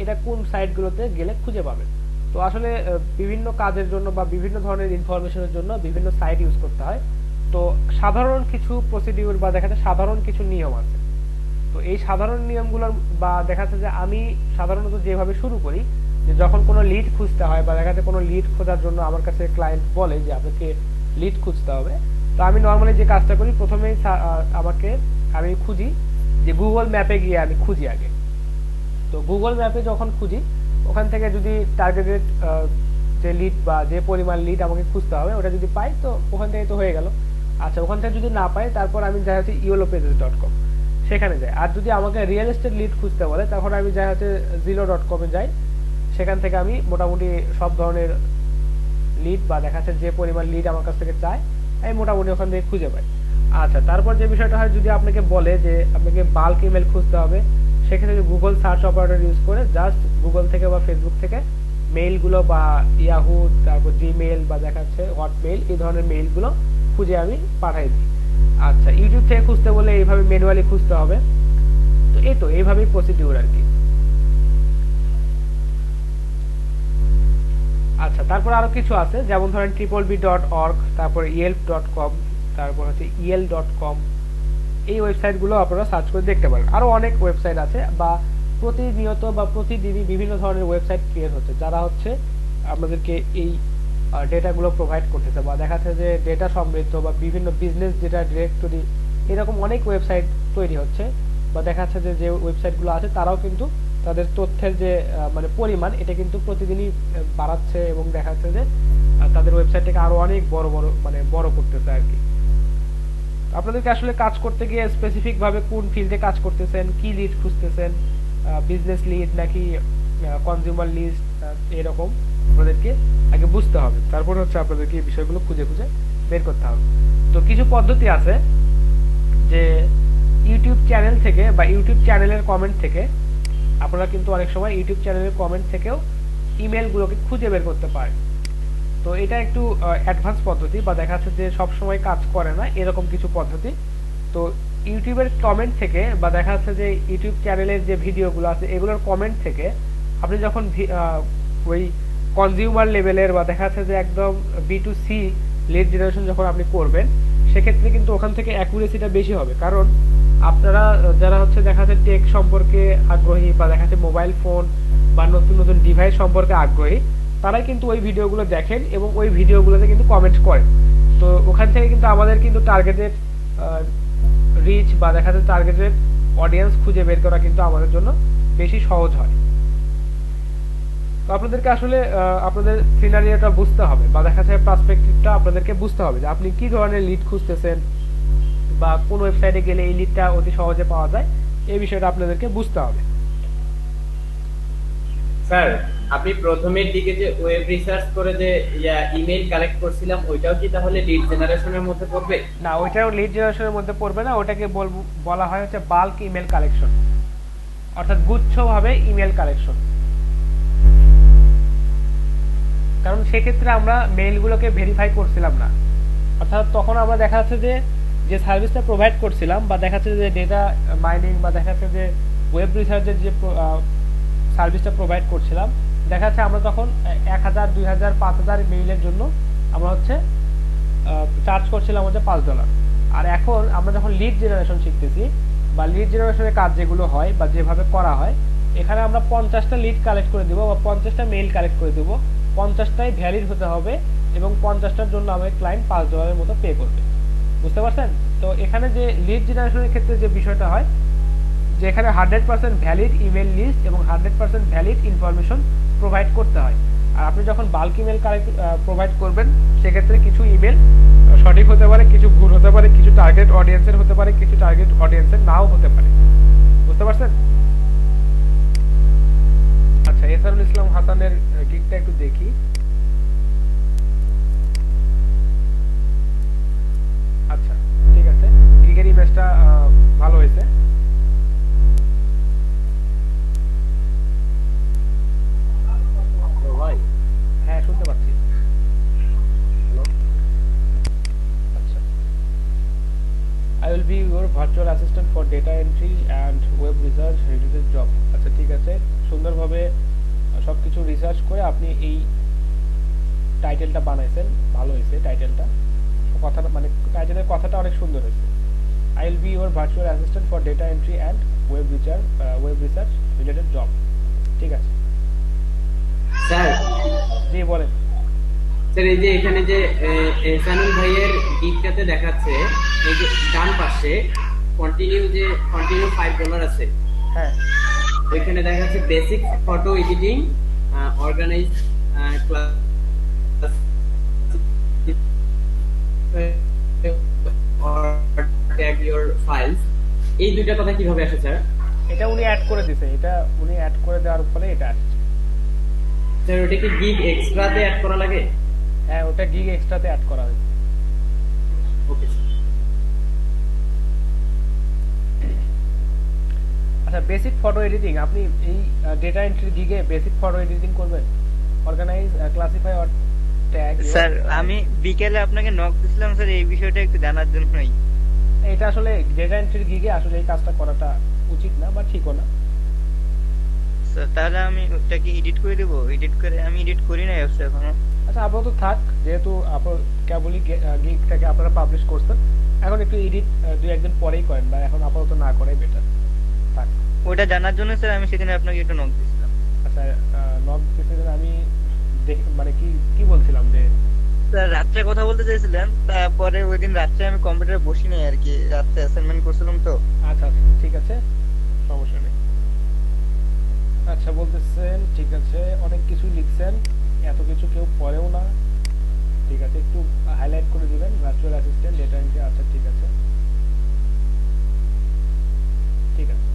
এটা কোন সাইটগুলোতে গেলে খুঁজে পাবেন। তো আসলে বিভিন্ন কাজের জন্য বা বিভিন্ন ধরনের ইনফরমেশনের জন্য বিভিন্ন সাইট ইউজ করতে হয়। তো সাধারণ কিছু প্রসিডিউর বা দেখা যাচ্ছে সাধারণ কিছু নিয়ম আছে। তো এই সাধারণ নিয়মগুলোর বা দেখা যাচ্ছে যে আমি সাধারণত যেভাবে শুরু করি, যে যখন কোনো লিড খুঁজতে হয় বা দেখা যাচ্ছে কোনো লিড খোঁজার জন্য আমার কাছে ক্লায়েন্ট বলে যে আপনাকে লিড খুঁজতে হবে, তো আমি নর্মালি যে কাজটা করি প্রথমেই আমি খুঁজি যে গুগল ম্যাপে গিয়ে আমি খুঁজি আগে। তো গুগল ম্যাপে যখন খুঁজি ওখান থেকে যদি টার্গেটেড যে লিড বা যে পরিমাণ লিড আমাকে খুঁজতে হবে ওটা যদি পাই তো ওখান থেকে তো হয়ে গেল। আচ্ছা, ওখান থেকে যদি না পাই তারপর আমি যাই হচ্ছে yellowpages.com, সেখানে যাই। আর যদি আমাকে রিয়েল এস্টেট লিড খুঁজতে বলে তখন আমি যাই হচ্ছে zillow.com-এ যাই। সেখান থেকে আমি মোটামুটি সব ধরনের লিড বা দেখা যাচ্ছে যে পরিমাণ লিড আমার কাছ থেকে চায় আমি মোটামুটি ওখান থেকে খুঁজে পাই। আচ্ছা, তারপর যে বিষয়টা হয় যদি আপনাকে বলে যে আপনাকে বাল্ক ইমেল খুঁজতে হবে, সেক্ষেত্রে গুগল সার্চ অপারেটর ইউজ করে জাস্ট গুগল থেকে বা ফেসবুক থেকে মেইলগুলো বা ইয়াহু, তারপর জিমেইল বা দেখা যাচ্ছে হটমেইল, এই ধরনের মেইলগুলো খুঁজে আমি পাঠাই দিই। আচ্ছা, ইউটিউব থেকে খুঁজতে বলে এইভাবে ম্যানুয়ালি খুঁজতে হবে। তো এইভাবেই প্রসিডিউর আর কি। আচ্ছা, তারপর আরো কিছু আছে, যেমন ধরেন www.org, তারপর yelp.com, তারপর হচ্ছে el.com, এই ওয়েবসাইটগুলো আপনারা সার্চ করে দেখতে পারেন। আরো অনেক ওয়েবসাইট আছে বা প্রতিনিয়ত বা প্রতিদিনই বিভিন্ন ধরনের ওয়েবসাইট ক্রিয়েট হচ্ছে, যারা হচ্ছে আমাদেরকে এই ডেটাগুলো প্রোভাইড করতেছে, বা দেখা যাচ্ছে যে ডেটা সমৃদ্ধ বা বিভিন্ন বিজনেস ডেটা ডিরেক্টরি, এরকম অনেক ওয়েবসাইট তৈরি হচ্ছে। বা দেখা যাচ্ছে যে যে ওয়েবসাইটগুলো আছে তারাও কিন্তু তাদের তথ্যের যে মানে পরিমাণ, এটা কিন্তু প্রতিদিনই বাড়াচ্ছে এবং দেখা যাচ্ছে যে তাদের ওয়েবসাইটটাকে আরো অনেক বড় বড় মানে বড় করতেছে আর কি। আপনাদেরকে আসলে কাজ করতে গিয়ে স্পেসিফিক ভাবে কোন ফিল্ডে কাজ করতেছেন, কি লিড খুঁজতেছেন, বিজনেস লিড নাকি কনজিউমার লিস্ট, এরকম আপনাদেরকে আগে বুঝতে হবে, তারপর হচ্ছে আপনাদেরকে এই বিষয়গুলো খুঁজে খুঁজে বের করতে হবে। তো কিছু পদ্ধতি আছে যে ইউটিউব চ্যানেল থেকে বা ইউটিউব চ্যানেলের কমেন্ট থেকে আপনারা কিন্তু অনেক সময় ইউটিউব চ্যানেলের কমেন্ট থেকেও ইমেলগুলোকে খুঁজে বের করতে পারেন। তো এটা একটু অ্যাডভান্স পদ্ধতি বা দেখা যাচ্ছে যে সব সময় কাজ করে না, এরকম কিছু পদ্ধতি। তো ইউটিউবের কমেন্ট থেকে বা দেখা যাচ্ছে যে ইউটিউব চ্যানেলের যে ভিডিওগুলো আছে এগুলোর কমেন্ট থেকে আপনি যখন ওই কনজিউমার লেভেলের বা দেখা যাচ্ছে যে একদম B2C লিড জেনারেশন যখন আপনি করবেন, সেক্ষেত্রে কিন্তু ওখান থেকে অ্যাকুরেসিটা বেশি হবে। কারণ আপনারা যারা হচ্ছে দেখা যাচ্ছে টেক সম্পর্কে আগ্রহী বা দেখা যাচ্ছে মোবাইল ফোন বা নতুন নতুন ডিভাইস সম্পর্কে আগ্রহী, তারাই কিন্তু ওই ভিডিওগুলো দেখেন এবং ওই ভিডিওগুলোতে কিন্তু কমেন্ট করেন। তো ওখান থেকে কিন্তু আমাদের কিন্তু টার্গেটেড রিচ বা দেখা যাচ্ছে টার্গেটেড অডিয়েন্স খুঁজে বের করা কিন্তু আমাদের জন্য বেশি সহজ হয়। তো আপনাদেরকে আসলে আপনাদের সিনারিওটা বুঝতে হবে বা দেখা যাচ্ছে পার্সপেক্টিভটা আপনাদেরকে বুঝতে হবে যে আপনি কি ধরনের লিড খুঁজতেছেন বা কোন ওয়েবসাইটে গেলে এই লিডটা অতি সহজে পাওয়া যায়, এই বিষয়টা আপনাদেরকে বুঝতে হবে। স্যার, আপনি প্রথমের দিকে যে ওয়েব রিসার্চ করে যে ইমেল কালেক্ট করছিলাম, ওইটাও কি তাহলে লিড জেনারেশনের মধ্যে পড়বে? না, ওইটাও লিড জেনারেশনের মধ্যে পড়বে না, ওটাকে বলা হয় হচ্ছে বাল্ক ইমেল কালেকশন, অর্থাৎ গুচ্ছভাবে ইমেল কালেকশন। কারণ সেক্ষেত্রে আমরা মেইলগুলোকে ভেরিফাই করছিলাম না, অর্থাৎ তখন আমরা দেখা যাচ্ছে যে সার্ভিসটা প্রোভাইড করছিলাম বা দেখা যাচ্ছে যে ডেটা মাইনিং বা দেখা যাচ্ছে যে ওয়েব রিসার্চের যে সার্ভিসটা প্রোভাইড করছিলাম, দেখা যাচ্ছে আমরা তখন 1000, 2000, 5000 মেইলের জন্য আমরা হচ্ছে চার্জ করছিলাম হচ্ছে $5। আর এখন আমরা যখন লিড জেনারেশন শিখতেছি বা লিড জেনারেশনের কাজ যেগুলো হয় বা যেভাবে করা হয়, এখানে আমরা 50টা লিড কালেক্ট করে দেবো বা 50টা মেইল কালেক্ট করে দেবো, 50টাই ভ্যালিড হতে হবে এবং 50টার জন্য আমাদের ক্লায়েন্ট $5 মতো পে করবে। বুঝতে পারছেন? তো এখানে যে লিড জেনারেশনের ক্ষেত্রে যে বিষয়টা হয় যে এখানে 100% ভ্যালিড ইমেল লিস্ট এবং 100% ভ্যালিড ইনফরমেশন প্রোভাইড করতে হয়। আর আপনি যখন বাল্ক ইমেল প্রোভাইড করবেন, সেক্ষেত্রে কিছু ইমেল সঠিক হতে পারে, কিছু ভুল হতে পারে, কিছু টার্গেট অডিয়েন্সের হতে পারে, কিছু টার্গেট অডিয়েন্সের নাও হতে পারে। বুঝতে পারছেন? আচ্ছা, এসারুল ইসলাম হাসানের গিগটা একটু দেখি। আচ্ছা, ঠিক আছে, গিগের ইমেজটা ভালো হয়েছে। ভাই, হ্যাঁ, শুনতে পাচ্ছি। আচ্ছা, I will be your virtual assistant for data entry and web research related job. আচ্ছা, ঠিক আছে, সুন্দরভাবে সবকিছু রিসার্চ করে আপনি এই টাইটেলটা বানাইছেন, ভালো হয়েছে টাইটেলটা, কথাটা মানে টাইটেলের কথাটা অনেক সুন্দর হয়েছে। I will be your virtual assistant for data entry and web research related job. ঠিক আছে স্যার। জি বলেন। স্যার, এই যে এখানে যে এহসানুল ভাইয়ের গিগটাতে দেখাচ্ছে, এই যে ডান পাশে কন্টিনিউ $5 আছে। হ্যাঁ, ওইখানে দেখাচ্ছে basic photo editing, organise class tag your files. এই দুইটা কথা কিভাবে আসে স্যার? এটা উনি অ্যাড করে দিয়েছে, এটা উনি অ্যাড করে দেওয়ার ফলে এটা আসছে। স্যার, ওটা কি গিগ এক্সট্রাতে অ্যাড করা লাগে? হ্যাঁ, ওটা গিগ এক্সট্রাতে অ্যাড করা হয়েছে। Okay sir. আচ্ছা, বেসিক ফটো এডিটিং, আপনি এই ডেটা এন্ট্রি গিগে বেসিক ফটো এডিটিং করবেন, organise, classify or tag. Sir, আমি বিকেলে আপনাকে নক দিছিলাম স্যার এই বিষয়টা একটু জানার জন্যই। এটা আসলে ডেটা এন্ট্রি গিগে আসলে এই কাজটা করাটা উচিত না বা ঠিকও না। স্যার, তাহলে আমি ওটাকে এডিট করে দেবো? আমি এডিট করি না এখনো। আচ্ছা, আপাতত থাক, যেহেতু আপনার কেবলই গিগটাকে আপনারা পাবলিশ করছেন, এখন একটু এডিট দুই একদিন পরেই করেন, বা এখন আপাতত না করাই বেটার থাক। ওটা জানার জন্য স্যার আমি সেদিন আপনাকে একটু নক দিয়েছিলাম। আচ্ছা, নক দিতে আমি মানে কি কি বলছিলাম যে স্যার রাত্রে কথা বলতে চাইছিলেন, তারপরে ওই দিন রাত্রে আমি কম্পিউটারে বসি নাই আর কি, রাত্রে অ্যাসাইনমেন্ট করছিলাম তো। আচ্ছা ঠিক আছে, সমস্যা নেই। আচ্ছা বলতেছেন, ঠিক আছে, অনেক কিছু লিখছেন, এত কিছু কেউ পড়েও না, ঠিক আছে, একটু হাইলাইট করে দিবেন ভার্চুয়াল অ্যাসিস্ট্যান্ট ডেটা এন্ট্রি। আচ্ছা ঠিক আছে, ঠিক আছে।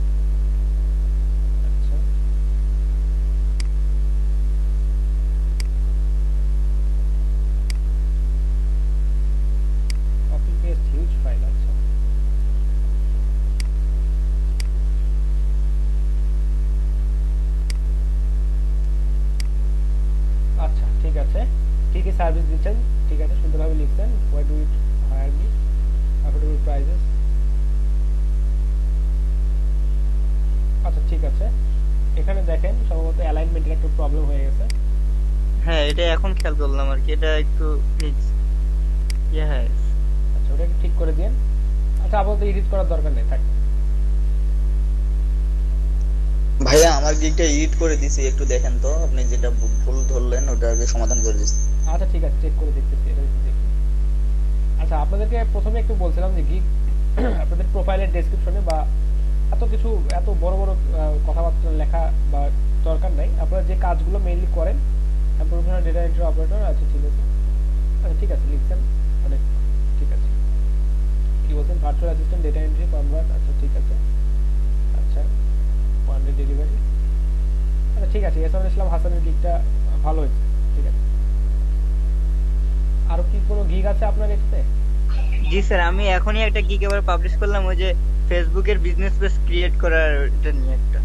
আচ্ছা কপি পেস্ট হিউজ ফাইল। আচ্ছা আচ্ছা ঠিক আছে, কি কি সার্ভিস দিচ্ছেন, ঠিক আছে, সুন্দরভাবে লিখছেন। Why do it higher me, affordable prices. আচ্ছা ঠিক আছে, এখানে দেখেন সম্ভবত অ্যালাইনমেন্টের একটু প্রবলেম হয়ে গেছে। হ্যাঁ এটা এখন খেয়াল করলাম আর কি, এটা একটু হ্যাঁ। আচ্ছা ওটা একটু ঠিক করে দিন। আচ্ছা আপাতত এডিট করার দরকার নেই, থাক। ভাইয়া আমার গিগটা এডিট করে দিছি, একটু দেখেন তো, আপনি যেটা ভুল ধরলেন ওটা আগে সমাধান করে দিচ্ছি। আচ্ছা ঠিক আছে, চেক করে দেখতেছি, এটা একটু দেখি। আচ্ছা আপনাদেরকে প্রথমে একটু বলছিলাম যে গিগ আপনাদের প্রোফাইলের ডেসক্রিপশনে বা এত কিছু এত বড় বড় কথাবার্তা লেখা বা দরকার নাই। আপনারা যে কাজগুলো মেইনলি করেন, প্রফেশনাল ডেটা এন্ট্রি অপারেটর। আচ্ছা ঠিক আছে, আচ্ছা ঠিক আছে লিখছেন অনেক, ঠিক আছে। কি বলছেন, virtual assistant data entry convert. আচ্ছা ঠিক আছে, আচ্ছা ওয়ান ডে ডেলিভারি। আচ্ছা ঠিক আছে, এসামুল ইসলাম হাসানের গিগটা ভালো হয়েছে, ঠিক আছে। আর কি কোনো গিগ আছে আপনার এটাতে? জি স্যার, আমি এখনই একটা গিগ এবার পাবলিশ করলাম, ওই যে ফেসবুকের বিজনেস পেজ ক্রিয়েট করার এটা নিয়ে একটা।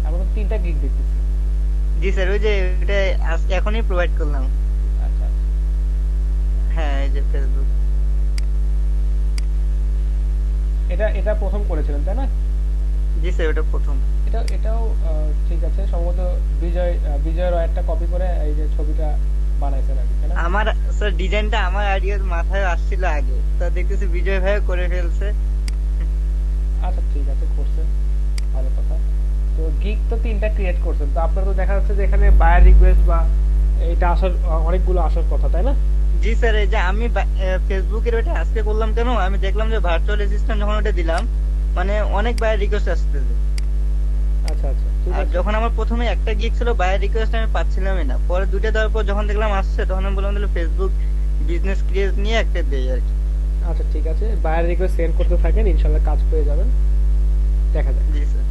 আমরা তো 3টা গিগ দেখতেছি। জি স্যার, ওই যে এটা এখনই প্রোভাইড করলাম। আচ্ছা হ্যাঁ এই যে ফেসবুক, এটা প্রথম করেছিলেন তাই না? জি স্যার ওটা প্রথম। এটাও ঠিক আছে, সম্ভবত বিজয় রয় একটা কপি করে এই যে ছবিটা বানাইছেন আর কি, তাই না? আমার স্যার ডিজাইনটা আমার আইডিয়ার মাথায় আসছিল আগে, তো দেখতেছি বিজয় ভাই করে ফেলছে। আচ্ছা ঠিক আছে, করছেন, ভালো কথা। তো গিগ তো 3টা ক্রিয়েট করছেন, তো আপনার তো দেখা যাচ্ছে যে এখানে বায়ার রিকোয়েস্ট বা এটা আসার অনেকগুলো আসার কথা, তাই না? জি স্যার, এই যে আমি ফেসবুকের ওটা আজকে করলাম কেন, আমি দেখলাম যে ভার্চুয়াল অ্যাসিস্ট্যান্ট যখন ওটা দিলাম, মানে অনেক বায়ার রিকোয়েস্ট আসতেছে। আচ্ছা আচ্ছা ঠিক আর আছে। যখন আমার প্রথমে একটা গিগ ছিল, বায়ার রিকোয়েস্ট আমি পাচ্ছিলামই না, পরে 2টা দেওয়ার পর যখন দেখলাম আসছে, তখন আমি বললাম তাহলে ফেসবুক বিজনেস ক্রিয়েট নিয়ে একটা দেই আর কি। আচ্ছা ঠিক আছে, বায়ার রিকোয়েস্ট সেন্ড করতে থাকেন, ইনশাআল্লাহ কাজ পেয়ে যাবেন, দেখা যাক। জি স্যার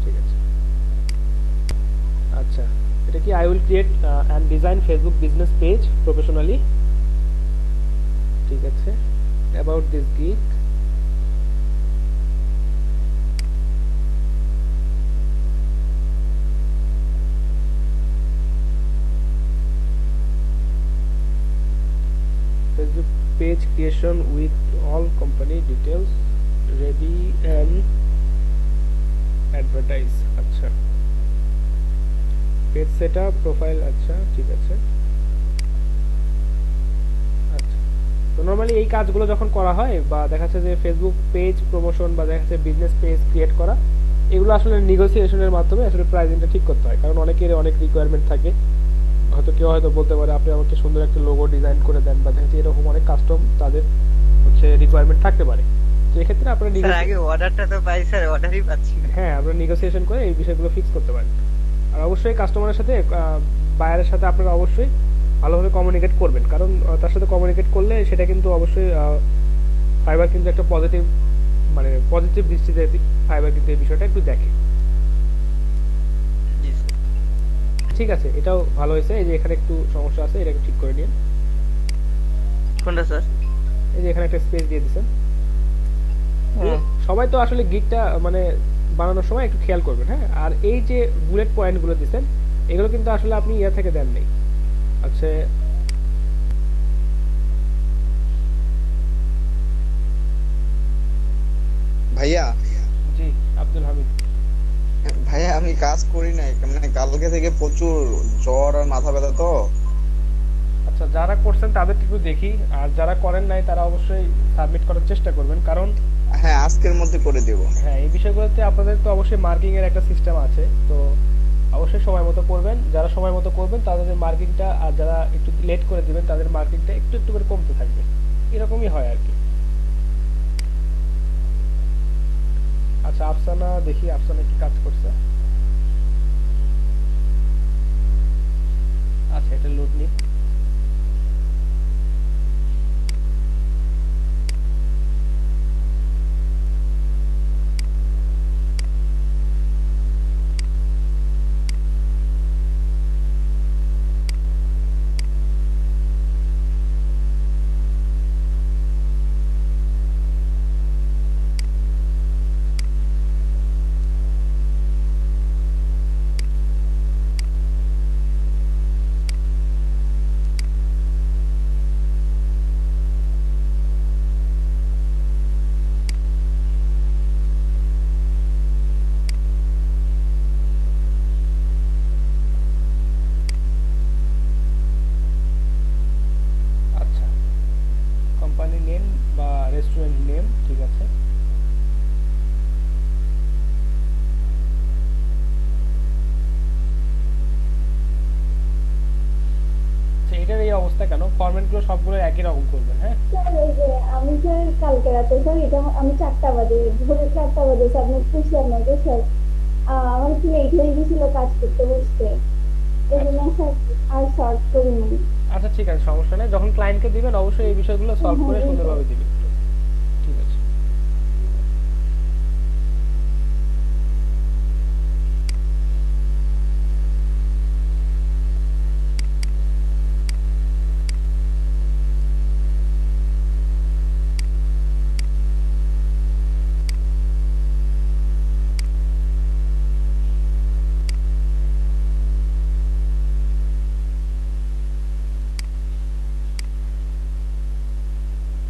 ঠিক আছে। আচ্ছা এটা কি, I will create and design Facebook business page professionally, ঠিক আছে, about this gig. Facebook page creation with all company details ready and advertise। আচ্ছা পেজ সেটআপ প্রোফাইল, আচ্ছা ঠিক আছে। আচ্ছা তো নরমালি এই কাজগুলো যখন করা হয় বা দেখা যাচ্ছে যে ফেসবুক পেজ প্রমোশন বা দেখা যাচ্ছে বিজনেস পেজ ক্রিয়েট করা, এগুলো আসলে নেগোসিয়েশনের মাধ্যমে আসলে প্রাইসিংটা ঠিক করতে হয়, কারণ অনেকের অনেক রিকোয়ারমেন্ট থাকে। হয়তো কেউ হয়তো বলতে পারে আপনি আমাকে সুন্দর একটা লোগো ডিজাইন করে দেন, বা দেখা যাচ্ছে এরকম অনেক কাস্টম তাদের হচ্ছে রিকোয়ারমেন্ট থাকতে পারে। তো এক্ষেত্রে আপনারা স্যার আগে অর্ডারটা তো পাই স্যার, অর্ডারই পাচ্ছি না। হ্যাঁ আপনারা নেগোসিয়েশন করে এই বিষয়গুলো ফিক্স করতে পারেন। আর অবশ্যই কাস্টমারের সাথে বায়ারের সাথে আপনারা অবশ্যই ভালোভাবে কমিউনিকেট করবেন, কারণ তার সাথে কমিউনিকেট করলে সেটা কিন্তু অবশ্যই ফাইবার কিন্তু একটা পজিটিভ মানে পজিটিভ দৃষ্টিতে ফাইবার কিন্তু এই বিষয়টা একটু দেখে। ঠিক আছে, এটাও ভালো হয়েছে। এই যে এখানে একটু সমস্যা আছে, এটাকে ঠিক করে নিন। কোনটা স্যার? এই যে এখানে একটা স্পেস দিয়ে দিবেন। সবাই তো আসলে গিগটা মানে বানানোর সময় একটু খেয়াল করবেন, হ্যাঁ। আর এই যে বুলেট পয়েন্টগুলো দিবেন, এগুলো কিন্তু আসলে আপনি ইয়া থেকে দেন নাই। আচ্ছা ভাইয়া। জি আব্দুল হামিদ ভাইয়া আমি কাজ করি নাই, মানে কালকে থেকে প্রচুর জ্বর আর মাথা ব্যথা তো। আচ্ছা আচ্ছা, যারা করছেন তাদের একটু দেখি, আর যারা করেন নাই তারা অবশ্যই সাবমিট করার চেষ্টা করবেন, কারণ হ্যাঁ আজকের মধ্যে করে দেব। হ্যাঁ এই বিষয়গুলোতে আপনাদের তো অবশ্যই মার্কিং এর একটা সিস্টেম আছে, তো অবশ্যই সময় মতো করবেন। যারা সময় মতো করবেন তাদের মার্কিংটা, আর যারা একটু লেট করে দিবেন তাদের মার্কিংটা একটু একটু করে কমতে থাকবে, এরকমই হয় আর কি। আচ্ছা আফসানা, দেখি আফসানা কি কাজ করছে। আচ্ছা এটা লোড নিক। আচ্ছা, কোম্পানি নেম বা রেস্টুরেন্ট নেম ঠিক আছে। আচ্ছা, এটার এই অবস্থা কেন? ফরম্যাটগুলো সবগুলো একই রকম করবেন, হ্যাঁ? স্যার ওই যে আমি স্যার কালকে রাতে স্যার এটা আমি 4টা বাজে ভোরে 4টা বাজে সাবমিট করছি আপনাকে স্যার। আমার একটু লেট হয়ে গেছিল কাজ করতে বসতে, এই জন্য স্যার আর শর্ট করিনি। আচ্ছা ঠিক আছে, সমস্যা নেই। যখন ক্লায়েন্টকে দিবেন অবশ্যই এই বিষয়গুলো সলভ করে সুন্দরভাবে দিবেন। ঠিক আছে।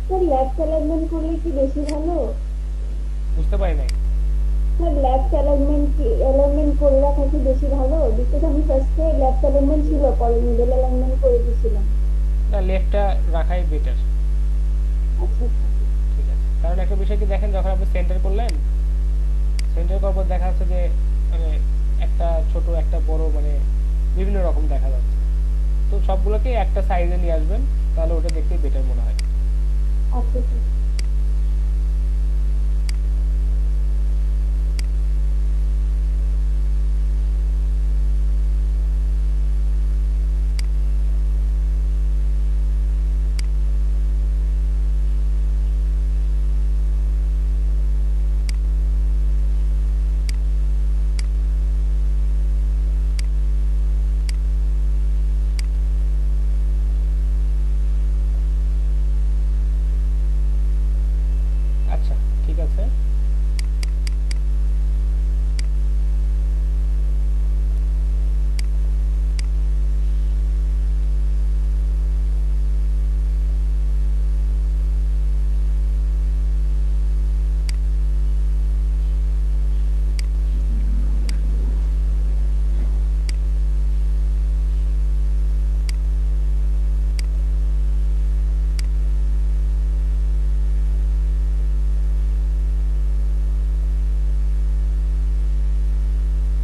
স্যার ল্যাব অ্যালাইনমেন্ট করলে কি বেশি ভালো? বুঝতে পারি নাই। স্যার ল্যাব অ্যালাইনমেন্ট করে রাখা কি বেশি ভালো? বিকজ আমি ফার্স্টে ল্যাব অ্যালাইনমেন্ট ছিল, পরে মিডল অ্যালাইনমেন্ট করে দিয়েছিলাম। না, লেফটটা রাখাই বেটার। আচ্ছা ঠিক আছে, কারণ একটা বিষয় কি দেখেন, যখন আপনি সেন্টার করলেন, সেন্টার করার পর দেখা যাচ্ছে যে মানে একটা ছোট একটা বড় মানে বিভিন্ন রকম দেখা যাচ্ছে, তো সবগুলোকে একটা সাইজে নিয়ে আসবেন, তাহলে ওটা দেখতে বেটার মনে হয়। আচ্ছা স্যার। আচ্ছা ঠিক আছে।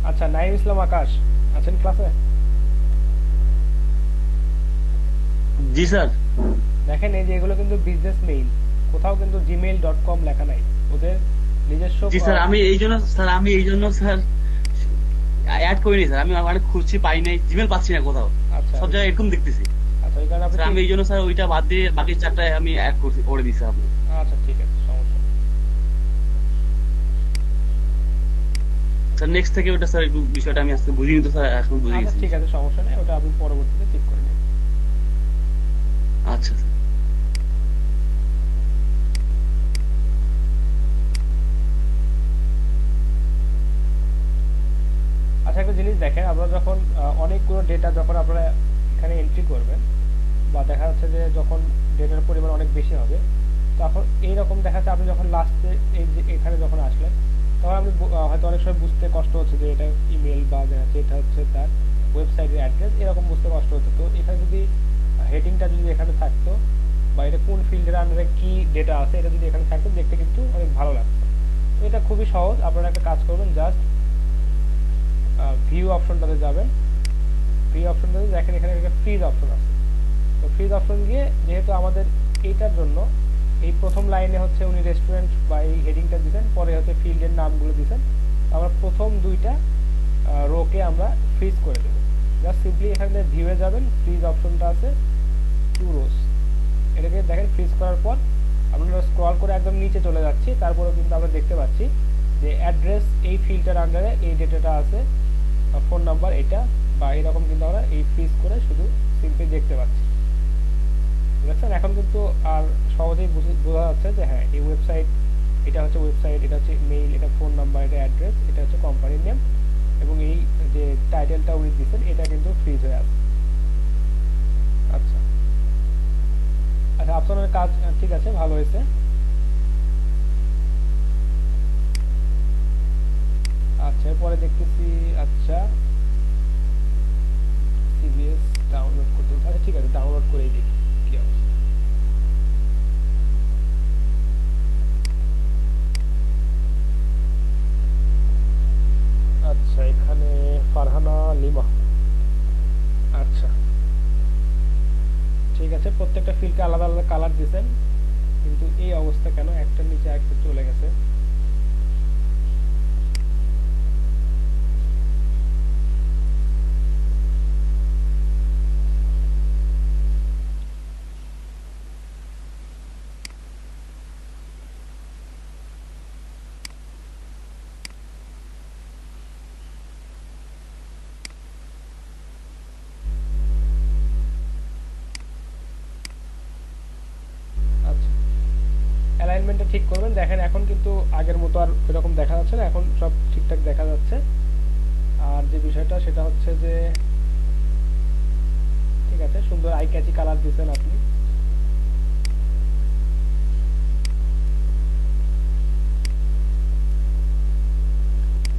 আচ্ছা, নাইম ইসলাম আকাশ আছেন ক্লাসে? জি স্যার। দেখেন এই যে এগুলো কিন্তু বিজনেস মেইল, কোথাও কিন্তু gmail.com লেখা নাই, ওদের নিজস্ব। জি স্যার, আমি এই জন্য স্যার অ্যাড করিনি স্যার। আমি অনেক খুঁজছি, পাই নাই, জিমেল পাচ্ছি না কোথাও, আচ্ছা সব জায়গায় এরকম দেখতেছি। আচ্ছা, ওই কারণে আপনি স্যার আমি এই জন্য স্যার ওইটা বাদ দিয়ে বাকি 4টায় আমি অ্যাড করে দিচ্ছি আপনি। আচ্ছা ঠিক আছে, সমস্যা নেই। স্যার নেক্সট থেকে ওটা স্যার একটু বিষয়টা আমি আজকে বুঝিনি তো স্যার, এখন বুঝে আচ্ছা গেছি। ঠিক আছে, সমস্যা নেই, ওটা আপনি পরবর্তীতে ঠিক করে নেবেন। আচ্ছা স্যার। আচ্ছা, একটা জিনিস দেখেন, আপনারা যখন অনেকগুলো ডেটা যখন আপনারা এখানে এন্ট্রি করবেন, বা দেখা যাচ্ছে যে যখন ডেটার পরিমাণ অনেক বেশি হবে, তখন এইরকম দেখা যাচ্ছে আপনি যখন লাস্টে এই যে এখানে যখন আসলেন, তখন আপনি হয়তো অনেক সময় বুঝতে কষ্ট হচ্ছে যে এটা ইমেল বা দেখা যাচ্ছে এটা হচ্ছে তার ওয়েবসাইটের অ্যাড্রেস, এরকম বুঝতে কষ্ট হচ্ছে। তো এখানে যদি হেডিংটা যদি এখানে থাকতো বা এটা কোন ফিল্ডের আন্ডারে কি ডেটা আছে এটা যদি এখানে থাকতো দেখতে কিন্তু অনেক ভালো লাগতো। তো এটা খুবই সহজ, আপনারা একটা কাজ করবেন, জাস্ট ভিউ অপশনটাতে যাবেন, ভিউ অপশনটাতে দেখেন এখানে একটা ফ্রিজ অপশন আছে। তো ফ্রিজ অপশন গিয়ে যেহেতু আমাদের এইটার জন্য এই প্রথম লাইনে হচ্ছে উনি রেস্টুরেন্ট বা এই হেডিংটা দিবেন, পরে হচ্ছে ফিল্ডের নামগুলো দিবেন, আমরা প্রথম দুইটা রোকে আমরা ফ্রিজ করে দেবো। জাস্ট সিম্পলি এখানে ভিউয়ে যাবেন, ফ্রিজ অপশনটা আছে 2 রোস, এটাকে দেখেন ফ্রিজ করার পর আমরা স্ক্রল করে একদম নিচে চলে যাচ্ছি, তারপরেও কিন্তু আমরা দেখতে পাচ্ছি যে অ্যাড্রেস এই ফিল্ডটার আন্ডারে এই ডেটাটা আছে, ফোন নাম্বার এটা বা এরকম কিন্তু আমরা এই ফ্রিজ করে শুধু সিম্পলি দেখতে পাচ্ছি। বুঝছেন? এখন কিন্তু আর সহজেই বোঝা যাচ্ছে যে হ্যাঁ এই ওয়েবসাইট, এটা হচ্ছে ওয়েবসাইট, এটা হচ্ছে মেইল, এটা ফোন নাম্বার, এটা অ্যাড্রেস, এটা হচ্ছে কোম্পানির নেম, এবং এই যে টাইটেলটা উনি দিচ্ছেন এটা কিন্তু ফ্রিজ হয়ে আছে। আচ্ছা আচ্ছা, আপনার কাজ ঠিক আছে, ভালো হয়েছে। আচ্ছা এরপরে দেখতেছি, আচ্ছা সিবিএস ডাউনলোড করতে, আচ্ছা ঠিক আছে ডাউনলোড করেই দেখি কি অবস্থা। আচ্ছা এখানে ফারহানা লিমা, আচ্ছা ঠিক আছে, প্রত্যেকটা ফিল্ডকে আলাদা আলাদা কালার দিয়েছেন, কিন্তু এই অবস্থা কেন, একটার নিচে একটা চলে গেছে। অ্যালাইনমেন্টটা ঠিক করবেন, দেখেন এখন কিন্তু আগের মতো আর এরকম দেখা যাচ্ছে না, এখন সব ঠিকঠাক দেখা যাচ্ছে। আর যে বিষয়টা সেটা হচ্ছে যে ঠিক আছে, সুন্দর আই ক্যাচি কালার দিয়েছেন আপনি।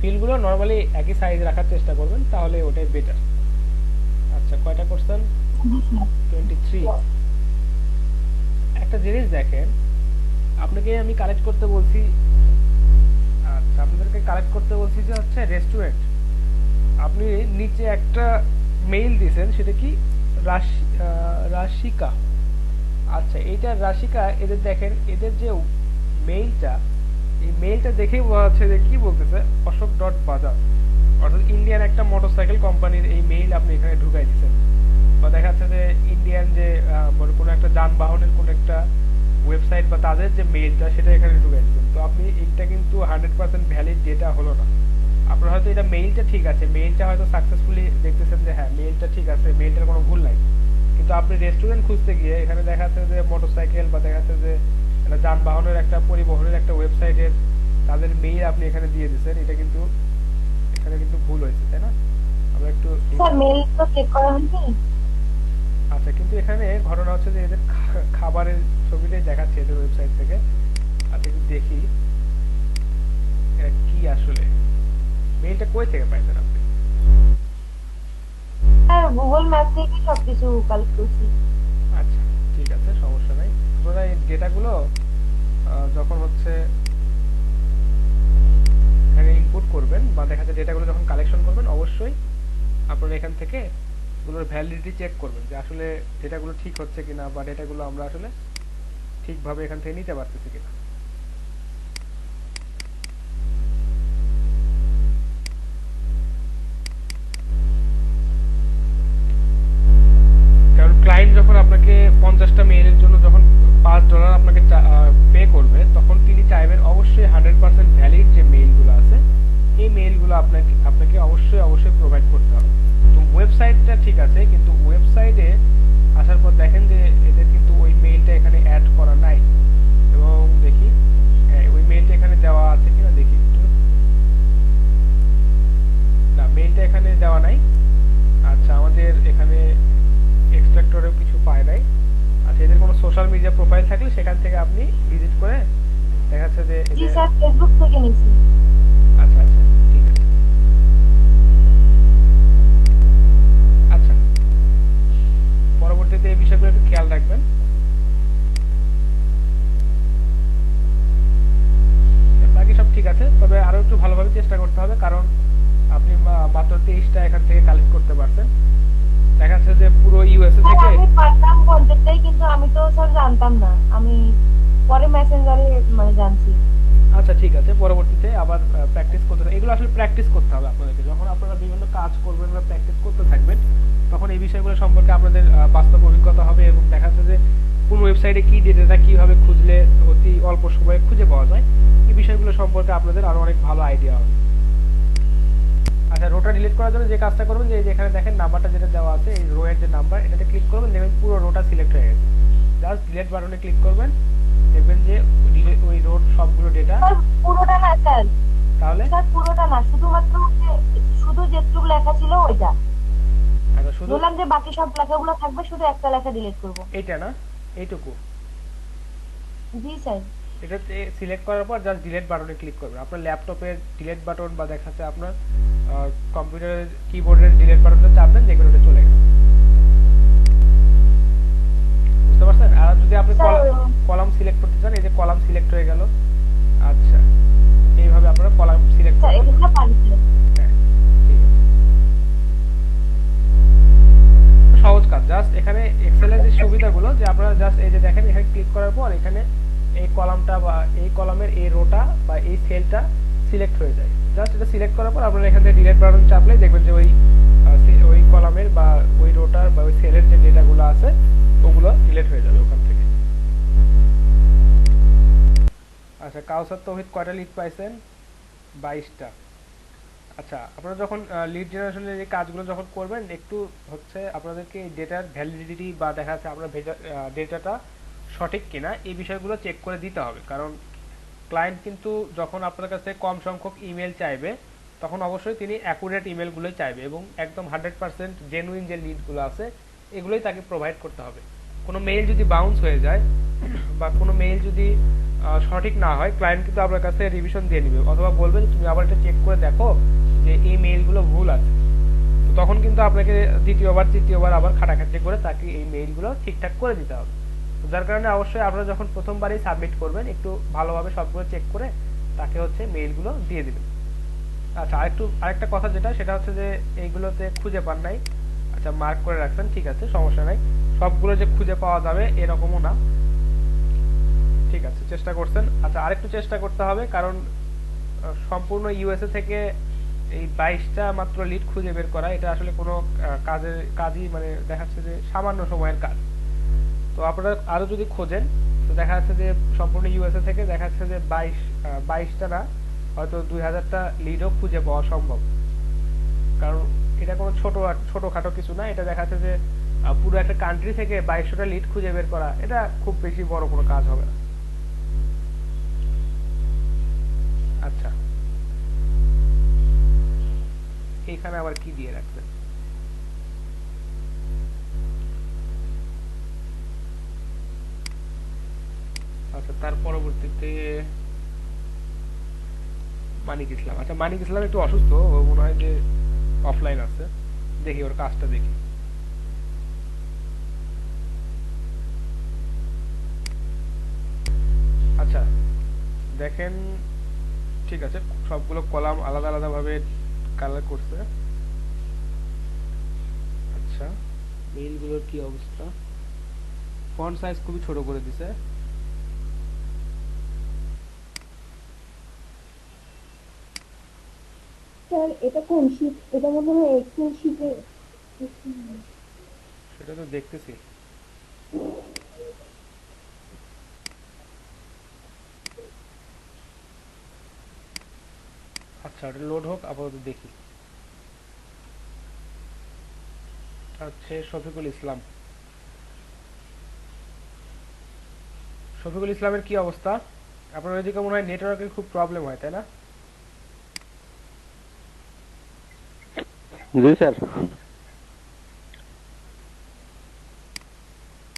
ফিলগুলো নরমালি একই সাইজ রাখার চেষ্টা করবেন, তাহলে ওটাই বেটার। আচ্ছা কয়টা করছেন? 23। একটা জিনিস দেখেন, আপনাকে আমি কালেক্ট করতে বলছি, আচ্ছা আপনাদেরকে কালেক্ট করতে বলছি যে হচ্ছে রেস্টুরেন্ট, আপনি নিচে একটা মেইল দিয়েছেন, সেটা কি রাশিকা। আচ্ছা এইটা রাশিকা, এদের দেখেন এদের যে মেইলটা, এই মেইলটা দেখেই বোঝা যাচ্ছে যে কি বলতেছে, অশোক ডট বাজাজ, অর্থাৎ ইন্ডিয়ান একটা মোটরসাইকেল কোম্পানির এই মেইল আপনি এখানে ঢুকাই দিচ্ছেন, বা দেখা যাচ্ছে যে ইন্ডিয়ান যে কোনো একটা যানবাহনের কোনো একটা ওয়েবসাইট বা তাদের যে মেইলটা সেটা এখানে ঢুকাই দিচ্ছেন। তো আপনি এটা কিন্তু 100% ভ্যালিড ডেটা হলো না। আপনার হয়তো এটা মেইলটা ঠিক আছে, মেইলটা হয়তো সাকসেসফুলি দেখতেছেন যে হ্যাঁ মেইলটা ঠিক আছে, মেইলটার কোনো ভুল নাই, কিন্তু আপনি রেস্টুরেন্ট খুঁজতে গিয়ে এখানে দেখা যাচ্ছে যে মোটরসাইকেল বা দেখা যাচ্ছে যে একটা যানবাহনের একটা পরিবহনের একটা ওয়েবসাইটের তাদের মেইল আপনি এখানে দিয়ে দিচ্ছেন, এটা কিন্তু এখানে কিন্তু ভুল হয়েছে, তাই না? আমরা একটু স্যার মেইল তো চেক করা হয়নি। আচ্ছা কিন্তু এখানে ঘটনা হচ্ছে যে এদের খাবারের ছবিটাই দেখাচ্ছে এদের ওয়েবসাইট থেকে। আচ্ছা একটু দেখি কি আসলে মেইলটা কই থেকে পাইছেন আপনি? স্যার গুগল ম্যাপ থেকে সবকিছু কালেক্ট করছি। আচ্ছা ঠিক আছে, সমস্যা নাই। আপনারা এই ডেটাগুলো যখন হচ্ছে এখানে ইনপুট করবেন বা দেখা যায় ডেটাগুলো যখন কালেকশন করবেন, অবশ্যই আপনারা এখান থেকে এগুলোর ভ্যালিডিটি চেক করবেন যে আসলে ডেটাগুলো ঠিক হচ্ছে কিনা, বা ডেটাগুলো আমরা আসলে ঠিকভাবে এখান থেকে নিতে পারতেছি কিনা। কারণ ক্লায়েন্ট যখন আপনাকে 50টা মেইলের জন্য যখন $5 আপনাকে পে করবে, তখন তিনি চাইবেন অবশ্যই 100% ভ্যালিড যে মেইলগুলো আছে এই মেইলগুলো আপনাকে অবশ্যই প্রোভাইড করতে হবে। তো ওয়েবসাইটটা ঠিক আছে, কিন্তু ওয়েবসাইটে আসার পর দেখেন যে এদের কিন্তু ওই মেইলটা এখানে অ্যাড করা নাই, এবং দেখি ওই মেইলটা এখানে দেওয়া আছে কিনা দেখি একটু, না মেইলটা এখানে দেওয়া নাই। আচ্ছা আমাদের এখানে এক্সট্রাক্টরেও কিছু পায় নাই। আচ্ছা এদের কোনো সোশ্যাল মিডিয়া প্রোফাইল থাকলে সেখান থেকে আপনি ভিজিট করে দেখা যাচ্ছে যে জি স্যার ফেসবুক থেকে নিয়েছি। আচ্ছা আচ্ছা ঠিক আছে। আচ্ছা পরবর্তীতে এই বিষয়গুলো আমি তো স্যার জানতাম না, আমি পরে মেসেঞ্জারে মানে জানছি। আচ্ছা ঠিক আছে, পরবর্তীতে আবার প্র্যাকটিস করতে হবে। এগুলো আসলে প্র্যাকটিস করতে হবে আপনাদেরকে। যখন আপনারা বিভিন্ন কাজ করবেন বা প্র্যাকটিস করতে থাকবেন, তখন এই বিষয়গুলো সম্পর্কে আপনাদের বাস্তব অভিজ্ঞতা হবে এবং দেখা যাচ্ছে যে কোন ওয়েবসাইটে কি ডেটাটা কিভাবে খুঁজলে অতি অল্প সময়ে খুঁজে পাওয়া যায়, এই বিষয়গুলো সম্পর্কে আপনাদের আরো অনেক ভালো আইডিয়া হবে। আচ্ছা, রোটা ডিলিট করার জন্য যে কাজটা করবেন, যে যেখানে দেখেন নাম্বারটা যেটা দেওয়া আছে, এই রো এর যে নাম্বার, এটাতে ক্লিক করবেন, দেখবেন পুরো রোটা সিলেক্ট হয়ে গেছে। জাস্ট ডিলিট বাটনে ক্লিক করবেন, দেখবেন যে ওই রোড সবগুলো ডেটা। স্যার পুরোটা না স্যার, তাহলে স্যার পুরোটা না, শুধুমাত্র শুধু যেটুকু লেখা ছিল ওইটা। আচ্ছা, শুধু বললাম যে বাকি সব লেখাগুলো থাকবে, শুধু একটা লেখা ডিলিট করব। এইটা না, এইটুকু। জি স্যার। এটাতে সিলেক্ট করার পর জাস্ট ডিলিট বাটনে ক্লিক করবেন। আপনার ল্যাপটপের ডিলিট বাটন বা দেখা যাচ্ছে আপনার কম্পিউটারের কিবোর্ডের ডিলিট বাটনটা চাপবেন, দেখবেন ওটা চলে গেছে। বুঝতে পারছেন? আর যদি আপনি কলাম সিলেক্ট করতে চান, এই যে কলাম সিলেক্ট হয়ে গেল। আচ্ছা, এইভাবে আপনারা কলাম সিলেক্ট স্যার করবেন। এগুলো পারি স্যার। হ্যাঁ, ঠিক আছে। সহজ কাজ। জাস্ট এখানে এক্সেলের যে সুবিধাগুলো, যে আপনারা জাস্ট এই যে দেখেন, এখানে ক্লিক করার পর এখানে এই কলামটা বা এই কলামের এই রোটা বা এই সেলটা সিলেক্ট হয়ে যায়। জাস্ট এটা সিলেক্ট করার পর আপনারা এখান থেকে ডিলিট বাটন চাপলে দেখবেন যে ওই কলামের বা ওই রোটার বা ওই সেলের যে ডেটাগুলো আছে ওগুলো ডিলিট হয়ে যাবে ওখান থেকে। আচ্ছা, কাউসার তৌহিদ কয়টা লিড পাইছেন? 22টা। আচ্ছা, আপনারা যখন লিড জেনারেশনের এই কাজগুলো যখন করবেন, একটু হচ্ছে আপনাদেরকে এই ডেটার ভ্যালিডিটি বা দেখা যাচ্ছে আপনার ডেটাটা সঠিক কিনা এই বিষয়গুলো চেক করে দিতে হবে। কারণ ক্লায়েন্ট কিন্তু যখন আপনার কাছে কম সংখ্যক ইমেল চাইবে, তখন অবশ্যই তিনি অ্যাকুরেট ইমেলগুলোই চাইবে এবং একদম 100% জেনুইন যে লিডগুলো আছে এগুলোই তাকে প্রোভাইড করতে হবে। কোনো মেইল যদি বাউন্স হয়ে যায় বা কোনো মেইল যদি সঠিক না হয়, ক্লায়েন্ট কিন্তু আপনার কাছে রিভিশন দিয়ে নেবে অথবা বলবে যে তুমি আবার এটা চেক করে দেখো যে এই মেইলগুলো ভুল আছে। তো তখন কিন্তু আপনাকে দ্বিতীয়বার তৃতীয়বার আবার খাটাখাটি করে তাকে এই মেইলগুলো ঠিকঠাক করে দিতে হবে। যার কারণে অবশ্যই আপনারা যখন প্রথমবারই সাবমিট করবেন, একটু ভালোভাবে সবগুলো চেক করে তাকে হচ্ছে মেইলগুলো দিয়ে দিবেন। আচ্ছা, আরেকটা কথা যেটা, সেটা হচ্ছে যে এইগুলোতে খুঁজে পান নাই, আচ্ছা মার্ক করে রাখছেন, ঠিক আছে, সমস্যা নাই। সবগুলো যে খুঁজে পাওয়া যাবে এরকমও না, ঠিক আছে, চেষ্টা করছেন। আচ্ছা, আরেকটু চেষ্টা করতে হবে, কারণ সম্পূর্ণ ইউএসএ থেকে এই 22টা মাত্র লিড খুঁজে বের করা, এটা আসলে কোনো কাজই মানে দেখাচ্ছে যে সামান্য সময়ের কাজ। তো আপনারা আরো যদি খোঁজেন, তো দেখা যাচ্ছে যে সম্পূর্ণ ইউএসএ থেকে দেখা যাচ্ছে যে 22টা না, হয়তো 2000টা লিডও খুঁজে পাওয়া সম্ভব। কারণ এটা কোনো ছোটখাটো কিছু না, এটা দেখা যাচ্ছে যে পুরো একটা কান্ট্রি থেকে 2200টা লিড খুঁজে বের করা, এটা খুব বেশি বড় কোনো কাজ হবে না। আচ্ছা, এইখানে আবার কি দিয়ে রাখছেন? আচ্ছা, তার পরবর্তীতে মানিক ইসলাম। আচ্ছা, মানিক ইসলাম একটু অসুস্থ, ও মনে হয় যে অফলাইন আছে, দেখি ওর কাজটা দেখি। আচ্ছা দেখেন, ঠিক আছে, সবগুলো কলাম আলাদা আলাদা ভাবে কালার করছে। আচ্ছা, মেইলগুলোর কি অবস্থা? ফন্ট সাইজ খুবই ছোট করে দিছে। স্যার এটা কোন শীট? এটা মনে হয় এক্সেল শীটে। সেটা তো দেখতেছি। আচ্ছা, ওটা লোড হোক, আপাতত দেখি। আচ্ছা, শফিকুল ইসলাম। শফিকুল ইসলামের কি অবস্থা? আপনার ওইদিকে মনে হয় নেটওয়ার্কের খুব প্রবলেম হয়, তাই না? জি স্যার।